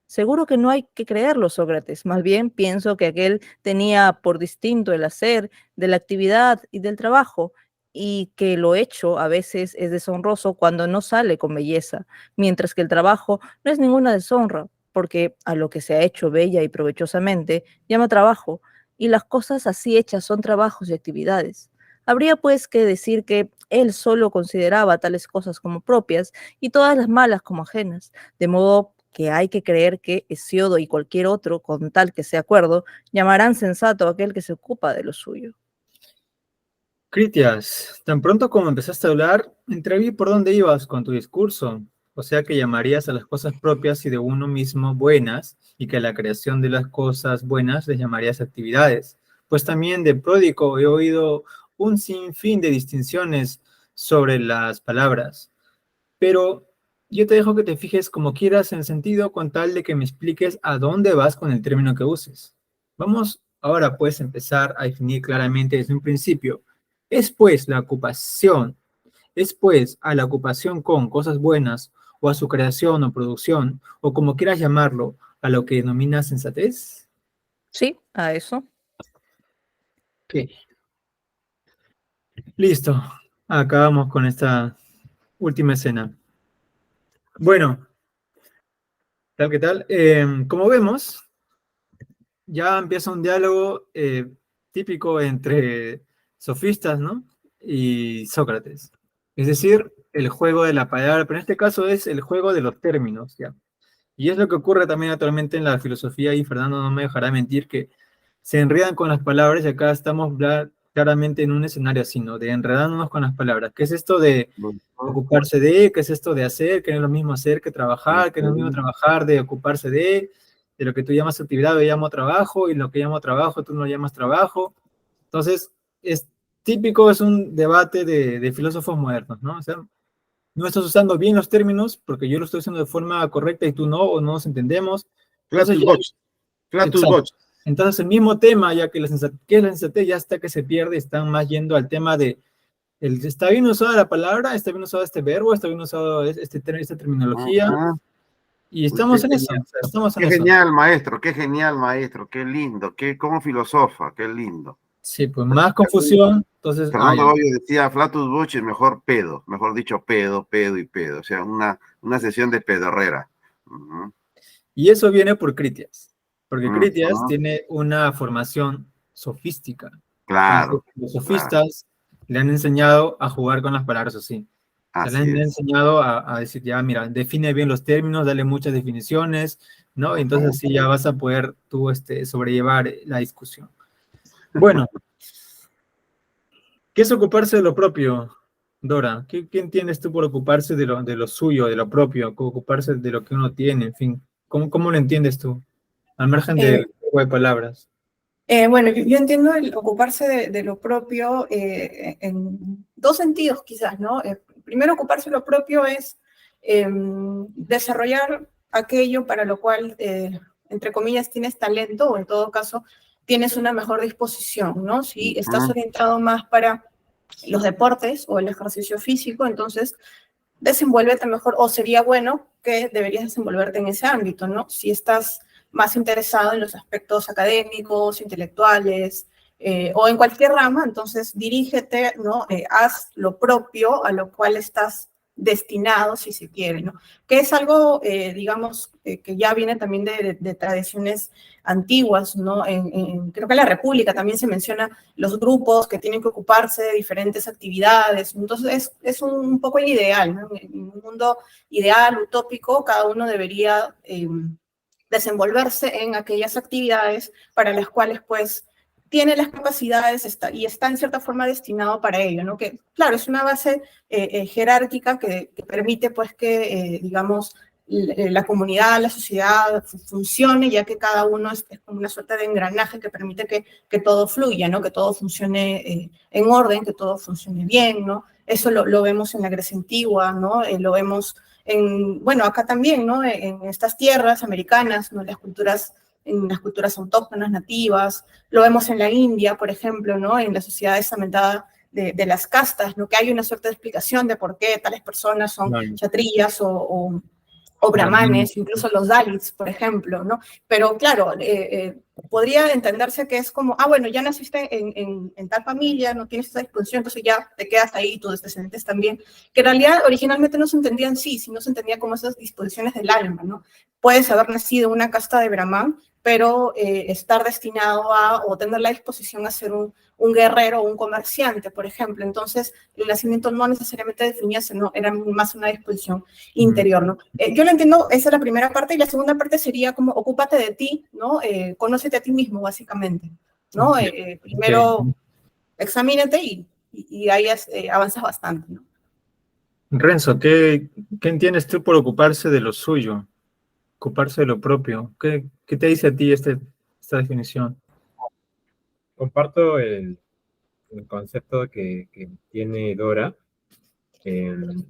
Seguro que no hay que creerlo, Sócrates. Más bien pienso que aquel tenía por distinto el hacer de la actividad y del trabajo, y que lo hecho a veces es deshonroso cuando no sale con belleza, mientras que el trabajo no es ninguna deshonra, porque a lo que se ha hecho bella y provechosamente llama trabajo, y las cosas así hechas son trabajos y actividades. Habría pues que decir que él solo consideraba tales cosas como propias y todas las malas como ajenas, de modo que hay que creer que Hesiodo y cualquier otro, con tal que sea acuerdo, llamarán sensato a aquel que se ocupa de lo suyo. Critias, tan pronto como empezaste a hablar, entreví por dónde ibas con tu discurso, o sea que llamarías a las cosas propias y de uno mismo buenas, y que a la creación de las cosas buenas les llamarías actividades. Pues también de pródigo he oído un sinfín de distinciones sobre las palabras, pero yo te dejo que te fijes como quieras en el sentido con tal de que me expliques a dónde vas con el término que uses. Vamos ahora pues a empezar a definir claramente desde un principio Es pues la ocupación, es pues a la ocupación con cosas buenas, o a su creación o producción, o como quieras llamarlo, a lo que denomina sensatez. Sí, a eso. Ok, listo. Acabamos con esta última escena. Bueno, tal que tal. Como vemos, ya empieza un diálogo típico entre sofistas, ¿no? Y Sócrates. Es decir, el juego de la palabra, pero en este caso es el juego de los términos, ¿ya? Y es lo que ocurre también actualmente en la filosofía, y Fernando no me dejará mentir, que se enredan con las palabras, y acá estamos claramente en un escenario así, ¿no? De enredándonos con las palabras. ¿Qué es esto de ocuparse de? ¿Qué es esto de hacer? Que no es lo mismo hacer que trabajar, que no es lo mismo trabajar de ocuparse de lo que tú llamas actividad, yo llamo trabajo, y lo que llamo trabajo, tú no lo llamas trabajo. Entonces, es típico, es un debate de filósofos modernos, ¿no? O sea, no estás usando bien los términos porque yo lo estoy haciendo de forma correcta y tú no, o no nos entendemos. Entonces, Flatus ya, Box. Flatus exacto. Box. Entonces, el mismo tema, ya que ¿qué es la sensatez? Ya está que se pierde, están más yendo al tema de, ¿está bien usada la palabra? ¿Está bien usado este verbo? ¿Está bien usado esta terminología? Ajá. Y estamos Qué en eso, genial, o sea, estamos en qué eso. genial, maestro, qué genial, maestro, qué lindo, cómo filosofa, qué lindo. Sí, pues más confusión, entonces, Fernando ya. Hoyos decía, Flatus Box es mejor pedo, mejor dicho, pedo, pedo y pedo. O sea, una sesión de pedorrera. Ujú, Y eso viene por Critias, porque Critias ujú. tiene una formación sofística. Entonces, Claro, los claro, sofistas le han enseñado a jugar con las palabras así. O sea, le así han es. enseñado a decir, ya, mira, define bien los términos, dale muchas definiciones, ¿no? Y entonces Ujú. así ya vas a poder tú sobrellevar la discusión. Bueno, ¿qué es ocuparse de lo propio, Dora? ¿Qué entiendes tú por ocuparse de lo suyo, de lo propio, ocuparse de lo que uno tiene, en fin? ¿Cómo lo entiendes tú? Al margen Eh, del juego de palabras. bueno, yo entiendo el ocuparse de lo propio en dos sentidos quizás, ¿no? Primero, ocuparse de lo propio es desarrollar aquello para lo cual, entre comillas, tienes talento o en todo caso tienes una mejor disposición, ¿no? Si estás Ujú. orientado más para los deportes o el ejercicio físico, entonces desenvuélvete mejor, o sería bueno que deberías desenvolverte en ese ámbito, ¿no? Si estás más interesado en los aspectos académicos, intelectuales, o en cualquier rama, entonces dirígete, ¿no? Haz lo propio a lo cual estás destinado, si se quiere, ¿no? Que es algo, digamos, que ya viene también de tradiciones antiguas, ¿no? Creo que en la República también se menciona los grupos que tienen que ocuparse de diferentes actividades. Entonces, es un poco el ideal, ¿no? En un mundo ideal, utópico, cada uno debería desenvolverse en aquellas actividades para las cuales, pues, tiene las capacidades y está en cierta forma destinado para ello, ¿no? Que, claro, es una base jerárquica que permite, pues, que, digamos, la comunidad, la sociedad funcione, ya que cada uno es como una suerte de engranaje que permite que todo fluya, ¿no? Que todo funcione en orden, que todo funcione bien, ¿no? Eso lo vemos en la Grecia antigua, ¿no? Lo vemos bueno, acá también, ¿no? En estas tierras americanas, ¿no? En las culturas autóctonas, nativas, lo vemos en la India, por ejemplo, ¿no? En la sociedad estamentada de las castas, ¿no? Que hay una suerte de explicación de por qué tales personas son Claro, kshatriyas o brahmin. brahmanes, incluso los Dalits, por ejemplo, ¿no? Pero claro, podría entenderse que es como, bueno, ya naciste en tal familia, no tienes esa disposición, entonces ya te quedas ahí, tus descendientes también, que en realidad originalmente no se entendían así, sino se entendía como esas disposiciones del alma, ¿no? Puedes haber nacido en una casta de Brahman, pero estar destinado o tener la disposición a ser un guerrero o un comerciante, por ejemplo. Entonces, el nacimiento no necesariamente definía, no, era más una disposición interior, ¿no? Yo lo entiendo, esa es la primera parte, y la segunda parte sería como ocúpate de ti, ¿no? Conócete a ti mismo, básicamente, ¿no? Primero, Ok. examínate y ahí avanzas bastante, ¿no? Renzo, ¿qué entiendes tú por ocuparse de lo suyo? Ocuparse de lo propio. ¿Qué te dice a ti esta definición? Comparto el concepto que tiene Dora. El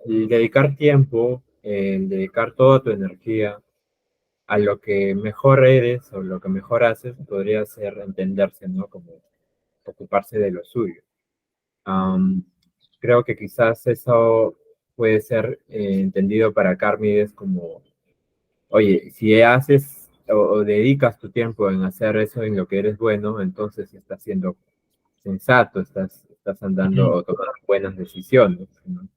dedicar tiempo, el dedicar toda tu energía a lo que mejor eres o lo que mejor haces, podría ser entenderse, ¿no? Como ocuparse de lo suyo. Creo que quizás eso puede ser entendido para Cármides como, oye, si haces o dedicas tu tiempo en hacer eso en lo que eres bueno, entonces estás siendo sensato, estás andando o tomando buenas decisiones, ¿no?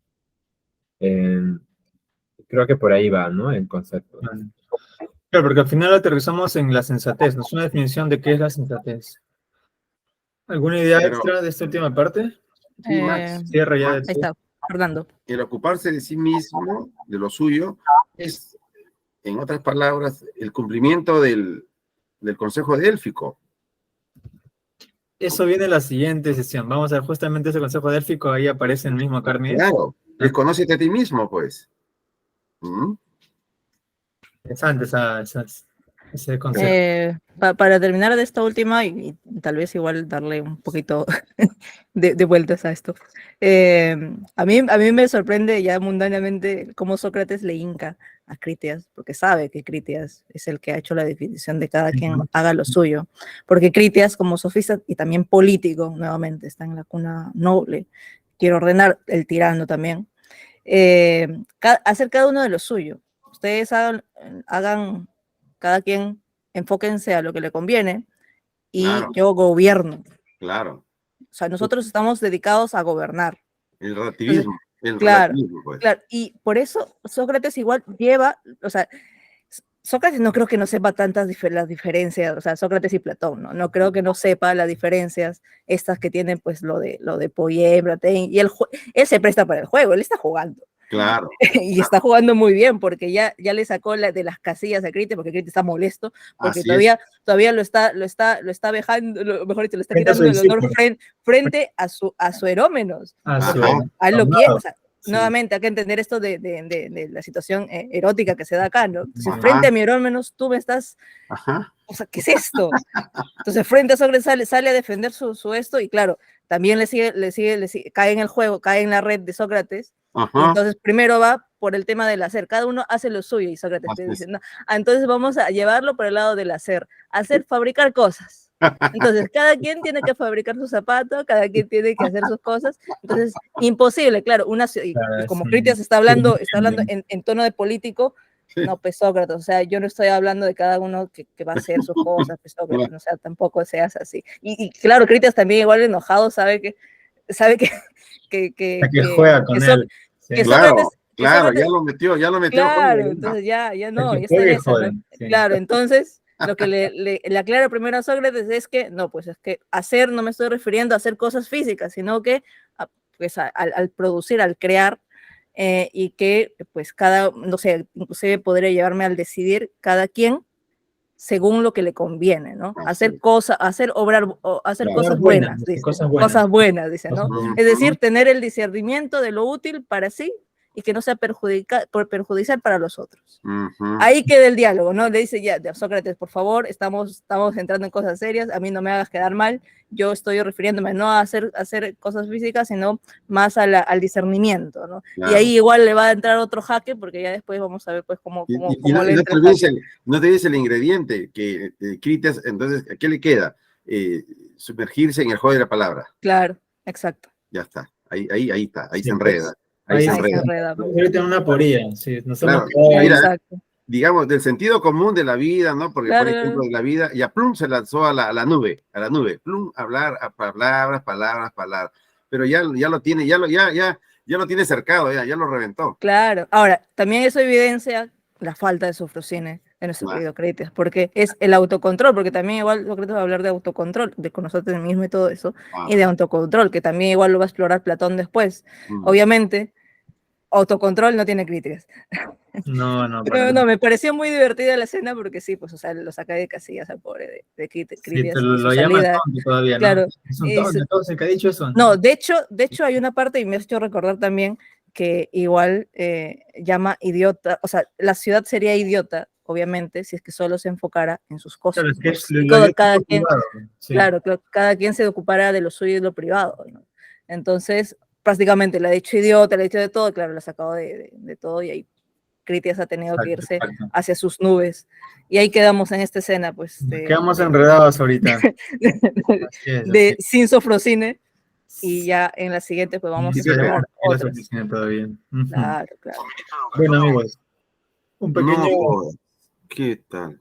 Creo que por ahí va, ¿no? El concepto. Claro, porque al final aterrizamos en la sensatez, ¿no? Es una definición de qué es la sensatez. ¿Alguna idea Pero extra de esta última parte? sí, Max, Cierra ya. Ahí está, Fernando. el ocuparse de sí mismo, de lo suyo, es, en otras palabras, el cumplimiento del consejo délfico. Eso viene en la siguiente sesión. Vamos a ver justamente ese consejo délfico, ahí aparece el mismo Cármides. Claro, desconócete a ti mismo, pues. ¿Mm? Interesante ese concepto. Para terminar de esta última, y tal vez igual darle un poquito de vueltas a esto, a mí me sorprende ya mundanamente cómo Sócrates le hinca a Critias, porque sabe que Critias es el que ha hecho la definición de cada quien haga lo suyo, porque Critias como sofista y también político, nuevamente, está en la cuna noble, quiere ordenar el tirano también, hacer cada uno de lo suyo. Ustedes hagan cada quien enfóquense a lo que le conviene y Claro. yo gobierno. Claro. O sea, nosotros estamos dedicados a gobernar. El relativismo. Entonces, claro, pues. Claro, y por eso Sócrates igual lleva, o sea, Sócrates no creo que no sepa tantas las diferencias, o sea, Sócrates y Platón, ¿no? No creo que no sepa las diferencias estas que tienen, pues, lo de Poyet, Bratén, y él se presta para el juego, él está jugando. Claro. Y está jugando muy bien porque ya le sacó de las casillas a Critias porque Critias está molesto porque todavía lo está vejando, mejor dicho, lo está quitando el honor frente a su Herómenos. A él lo quiere, o sea, nuevamente hay que entender esto de la situación erótica que se da acá, ¿no? Si frente a mi Herómenos tú me estás, o sea, ¿qué es esto? Entonces frente a Sócrates sale a defender su esto y claro, también le sigue, cae en el juego, cae en la red de Sócrates. Y entonces primero va por el tema del hacer, cada uno hace lo suyo y Sócrates te dice, no, entonces vamos a llevarlo por el lado del hacer, fabricar cosas. Entonces cada quien tiene que fabricar su zapato, cada quien tiene que hacer sus cosas, entonces imposible, claro, y como Critias está hablando en tono de político, no, pues Sócrates, o sea, yo no estoy hablando de cada uno que va a hacer sus cosas, pues Sócrates, o sea, tampoco se hace así. Y claro, Critias también igual enojado sabe que juega con él. Que Sócrates, claro, ya lo metió. Claro, entonces ya no, ya está en esa, ¿no? Claro, entonces lo que le aclara primero a Sócrates es que, no, pues es que hacer, no me estoy refiriendo a hacer cosas físicas, sino que pues al producir, al crear, y que pues no sé, inclusive podría llevarme al decidir cada quien según lo que le conviene, ¿no? Hacer cosas buenas, dice, cosas buenas, dice, ¿no? Es decir, tener el discernimiento de lo útil para sí y que no sea perjudicial para los otros. Ahí queda el diálogo, ¿no? Le dice ya, Sócrates, por favor, estamos entrando en cosas serias, a mí no me hagas quedar mal, yo estoy refiriéndome no a hacer cosas físicas, sino más al discernimiento, ¿no? Claro. Y ahí igual le va a entrar otro jaque, porque ya después vamos a ver pues cómo le entra no te dice el ingrediente, que Critias, entonces, ¿a qué le queda? Sumergirse en el juego de la palabra. Claro, exacto. Ya está, ahí está, ahí se enreda. Ahí se enreda. Ahorita una porilla, sí. Claro, mira, digamos, del sentido común de la vida, ¿no? Porque, por ejemplo, de la vida, y a Plum se lanzó a la nube, Plum, hablar a palabras, pero ya lo tiene, ya lo tiene cercado, ya lo reventó. Claro, ahora, también eso evidencia la falta de sofrosine en nuestro querido Critias, porque es el autocontrol, porque también igual Sócrates va a hablar de autocontrol, de conocerte mismo y todo eso, y de autocontrol, que también igual lo va a explorar Platón después. Obviamente, autocontrol no tiene Critias. No, me pareció muy divertida la escena porque sí, pues, o sea, lo saca de casillas al pobre de Critias. Sí, te lo llama tonto todavía, claro, ¿no? Es un tonto, el que ha dicho eso. No, de hecho hay una parte, y me ha hecho recordar también, que igual llama idiota, o sea, la ciudad sería idiota, obviamente, si es que solo se enfocara en sus cosas. Claro, cada quien, claro, cada quien se ocupara de lo suyo y de lo privado, ¿no? Entonces, prácticamente le ha dicho idiota, le ha dicho de todo, claro, le ha sacado de todo y ahí Critias ha tenido que irse Exacto. hacia sus nubes. Y ahí quedamos en esta escena, pues, Nos quedamos enredados ahorita. Así es, así es. sin Sofrosine, y ya en la siguiente pues vamos Sí, a sí, tener la otras. oficina todavía. Ujú. Claro, claro. Bueno, amigos, un pequeño, No jodas. ¿Qué tal?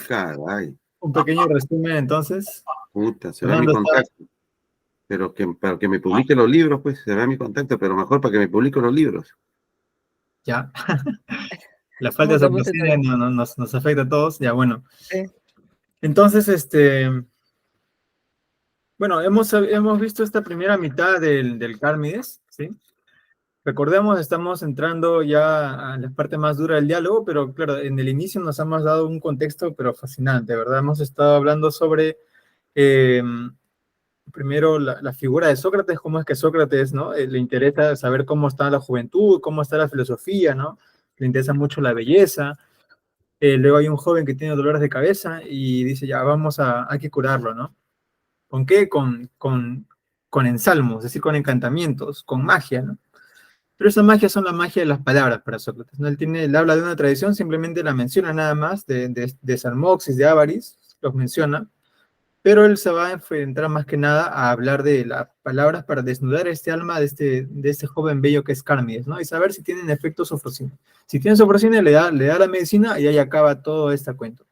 Caray, un pequeño resumen entonces. puta, se ve mi Fernando está, contacto. Pero que, para que me publique los libros, pues, se ve mi contacto, pero mejor para que me publique los libros. ya. La falta de Muta, muta, sorpresa nos afecta a todos. Ya, bueno. sí. Entonces, bueno, hemos visto esta primera mitad del Cármides, ¿sí? Recordemos, estamos entrando ya a la parte más dura del diálogo, pero claro, en el inicio nos hemos dado un contexto, pero fascinante, ¿verdad? Hemos estado hablando sobre, eh, primero, la figura de Sócrates, cómo es que Sócrates, ¿no? Le interesa saber cómo está la juventud, cómo está la filosofía, ¿no? Le interesa mucho la belleza. Luego hay un joven que tiene dolores de cabeza y dice, ya, hay que curarlo, ¿no? ¿Con qué? Con ensalmos, es decir, con encantamientos, con magia, ¿no? Pero esa magia son la magia de las palabras para Sócrates, ¿no? Él habla de una tradición, simplemente la menciona nada más, de Salmoxis, de Ávaris, los menciona, pero él se va a enfrentar más que nada a hablar de las palabras para desnudar este alma de este joven bello que es Cármides, ¿no? Y saber si tienen efecto sofrosina. Si tiene sofrosina, le da la medicina y ahí acaba todo este cuento.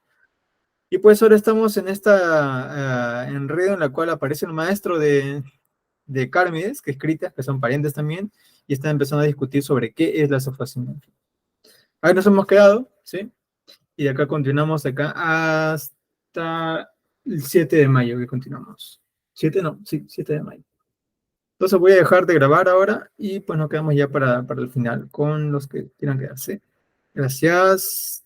Y pues ahora estamos en esta enredo en la cual aparece el maestro de Cármides, que es Critias, que son parientes también, y están empezando a discutir sobre qué es la sofrosina. Ahí nos hemos quedado, ¿sí? Y de acá continuamos acá hasta el 7 de mayo que continuamos. 7 no, sí, 7 de mayo. Entonces voy a dejar de grabar ahora y pues nos quedamos ya para el final con los que quieran quedarse. Gracias.